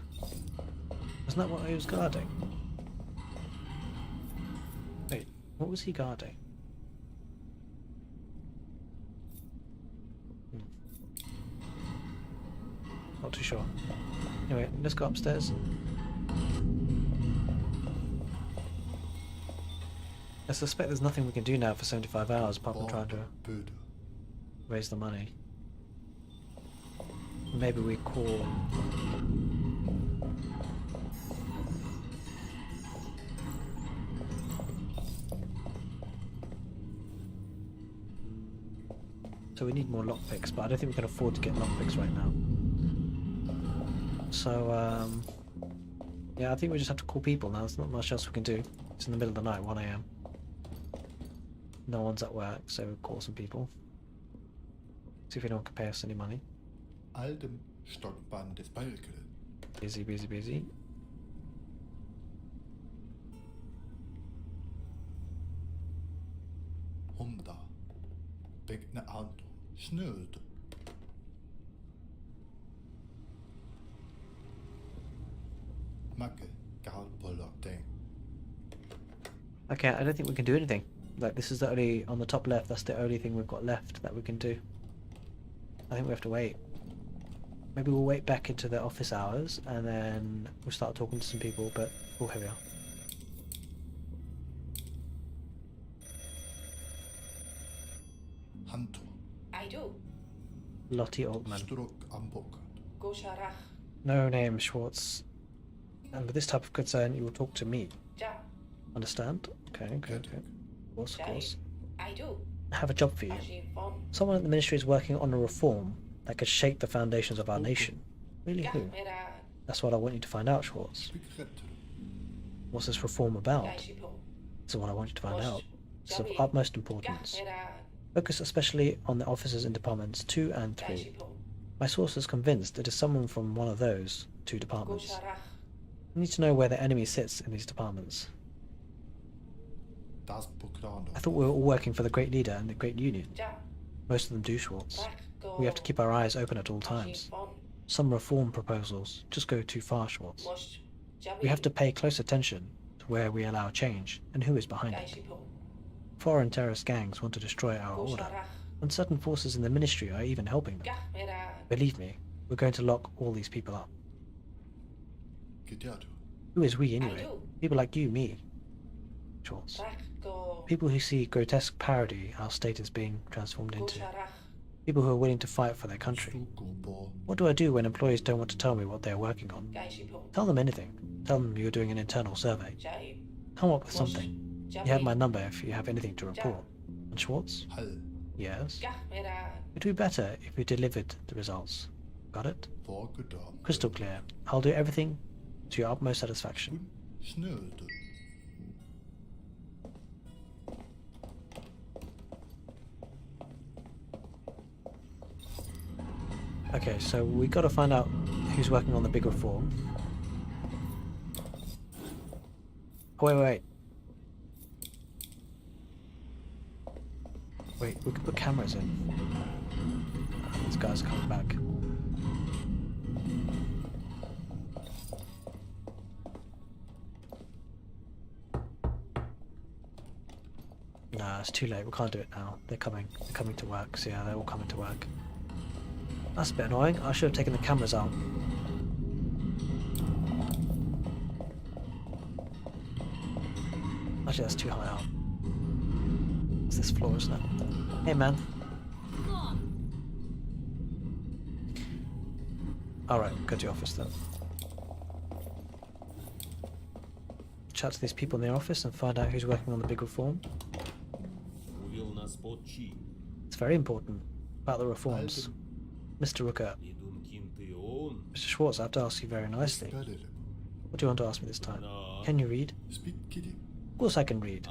Isn't that what he was guarding? Wait, what was he guarding? Not too sure. Anyway, let's go upstairs. I suspect there's nothing we can do now for 75 hours apart from trying to raise the money. Maybe we call... So we need more lockpicks, but I don't think we can afford to get lockpicks right now. So, yeah, I think we just have to call people now. There's not much else we can do. It's in the middle of the night, 1 AM. No one's at work, so we'll call some people. See if anyone can pay us any money. Altem Stockbahn des Balken. Busy, busy, busy. Honda. Beckne auto. Snöd. Macke. Galpoller ding. Okay, I don't think we can do anything. Like, this is the only, on the top left, that's the only thing we've got left that we can do. I think we have to wait. Maybe we'll wait back into the office hours and then we'll start talking to some people, but... Oh, here we are. Hanto. I do. Lottie Altman. Struck am Bock. Go Sharach. No name, Schwartz. And with this type of concern, you will talk to me. Ja. Understand? Okay, okay, okay. Of course, of course. I do. I have a job for you. Someone at the ministry is working on a reform that could shake the foundations of our nation. Really, who? That's what I want you to find out, Schwartz. What's this reform about? This is what I want you to find out. It's of utmost importance. Focus especially on the officers in departments 2 and 3. My source is convinced it is someone from one of those 2 departments. I need to know where the enemy sits in these departments. Das Bukrano. I thought we were all working for the Great Leader and the Great Union. Ja. Most of them do, Schwartz. Rach go. We have to keep our eyes open at all times. Shifon. Some reform proposals just go too far, Schwartz. Mosh. We have to pay close attention to where we allow change and who is behind it. Gaishipon. Foreign terrorist gangs want to destroy our order, Gosharach. and certain forces in the ministry are even helping them. Gach mera. Believe me, we're going to lock all these people up. Gideado. Who is we anyway? do. People like you, me. Schwartz. Rach go. People who see grotesque parody our state is being transformed into. Gosharach. People who are willing to fight for their country. Stukubo. What do I do when employees don't want to tell me what they are working on? Gaishipon. Tell them anything. Tell them you're doing an internal survey. Jai. Come up with something. You have my number if you have anything to Ja. report. And Schwartz? Hal. Yes? Gach mera. It'd be better if we delivered the results. Got it? Vorgedacht. Crystal clear. I'll do everything to your utmost satisfaction. Snöde. Okay, so we got to find out who's working on the big reform. Oh, wait. Wait, we could put cameras in. These guys are coming back. Nah, it's too late. We can't do it now. They're coming. They're coming to work. So yeah, they're all coming to work. That's a bit annoying. I should have taken the cameras out. Actually, that's too high up. It's this floor, isn't it? Hey, man. Alright, go to the office then. Chat to these people in the office and find out who's working on the big reform. It's very important about the reforms. Mr. Rooker. Mr. Schwartz, I have to ask you very nicely. What do you want to ask me this time? Can you read? Speak kitty. Of course I can read.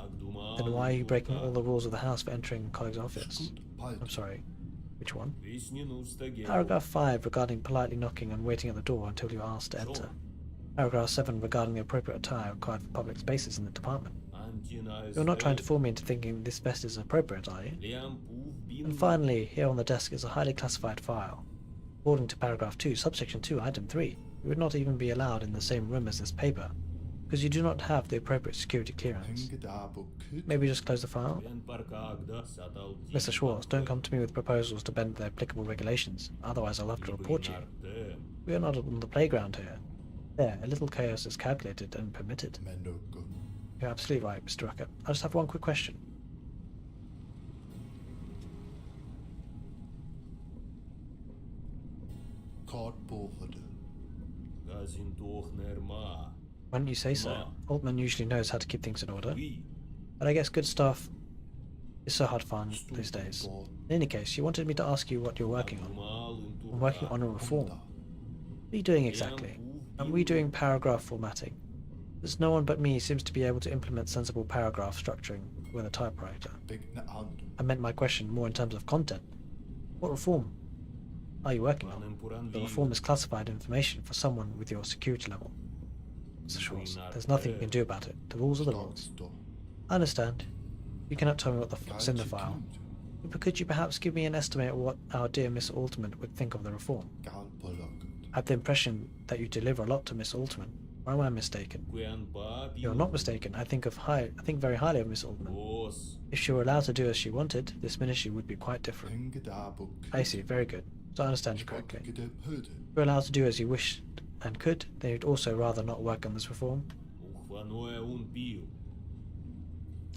Then why are you breaking all the rules of the house for entering colleague's office? I'm sorry. Which one? Paragraph 5 regarding politely knocking and waiting at the door until you are asked to enter. Paragraph 7 regarding the appropriate attire required for public spaces in the department. You're not trying to fool me into thinking this vest is appropriate, are you? And finally, here on the desk is a highly classified file. According to paragraph 2, subsection 2, item 3, you would not even be allowed in the same room as this paper, because you do not have the appropriate security clearance. Maybe just close the file? Mr. Schwartz, don't come to me with proposals to bend the applicable regulations, otherwise I'll have to report you. We are not on the playground here. There, a little chaos is calculated and permitted. You're absolutely right, Mr. Rucker. I just have one quick question. Why don't you say so? Altman usually knows how to keep things in order. But I guess good stuff is so hard to find these days. In any case, you wanted me to ask you what you're working on. I'm working on a reform. What are you doing exactly? I'm redoing paragraph formatting. There's no one but me seems to be able to implement sensible paragraph structuring with a typewriter. I meant my question more in terms of content. What reform are you working on? The reform is classified information for someone with your security level. Mr. Schwartz, there's nothing you can do about it. The rules are the rules. I understand. You cannot tell me what the fuck's in the file. But could you perhaps give me an estimate of what our dear Miss Alderman would think of the reform? I have the impression that you deliver a lot to Miss Alderman. Or am I mistaken? You're not mistaken. I think very highly of Miss Alderman. If she were allowed to do as she wanted, this ministry would be quite different. I see. Very good. So I understand you correctly. If you're allowed to do as you wished and could, then you'd also rather not work on this reform.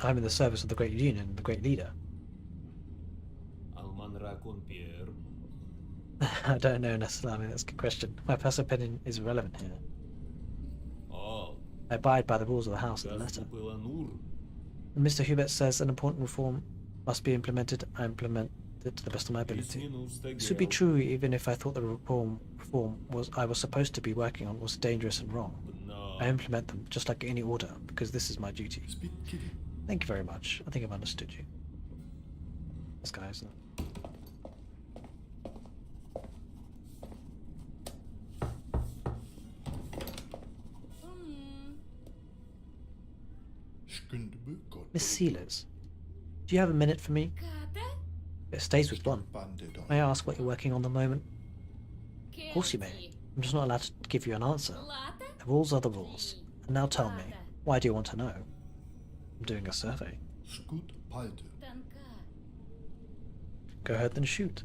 I'm in the service of the Great Union and the Great Leader. I don't know, Nasalami, that's a good question. My personal opinion is irrelevant here. I abide by the rules of the House in the letter. When Mr. Hubert says an important reform must be implemented, I implement it to the best of my ability. This would be true even if I thought the reform I was supposed to be working on was dangerous and wrong. I implement them just like any order, because this is my duty. Thank you very much. I think I've understood you. This guy, isn't it? Miss Sealers, do you have a minute for me? It stays with one. May I ask what you're working on the moment? Of course you may. I'm just not allowed to give you an answer. The rules are the rules. And now tell me, why do you want to know? I'm doing a survey. Go ahead and shoot.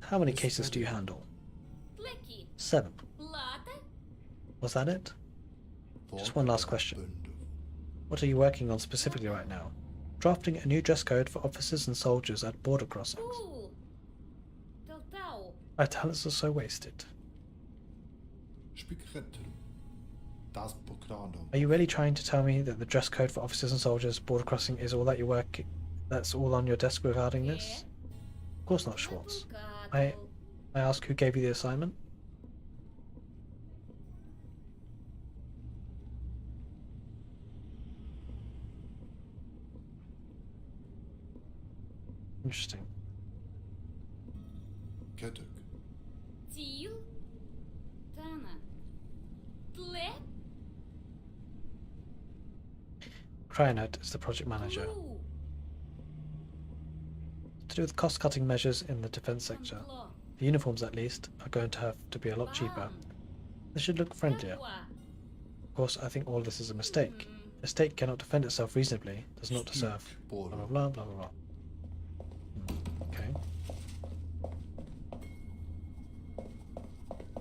How many cases do you handle? 7. Was that it? Just one last question. What are you working on specifically right now? Drafting a new dress code for officers and soldiers at border crossings. My talents are so wasted. Are you really trying to tell me that the dress code for officers and soldiers border crossing is all that you work? That's all on your desk regarding this? Of course not, Schwartz. I ask who gave you the assignment? Interesting. Cryonet is the project manager. To do with cost-cutting measures in the defense sector. The uniforms, at least, are going to have to be a lot cheaper. They should look friendlier. Of course, I think all this is a mistake. A state cannot defend itself reasonably, does not deserve. Blah blah blah blah blah blah. Okay.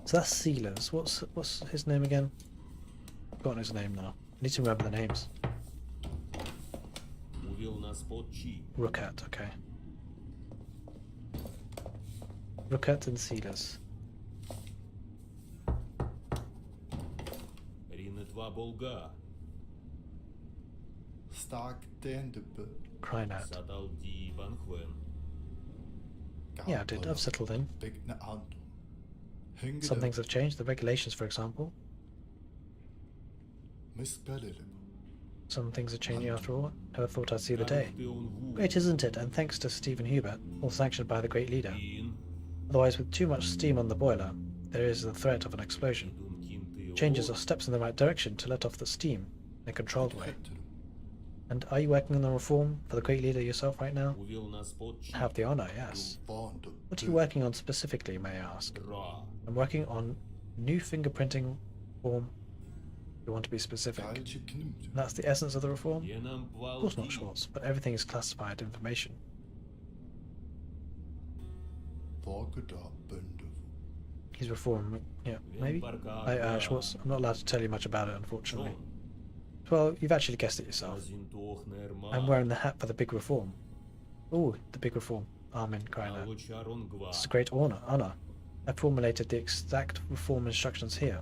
So that's Sealers. What's his name again? I've forgotten his name now. I need to remember the names. Rookat, okay. Rookat and Sealers. Cryonet. Yeah, I did. I've settled in. Some things have changed. The regulations, for example. Some things are changing after all. Never thought I'd see the day. Great, isn't it? And thanks to Stephen Hubert, all sanctioned by the great leader. Otherwise, with too much steam on the boiler, there is the threat of an explosion. Changes are steps in the right direction to let off the steam in a controlled way. And are you working on the reform for the great leader yourself right now? I have the honor, yes. What are you working on specifically, may I ask? I'm working on new fingerprinting form. You want to be specific. And that's the essence of the reform? Of course not, Schwartz, but everything is classified information. He's reform, yeah, maybe? Schwartz, I'm not allowed to tell you much about it, unfortunately. Well, you've actually guessed it yourself. I'm wearing the hat for the big reform. Ooh, the big reform. Armin Kreiner. It's a great honor. I've formulated the exact reform instructions here.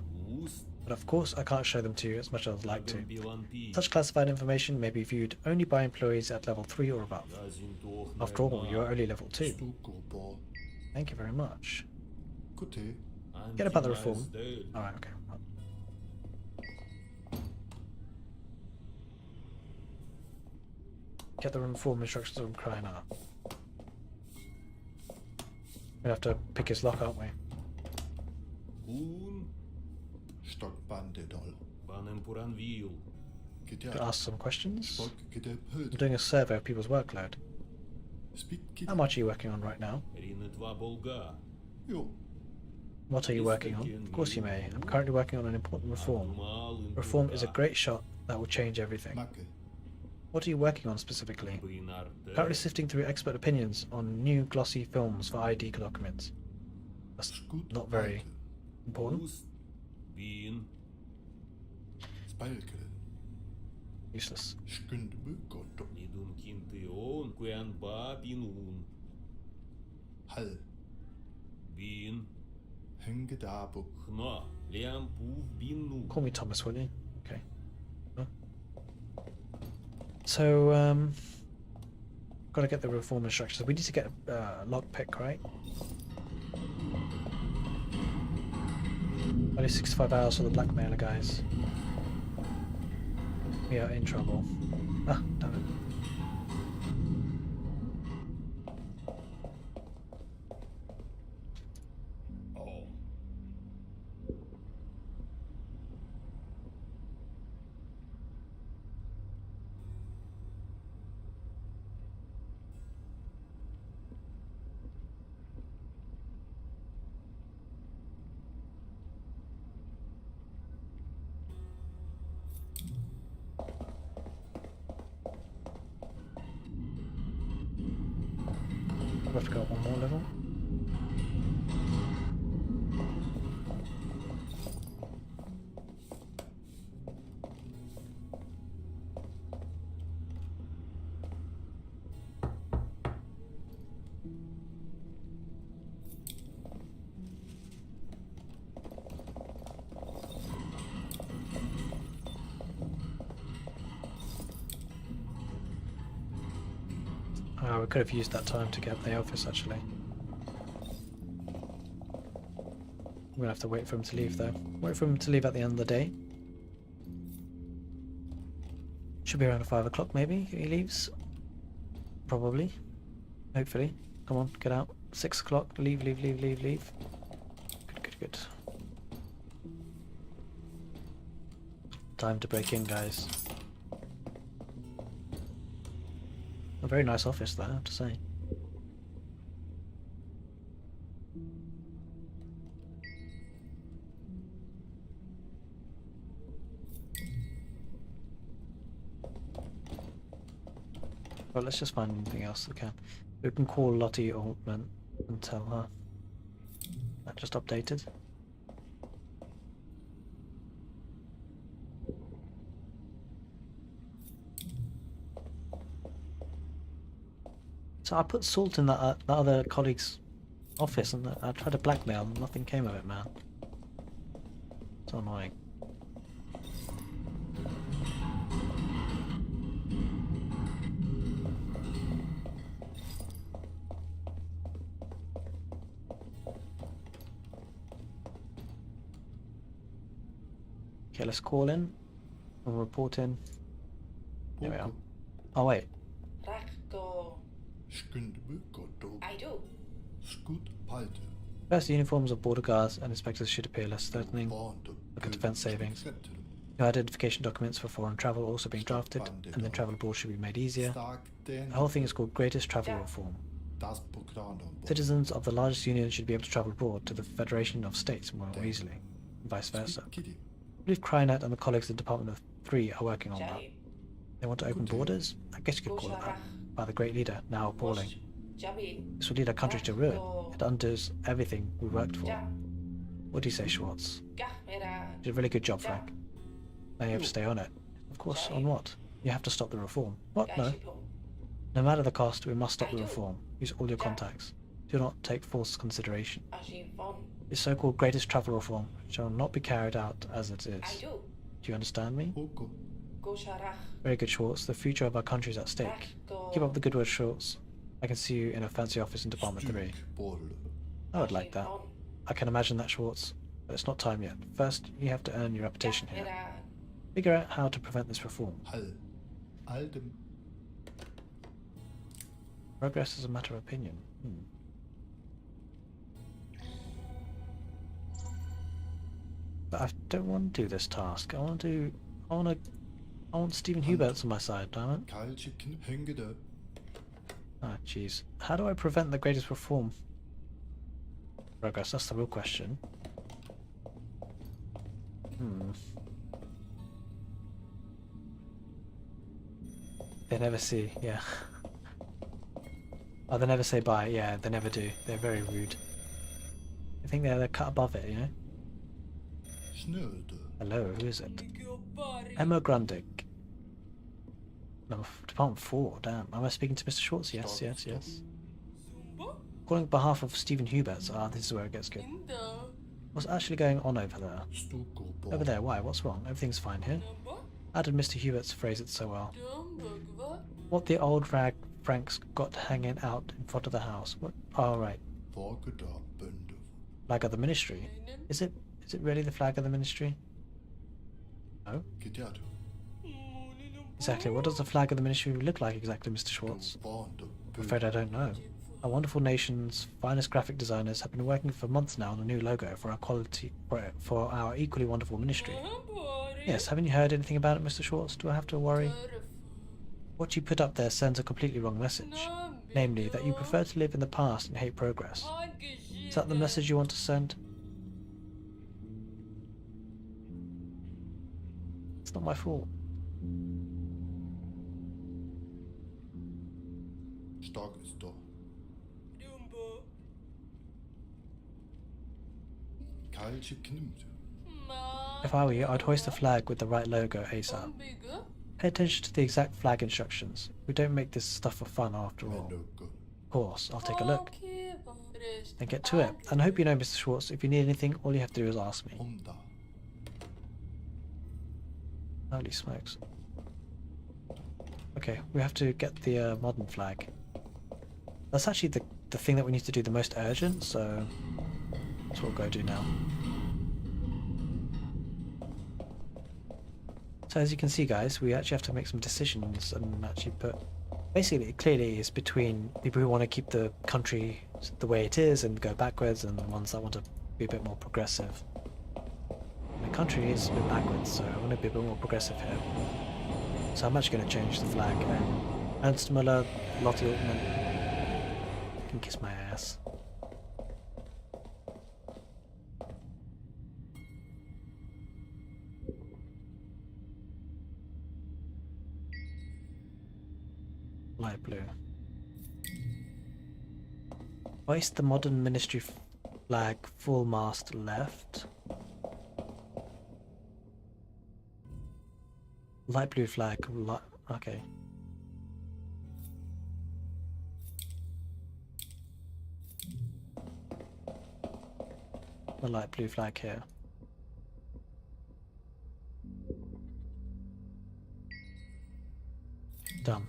But of course I can't show them to you as much as I'd like to. Such classified information may be viewed only by employees at level 3 or above. After all, you're only level 2. Thank you very much. Get about the reform. Alright, okay. Get the reform instructions from Kreiner. We'll have to pick his lock, aren't we? Could ask some questions. I'm doing a survey of people's workload. How much are you working on right now? What are you working on? Of course you may. I'm currently working on an important reform. Reform is a great shot that will change everything. What are you working on specifically? Currently sifting through expert opinions on new glossy films for ID documents. That's not very important. Useless. Call me Thomas, will you? Okay. Huh? So, gotta get the reform instructions. We need to get a lockpick, right? Only 65 hours for the blackmailer, guys. We are in trouble. Ah, damn it. we have to go up one more level. Oh, we could have used that time to get up the office actually. We're gonna have to wait for him to leave though. Wait for him to leave at the end of the day. Should be around 5 o'clock maybe he leaves. Probably. Hopefully. Come on, get out. 6 o'clock. Leave. Good. Time to break in, guys. A very nice office though, I have to say. Well, let's just find anything else we can. We can call Lottie Altman and tell her. That just updated. So I put salt in that other colleague's office and I tried to blackmail and nothing came of it, man. So annoying. Okay, let's call in and report in. There we are. Oh wait. Rakko. Skundbukoto. I do. Skut palte. First, the uniforms of border guards and inspectors should appear less threatening. Look at defense savings. Your identification documents for foreign travel are also being drafted, and then travel abroad should be made easier. The whole thing is called Greatest Travel Reform. Citizens of the largest union should be able to travel abroad to the Federation of States more easily, and vice versa. I believe Krynet and the colleagues of the Department of 3 are working on that. They want to open borders? I guess you could call it that. By the great leader, now appalling. This would lead our country to ruin. It undoes everything we worked for. What do you say, Schwartz? You did a really good job, Frank. Now you have to stay on it. Of course, on what? You have to stop the reform. What? No. No matter the cost, we must stop the reform. Use all your contacts. Do not take false consideration. This so-called greatest travel reform shall not be carried out as it is. Do you understand me? Very good, Schwartz. The future of our country is at stake. Keep up the good work, Schwartz. I can see you in a fancy office in Department 3. I would like that. I can imagine that, Schwartz. But it's not time yet. First, you have to earn your reputation here. Figure out how to prevent this reform. Progress is a matter of opinion. But I don't want to do this task. I want Stephen Hubert's on my side, damn it. Ah, jeez. How do I prevent the greatest reform? Progress, that's the real question. They never see, yeah. Oh, they never say bye. Yeah, they never do. They're very rude. I think they're cut above it, you know? Hello, who is it? Emma Grundig. No, Department 4, damn. Am I speaking to Mr. Schwartz? Yes. Calling on behalf of Stephen Hubert's. Ah, this is where it gets good. What's actually going on over there? Over there, why? What's wrong? Everything's fine here. How did Mr. Hubert's phrase it so well? What the old rag Frank's got hanging out in front of the house. What? Oh, right. Flag of the Ministry. Is it really the flag of the Ministry? No. Exactly. What does the flag of the Ministry look like exactly, Mr. Schwartz? I'm afraid I don't know. Our wonderful nation's finest graphic designers have been working for months now on a new logo for our equally wonderful ministry. Yes, haven't you heard anything about it, Mr. Schwartz? Do I have to worry? What you put up there sends a completely wrong message. Namely, that you prefer to live in the past and hate progress. Is that the message you want to send? It's not my fault. If I were you, I'd hoist a flag with the right logo ASAP. Pay attention to the exact flag instructions. We don't make this stuff for fun after all. Of course, I'll take a look. Then get to it. And I hope you know, Mr. Schwartz, if you need anything, all you have to do is ask me. Holy smokes. Okay, we have to get the modern flag. That's actually the thing that we need to do the most urgent, so that's what we'll go do now. So as you can see, guys, we actually have to make some decisions and actually put... Basically, it clearly is between people who want to keep the country the way it is and go backwards, and the ones that want to be a bit more progressive. The country is a bit backwards, so I want to be a bit more progressive here. So I'm actually going to change the flag. Ernst Müller, Lotte Altman can kiss my ass. Light blue. Hoist the modern ministry flag full mast left. Light blue flag, okay. The light blue flag here. Done.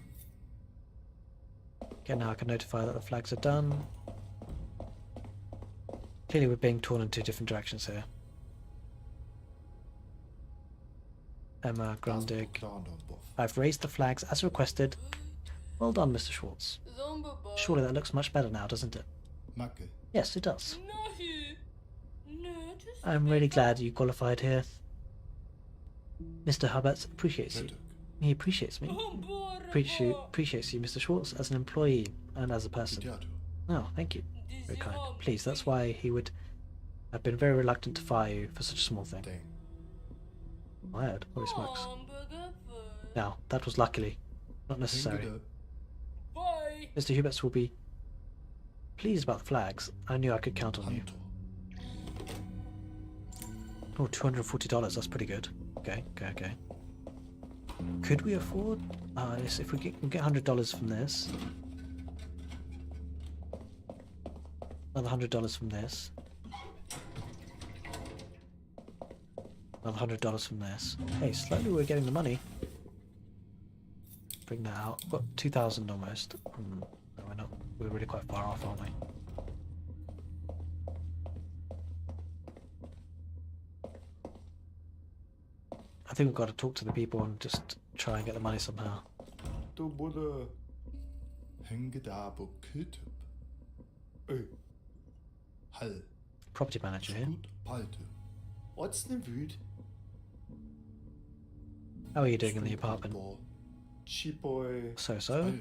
Okay, now I can notify that the flags are done. Clearly we're being torn in two different directions here. Emma Grundig. I've raised the flags as requested. Well done, Mr. Schwartz. Surely that looks much better now, doesn't it? Yes, it does. I'm really glad you qualified here. Mr. Hubbard appreciates you. He appreciates me. Appreciates you, Mr. Schwartz, as an employee and as a person. Oh, thank you. Very kind. Please, that's why he would have been very reluctant to fire you for such a small thing. Wired. Holy smokes. Now, that was luckily not necessary. Mr. Huberts will be pleased about the flags. I knew I could count on you. Oh, $240, that's pretty good. Okay. Could we afford... yes, if we get $100 from this. Another $100 from this. Another $100 from this. Hey, slowly we're getting the money. Bring that out. We've got 2,000 almost. No, we're not. We're really quite far off, aren't we? I think we've got to talk to the people and just try and get the money somehow. Property manager here. How are you doing in the apartment? So.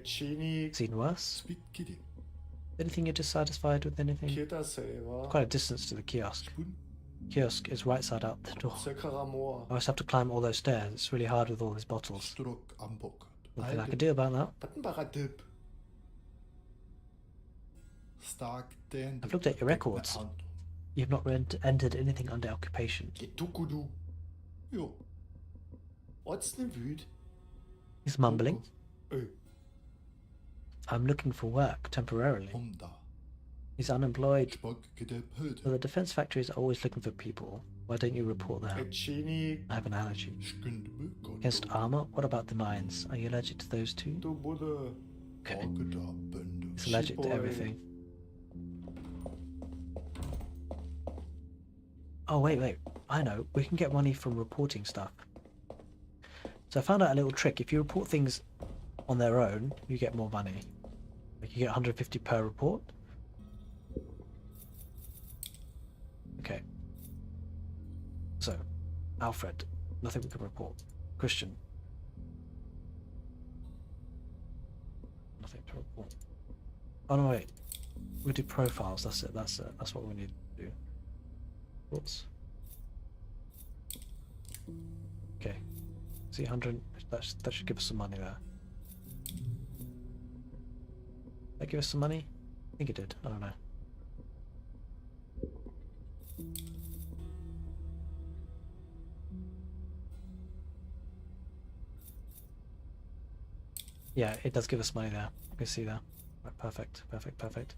Seen worse? Anything you're dissatisfied with? Anything? Quite a distance to the kiosk. Kiosk is right side out the door. I always have to climb all those stairs. It's really hard with all these bottles. Nothing I can do about that. I've looked at your records. You've not entered anything under occupation. He's mumbling. I'm looking for work temporarily. He's unemployed. Well, the defense factories are always looking for people. Why don't you report that? I have an allergy. Against armor? What about the mines? Are you allergic to those too? Okay. He's allergic to everything. Oh, wait. I know. We can get money from reporting stuff. So I found out a little trick. If you report things on their own, you get more money. Like you get 150 per report. Okay. So, Alfred. Nothing we can report. Christian. Nothing to report. Oh no, wait. We do profiles. That's it. That's what we need to do. Whoops. Okay. See, 100. That should give us some money there. That give us some money? I think it did. I don't know. Yeah, it does give us money there. You can see there. Right, perfect, perfect, perfect.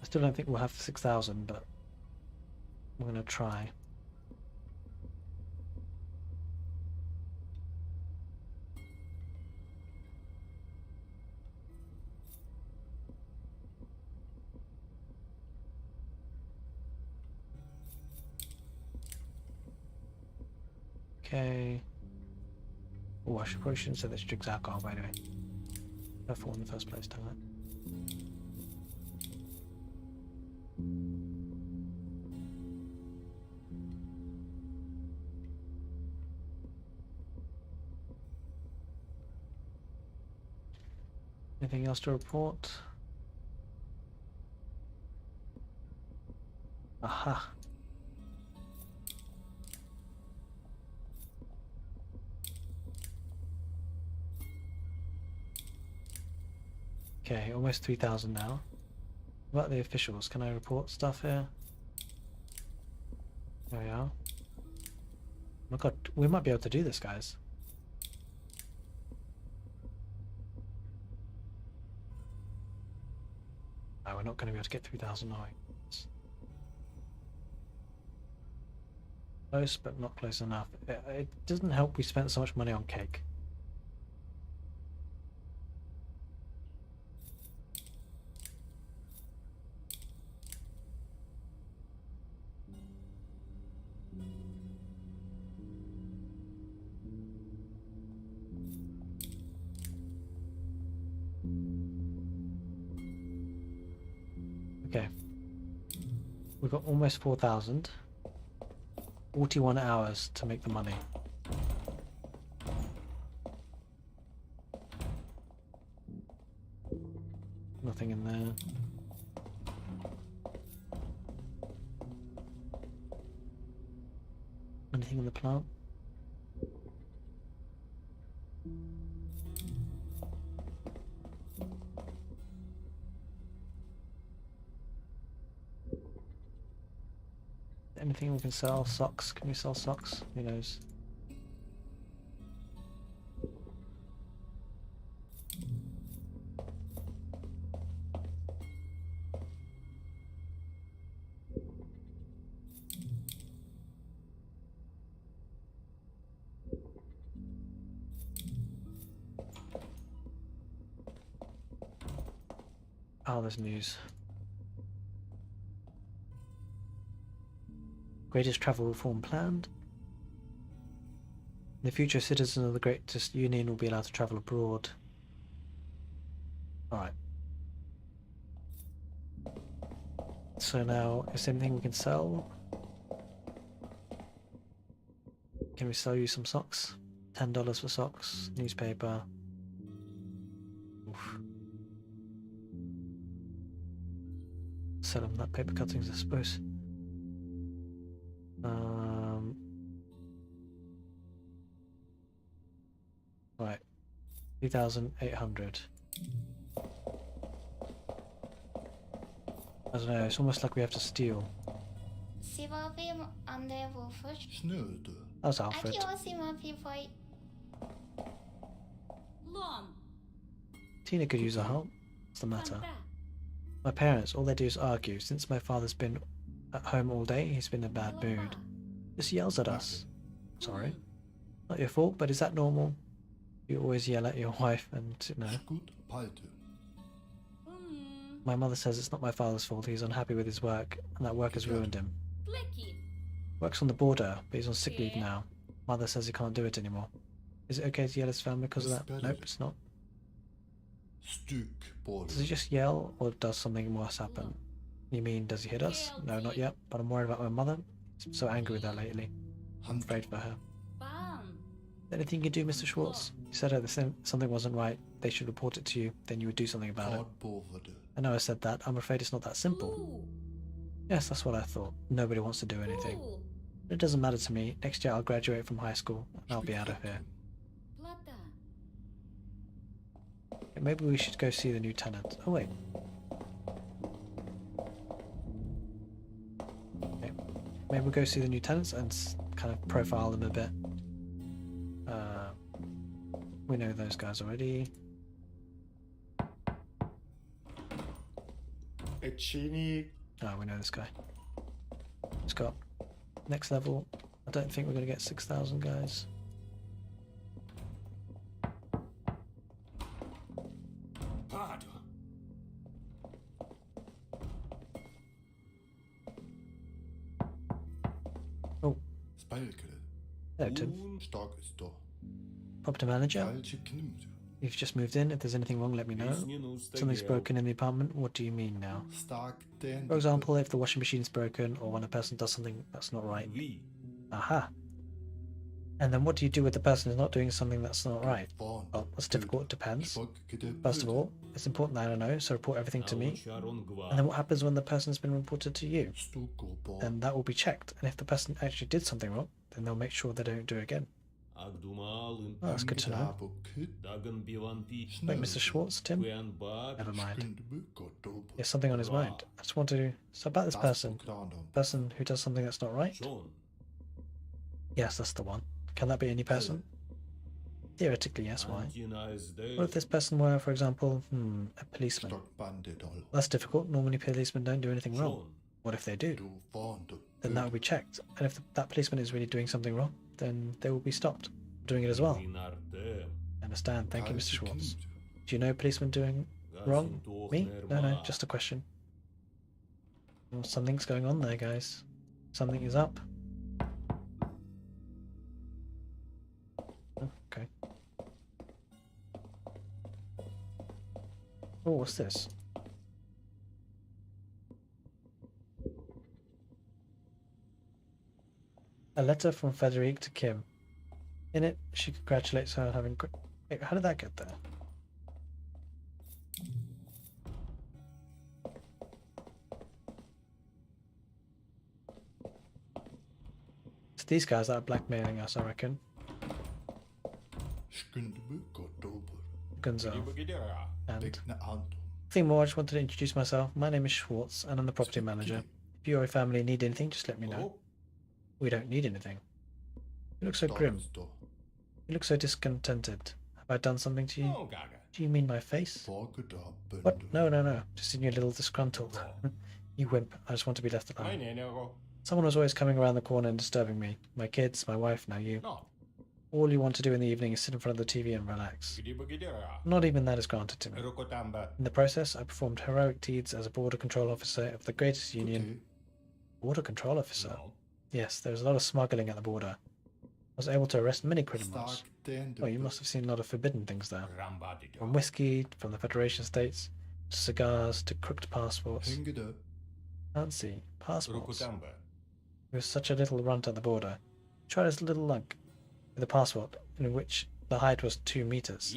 I still don't think we'll have 6,000, but we're gonna try. Okay. Oh, I probably shouldn't say this drinks alcohol, by the way. Careful in the first place, don't I? Anything else to report? Aha. Okay, almost 3,000 now. What about the officials? Can I report stuff here? There we are. Oh my god, we might be able to do this, guys. No, we're not going to be able to get 3,000, are we? Close, but not close enough. It doesn't help we spent so much money on cake. Okay. We've got almost 4,000. 41 hours to make the money. Nothing in there. Anything in the plant? Anything we can sell? Socks? Can we sell socks? Who knows? Oh, there's news. Greatest travel reform planned. In the future, citizens of the Greatest Union will be allowed to travel abroad. Alright. So now, is there anything we can sell? Can we sell you some socks? $10 for socks, newspaper. Oof. Sell them that paper cuttings, I suppose. Right, 3,800. I don't know, it's almost like we have to steal. Snöd. That was Alfred. Tina could use our help. What's the matter? My parents, all they do is argue. Since my father's been at home all day, he's been in a bad mood. Just yells at us. Sorry. Not your fault, but is that normal? You always yell at your wife and, you know. Skud paltu. My mother says it's not my father's fault. He's unhappy with his work, and that work has ruined him. Works on the border, but he's on sick leave now. Mother says he can't do it anymore. Is it okay to yell at his family because of that? Nope, it's not. Stuk på Does he just yell, or does something worse happen? You mean, does he hit us? No, not yet, but I'm worried about my mother. I'm so angry with her lately. I'm afraid for her. Anything you can do, Mr. Schwartz? You said something wasn't right. They should report it to you. Then you would do something about it. I know I said that. I'm afraid it's not that simple. Yes, that's what I thought. Nobody wants to do anything. It doesn't matter to me. Next year I'll graduate from high school and I'll be out of here. Maybe we should go see the new tenant. Oh wait. Okay. Maybe we'll go see the new tenants and kind of profile them a bit. We know those guys already. Oh, we know this guy. Scott. Next level. I don't think we're going to get 6,000 guys. Oh. Hello, Tim. Property manager. You've just moved in. If there's anything wrong, let me know. Something's broken in the apartment. What do you mean now? For example, if the washing machine's broken or when a person does something that's not right. Aha. And then what do you do with the person who's not doing something that's not right? Well, that's difficult. It depends. First of all, it's important that I know, so report everything to me. And then what happens when the person's been reported to you? Then that will be checked. And if the person actually did something wrong, then they'll make sure they don't do it again. Oh, that's good to know. Wait, Mr. Schwartz, Tim? Never mind. He has something on his mind. I just want to... So about this person who does something that's not right? Yes, that's the one. Can that be any person? Theoretically, yes, why? What if this person were, for example, a policeman? That's difficult. Normally policemen don't do anything wrong. What if they do? Then that will be checked. And if that policeman is really doing something wrong, then they will be stopped doing it as well. I understand. Thank you, Mr. Schwartz. Do you know a policeman doing wrong? Me? No, just a question. Well, something's going on there, guys. Something is up. Oh, okay. Oh, what's this? A letter from Frederique to Kim. In it, she congratulates her on having... Wait, how did that get there? It's these guys that are blackmailing us, I reckon. Gunzo. And... Nothing more, I just wanted to introduce myself. My name is Schwartz, and I'm the property manager. If you or your family need anything, just let me know. We don't need anything. You look so grim. You look so discontented. Have I done something to you? Do you mean my face? What? No. Just in your little disgruntled. You wimp. I just want to be left alone. Someone was always coming around the corner and disturbing me. My kids, my wife, now you. All you want to do in the evening is sit in front of the TV and relax. Not even that is granted to me. In the process, I performed heroic deeds as a border control officer of the greatest union. Border control officer? Yes, there was a lot of smuggling at the border. I was able to arrest many criminals. Well, you must have seen a lot of forbidden things there. From whiskey, from the Federation States, to cigars, to crooked passports. Fancy passports. There was such a little runt at the border. He tried his little luck with a passport in which the height was 2 meters.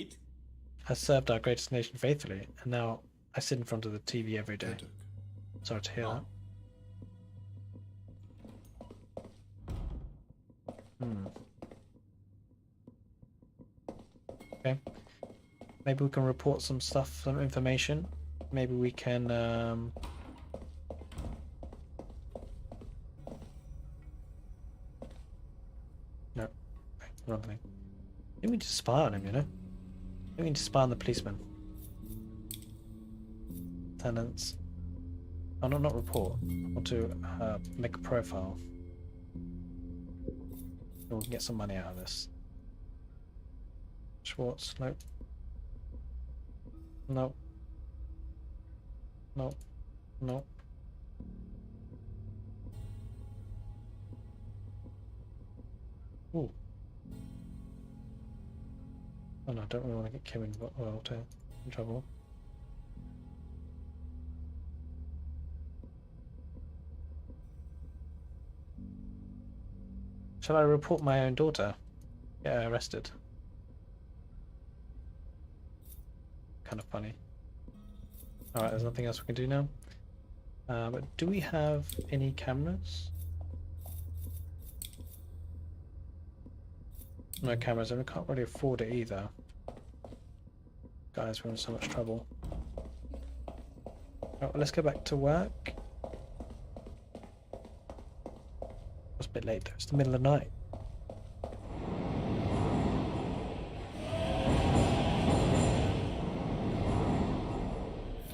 I served our greatest nation faithfully, and now I sit in front of the TV every day. Sorry to hear that. Okay. Maybe we can report some stuff, some information. Maybe we can, No, wrong thing. We need to spy on him, you know? We need to spy on the policeman. Tenants. Oh, not report. I want to make a profile. So we can get some money out of this. Schwartz, nope. Nope. Nope. Nope. Ooh. Oh no, I don't really want to get Kim in trouble. Shall I report my own daughter? Get her arrested. Kind of funny. Alright, there's nothing else we can do now. But do we have any cameras? No cameras, and we can't really afford it either. Guys, we're in so much trouble. Alright, well, let's go back to work. It's a bit late though, it's the middle of the night.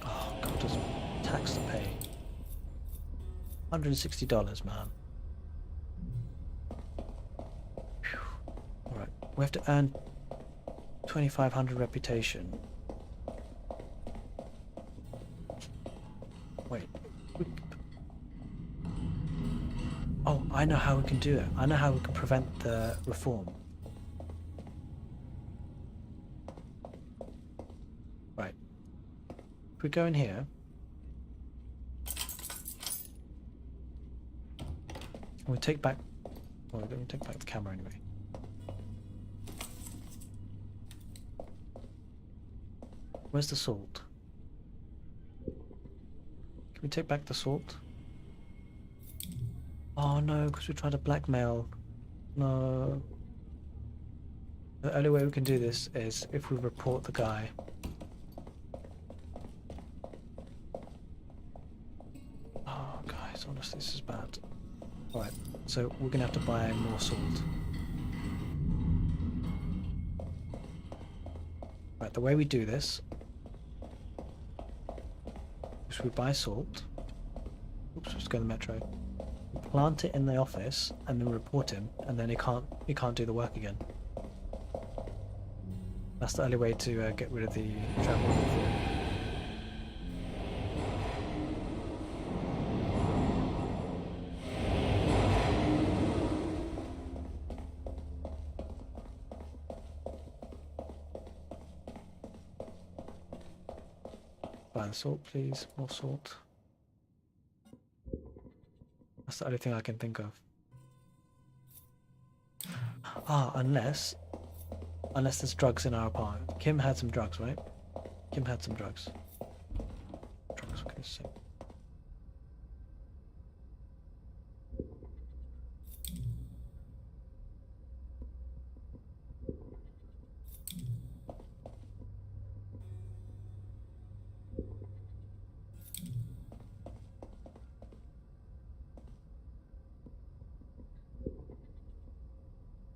Oh god, there's tax to pay. $160, man. Alright, we have to earn 2,500 reputation. Wait. Oh, I know how we can do it. I know how we can prevent the reform. Right. If we go in here, we take back. Well, we're going to take back the camera anyway. Where's the salt? Can we take back the salt? Oh no, because we're trying to blackmail. No. The only way we can do this is if we report the guy. Oh guys, honestly, this is bad. Alright, so we're gonna have to buy more salt. Right, the way we do this is we buy salt. Oops, let's go to the metro. Plant it in the office and then report him, and then he can't do the work again. That's the only way to get rid of the travel reform. Buy the salt, please. More salt. That's the only thing I can think of. Ah, unless there's drugs in our apartment. Kim had some drugs, right? Kim had some drugs. Drugs, for goodness sake.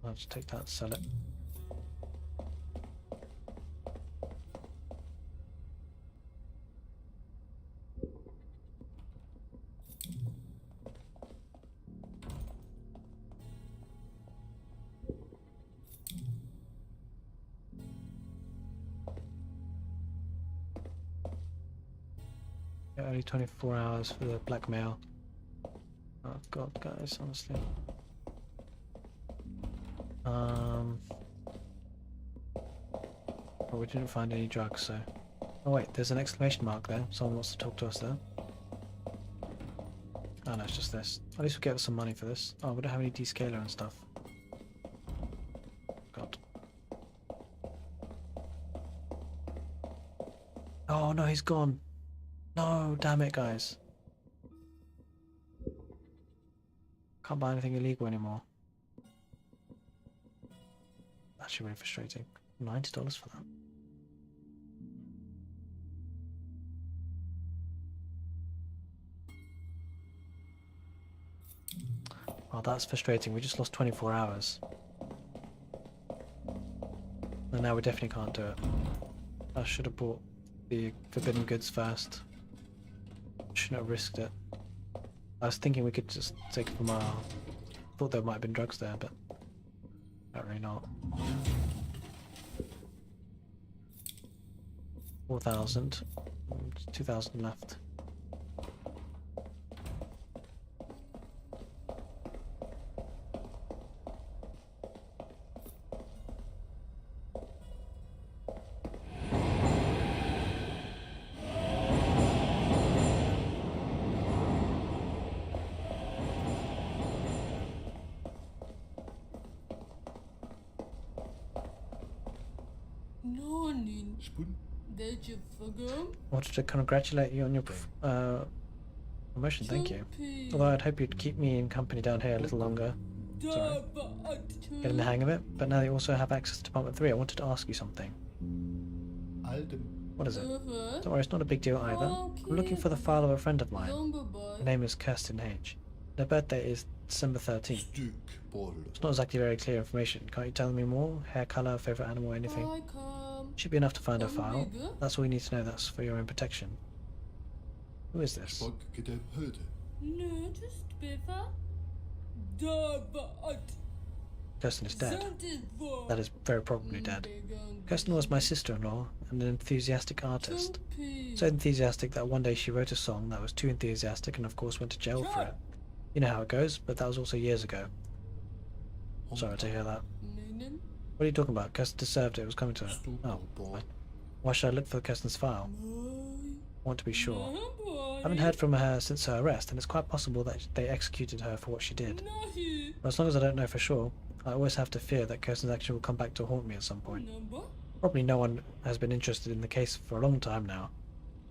I'll just take that and sell it. Yeah, only 24 hours for the blackmail. Oh god, guys, honestly. Well, we didn't find any drugs, so... Oh wait, there's an exclamation mark there. Someone wants to talk to us there. Oh no, it's just this. At least we'll get some money for this. Oh, we don't have any descaler and stuff. God. Oh no, he's gone. No, damn it, guys. Can't buy anything illegal anymore. Actually really frustrating. $90 for that. Oh, that's frustrating. We just lost 24 hours. And now we definitely can't do it. I should have bought the forbidden goods first. Shouldn't have risked it. I was thinking we could just take it from our... Thought there might have been drugs there, but apparently not. 4,000. 2,000 left. Nonin, Spoon? did you forget? Wanted to congratulate you on your promotion, thank you. Although I'd hope you'd keep me in company down here a little longer. Sorry. Getting the hang of it, but now that you also have access to Department 3, I wanted to ask you something. Alden. What is it? Don't worry, it's not a big deal either. I'm looking for the file of a friend of mine. Her name is Kirsten H. Their birthday is December 13th. Stuk boll. It's not exactly very clear information. Can't you tell me more? Hair colour, favourite animal, anything? Should be enough to find her file. That's all you need to know. That's for your own protection. Who is this? Spog gedeb höde. Nördest Biffa? Davat. Kirsten is dead. That is very probably dead. Kirsten was my sister-in-law and an enthusiastic artist. So enthusiastic that one day she wrote a song that was too enthusiastic and of course went to jail for it. You know how it goes, but that was also years ago. Sorry to hear that. What are you talking about? Kirsten deserved it. It was coming to her. Oh, why should I look for Kirsten's file? I want to be sure. I haven't heard from her since her arrest, and it's quite possible that they executed her for what she did. But as long as I don't know for sure, I always have to fear that Kirsten's action will come back to haunt me at some point. Probably no one has been interested in the case for a long time now.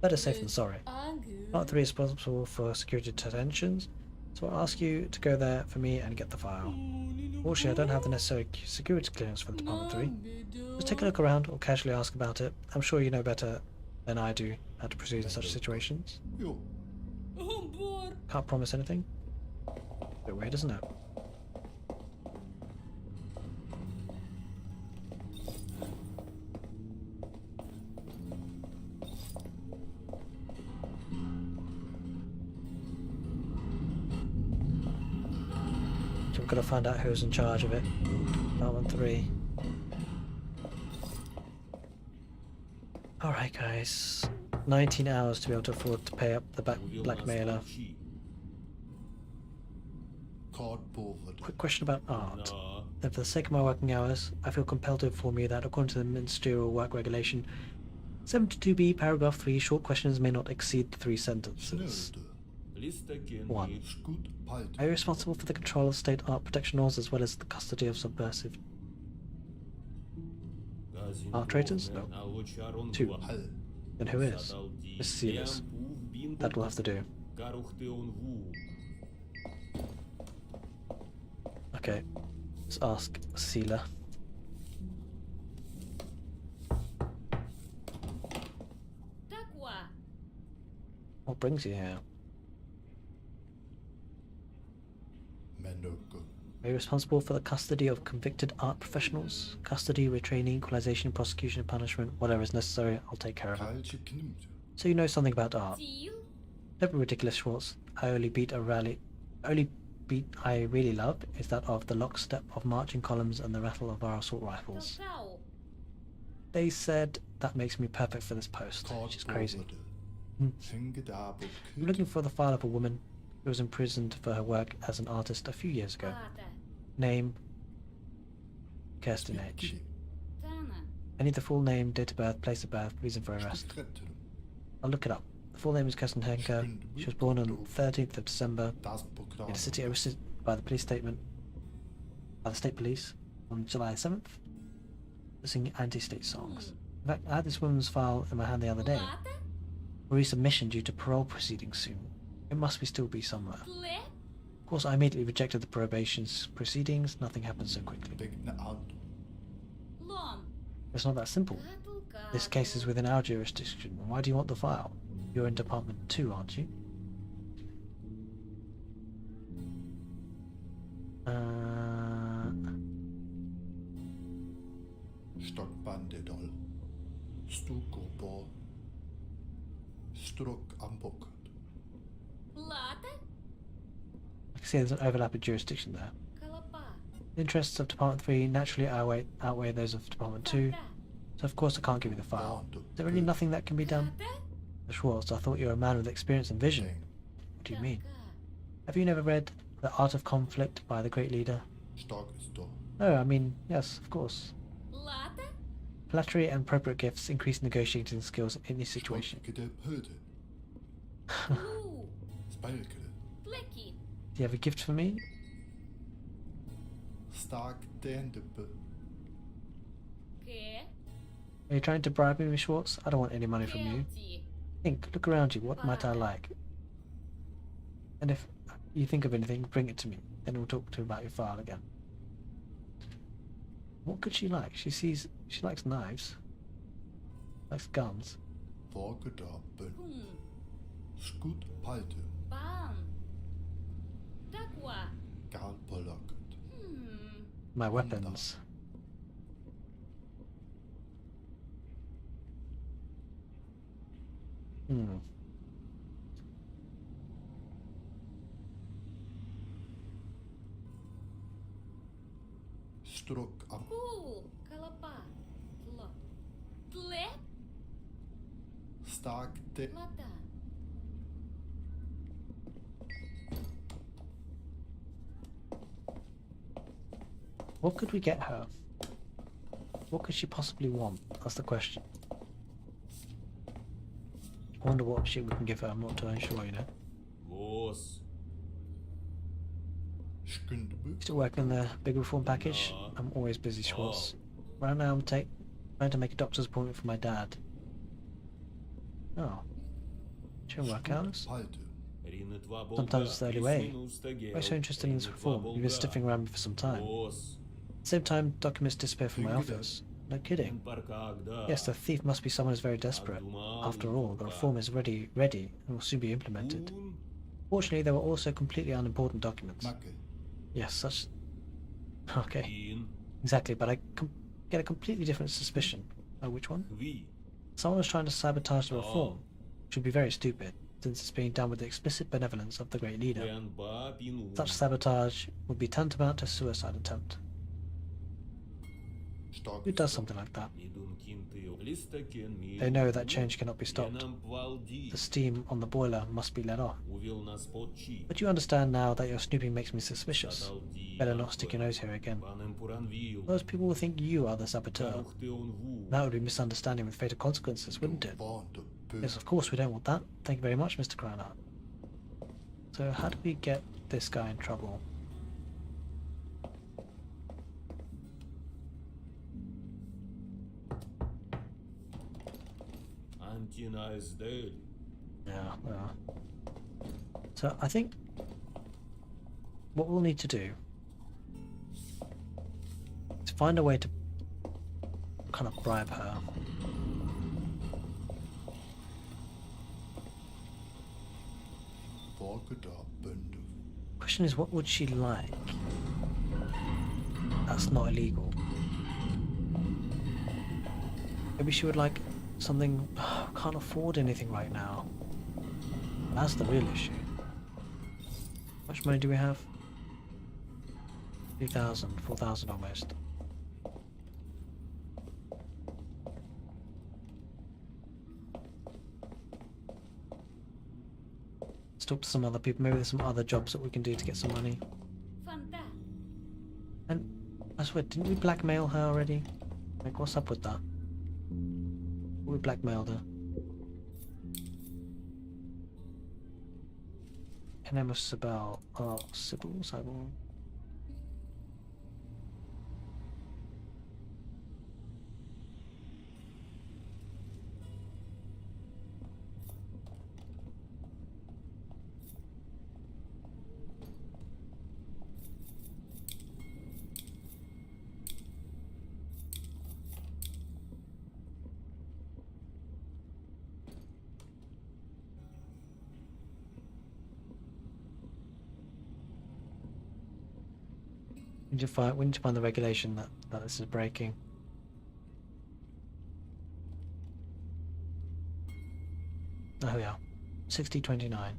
Better safe than sorry. Part 3 is responsible for security detentions, so I'll ask you to go there for me and get the file. Unfortunately, I don't have the necessary security clearance for the Department 3. Just take a look around or casually ask about it. I'm sure you know better than I do how to proceed in such situations. Can't promise anything. Bit weird, isn't it? So we've got to find out who's in charge of it. Department 3. Alright guys, 19 hours to be able to afford to pay up the blackmailer. Quick question about art. And for the sake of my working hours, I feel compelled to inform you that according to the Ministerial Work Regulation 72B paragraph 3, short questions may not exceed 3 sentences. 1. Are you responsible for the control of state art protection laws as well as the custody of subversive art traitors? No. 2. Then who is? Miss Seals. That will have to do. Okay, let's ask Seela. What brings you here? Are you responsible for the custody of convicted art professionals? Custody, retraining, equalization, prosecution, punishment, whatever is necessary, I'll take care of it. So you know something about art. Don't be ridiculous, Schwartz. Only beat I really love is that of the lockstep of marching columns and the rattle of our assault rifles. They said that makes me perfect for this post, which is crazy. I'm looking for the file of a woman who was imprisoned for her work as an artist a few years ago. Name: Kirsten H. I need the full name, date of birth, place of birth, reason for arrest. I'll look it up. The full name is Kirsten Henker. She was born on 13th of December in a city arrested by the state police on July 7th for singing anti-state songs. In fact, I had this woman's file in my hand the other day. For resubmission due to parole proceedings soon. It must still be somewhere. Of course, I immediately rejected the probation's proceedings. Nothing happened so quickly. It's not that simple. This case is within our jurisdiction. Why do you want the file? You're in Department 2, aren't you? Stockbandedal. Stukobor. Struk ambok. I can see there's an overlap of jurisdiction there. The interests of Department 3 naturally outweigh those of Department 2, so of course I can't give you the file. Is there really nothing that can be done? Schwartz, I thought you were a man with experience and vision. What do you mean? Have you never read The Art of Conflict by the great leader? No, I mean, yes, of course. Flattery and appropriate gifts increase negotiating skills in this situation. Do you have a gift for me? Are you trying to bribe me, Miss Schwartz? I don't want any money from you. Think, look around you, what might I like? And if you think of anything, bring it to me. Then we'll talk to you about your file again. What could she like? She likes knives. Likes guns. My weapons. Struk up. Cool. Kalapa. Tle. Tle. Stark de. Lata. What could we get her? What could she possibly want? That's the question. I wonder what shit we can give her. I'm not entirely sure, you know. Los. Skundebuk. Still working on the big reform package. I'm always busy, Schwartz. Right now I'm trying to make a doctor's appointment for my dad. Oh. Shouldn't work out. Palde. Sometimes it's the only way. Why so interested in this reform? You've been sniffing around me for some time. At the same time, documents disappear from my office. No kidding. Yes, the thief must be someone who's very desperate. After all, the reform is ready and will soon be implemented. Fortunately, there were also completely unimportant documents. Macke. Yes, such... Okay. Exactly, but I get a completely different suspicion. Oh, which one? Someone was trying to sabotage the reform, which would be very stupid, since it's being done with the explicit benevolence of the great leader. Such sabotage would be tantamount to a suicide attempt. Stark. Who does something like that? They know that change cannot be stopped. The steam on the boiler must be let off. But you understand now that your snooping makes me suspicious. Better not stick your nose here again. Most people will think you are the saboteur. That would be misunderstanding with fatal consequences, wouldn't it? Yes, of course we don't want that. Thank you very much, Mr. Cranart. So how do we get this guy in trouble? Yeah. So I think what we'll need to do is find a way to kind of bribe her. Question is, what would she like? That's not illegal. Maybe she would like something... can't afford anything right now. That's the real issue. How much money do we have? 3,000, 4,000 almost. Let's talk to some other people. Maybe there's some other jobs that we can do to get some money. Fanta. And I swear, didn't we blackmail her already? Like, what's up with that? We blackmailed her. Her name was Sybil. Oh, Sybil. We need to find the regulation that this is breaking. Oh yeah, 6029.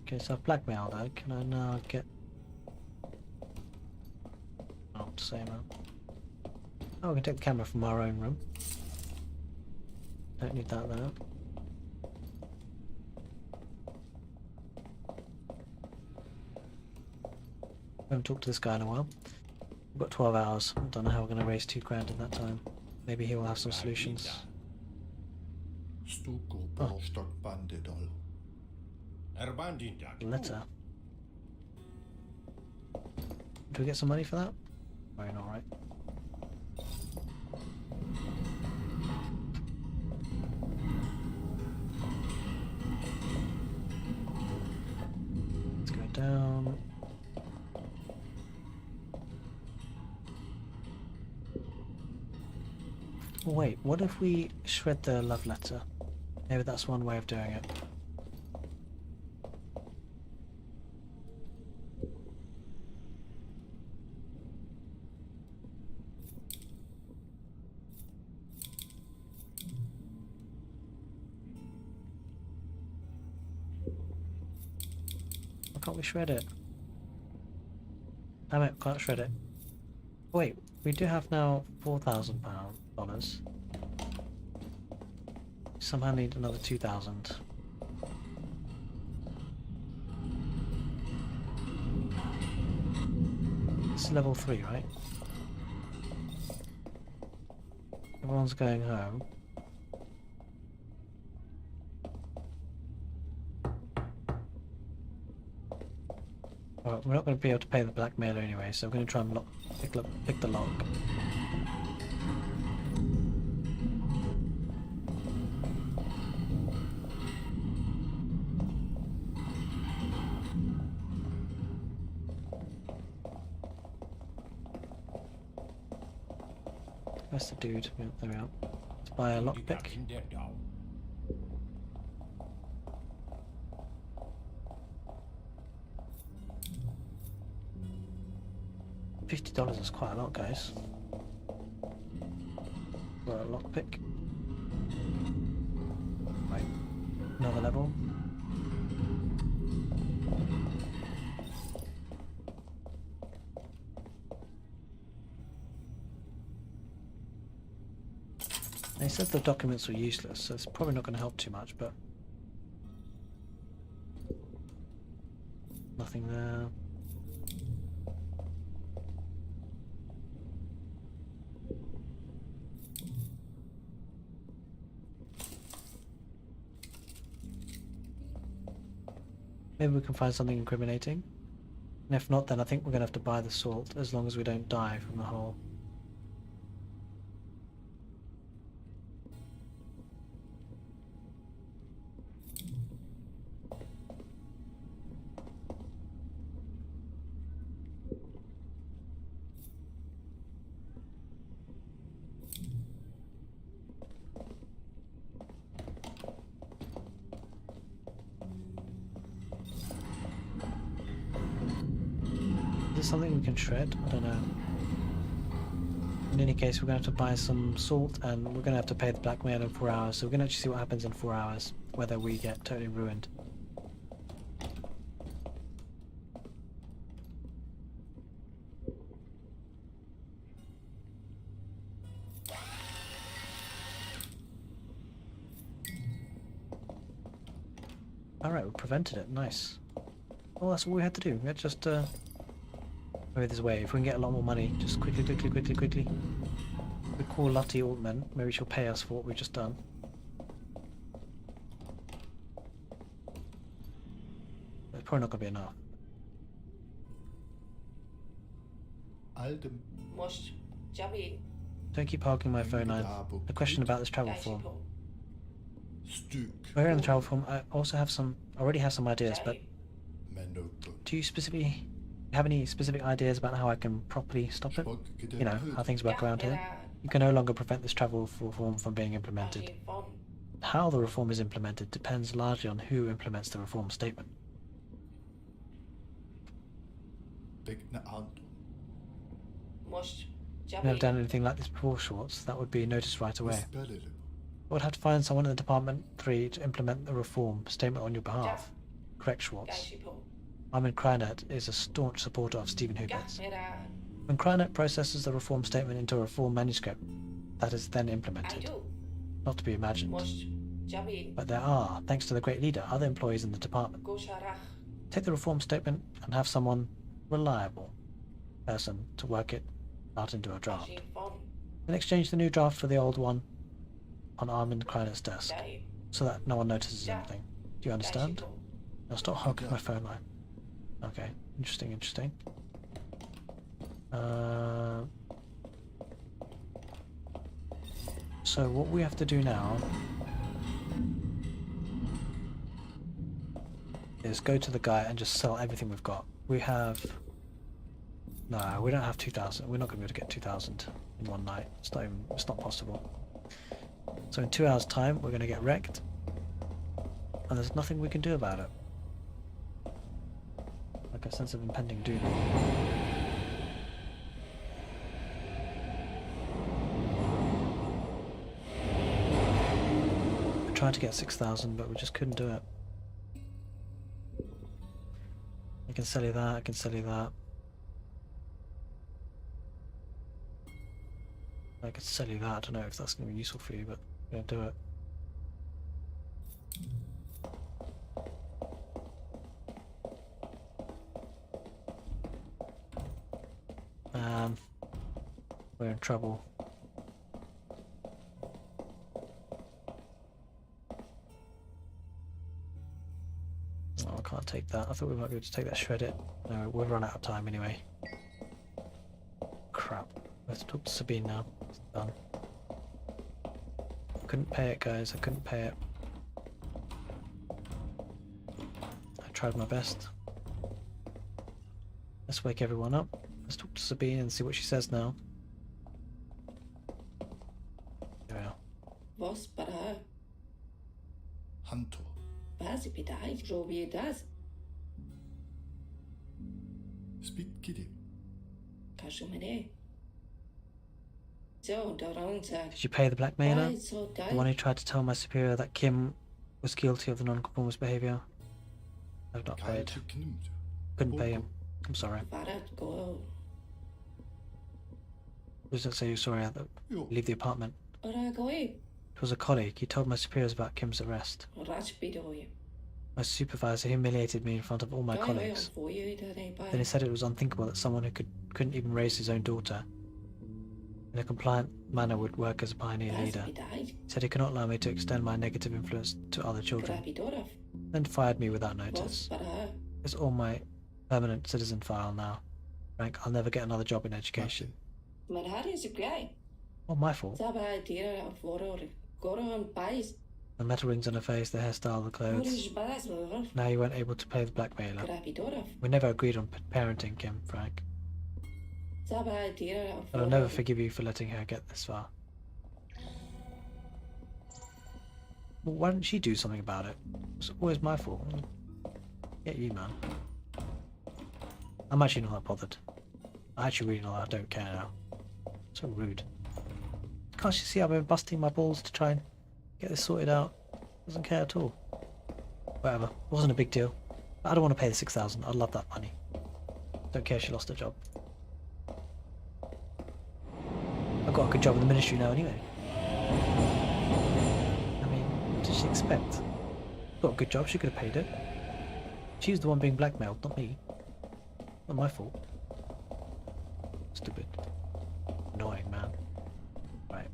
Okay, so I've blackmailed her. Can I now get... Oh, same amount. Oh, we can take the camera from our own room. Don't need that though. I haven't talked to this guy in a while. We've got 12 hours. I don't know how we're going to raise $2,000 in that time. Maybe he will have some solutions. Oh. Letter. Do we get some money for that? Very not, right? Let's go down. Oh, wait, what if we shred the love letter? Maybe that's one way of doing it. can't we shred it? Damn it, can't shred it. Wait, we do have now $4,000. Somehow need another 2,000. It's level 3, right? Everyone's going home. Well, we're not going to be able to pay the blackmailer anyway, so we're going to try and pick the lock. Where's the dude? Yeah, there we are. Let's buy a lockpick. $50 is quite a lot, guys. For a lockpick. Right, another level. They said the documents were useless, so it's probably not going to help too much, but... Nothing there. Maybe we can find something incriminating. And if not, then I think we're going to have to buy the salt, as long as we don't die from the hole. Is this something we can shred? I don't know. In any case, we're going to have to buy some salt, and we're going to have to pay the blackmail in 4 hours, so we're going to actually see what happens in 4 hours, whether we get totally ruined. Alright, we prevented it. Nice. Well, that's all we had to do. We had just, maybe there's a way. If we can get a lot more money, just quickly. We call Lottie Altman. Maybe she'll pay us for what we've just done. It's probably not going to be enough. Aldem. Most Jabi. Don't keep parking my phone line. A question about this travel form. Stuk. Where in the travel form, I also have some, already have some ideas, but Menopo. do you specifically have any specific ideas about how I can properly stop it? You know, how things work around here? You can no longer prevent this travel reform from being implemented. How the reform is implemented depends largely on who implements the reform statement. Big na hand. Most I've never Jabi. done anything like this before, Schwartz. That would be noticed right away. Spellele. I would have to find someone in the Department 3 to implement the reform statement on your behalf. Correct, Schwartz. Armin Krynet is a staunch supporter of Stephen Hubert's. When Krynet processes the reform statement into a reform manuscript, that is then implemented. Not to be imagined. Most Jabi. But there are, thanks to the great leader, other employees in the department. Gosharach. Take the reform statement and have someone reliable person to work it out into a draft. Then exchange the new draft for the old one on Armin Krynet's desk, so that no one notices anything. Do you understand? Now stop hogging my phone line. Okay, interesting. So what we have to do now is go to the guy and just sell everything we've got. We have... No, we don't have 2,000. We're not going to be able to get 2,000 in one night. It's not possible. So in 2 hours' time, we're going to get wrecked, and there's nothing we can do about it. Like a sense of impending doom. We tried to get 6,000, but we just couldn't do it. can sell you that, I can sell you that. I could sell you that, I don't know if that's going to be useful for you, but I'm going to do it. We're in trouble. Oh, I can't take that. I thought we might be able to take that, shred it. No, we've run out of time anyway. Crap. Let's talk to Sabine now. It's done. I couldn't pay it, guys. I couldn't pay it. I tried my best. Let's wake everyone up. Let's talk to Sabine and see what she says now. There we are. Was para Hanto. base bidai robi das Speak kitty. kashumene. So darangsa. Did you pay the blackmailer? Why so The one who tried to tell my superior that Kim was guilty of the non-conformist behaviour? I've not paid. Couldn't pay him. I'm sorry. Varat go. Please don't say you're sorry. I have to Jo. leave the apartment. Ora go. It was a colleague. He told my superiors about Kim's arrest. Rach bidoy. My supervisor humiliated me in front of all my colleagues. Then he said it was unthinkable that someone who couldn't even raise his own daughter in a compliant manner would work as a pioneer leader. He said he could not allow me to extend my negative influence to other children. Then fired me without notice. It's all my permanent citizen file now. Frank, I'll never get another job in education. Not my fault. The metal rings on her face, the hairstyle, the clothes. Now you weren't able to pay the blackmailer. We never agreed on parenting Kim, Frank. But I'll never forgive you for letting her get this far. Well, why didn't she do something about it? It's always my fault. Get you, man. I'm actually not that bothered. I actually really not. I don't care now. So rude. Can't you see I've been busting my balls to try and get this sorted out? Doesn't care at all. Whatever. It wasn't a big deal. But I don't want to pay the 6,000. I'd love that money. Don't care if she lost her job. I've got a good job in the ministry now anyway. I mean, what did she expect? Got a good job, she could have paid it. She's the one being blackmailed, not me. Not my fault. Stupid. Annoying, man. Right.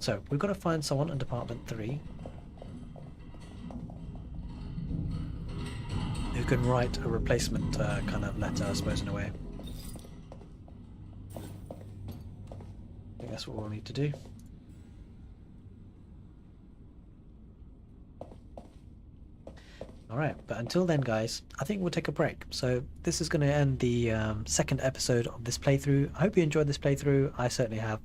So, we've got to find someone in Department 3 who can write a replacement kind of letter, I suppose, in a way. I think that's what we'll need to do. Alright, but until then, guys, I think we'll take a break. So this is going to end the second episode of this playthrough. I hope you enjoyed this playthrough. I certainly have.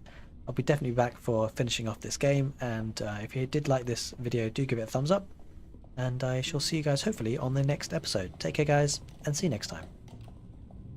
I'll be definitely back for finishing off this game, and if you did like this video, do give it a thumbs up, and I shall see you guys hopefully on the next episode. Take care, guys, and see you next time.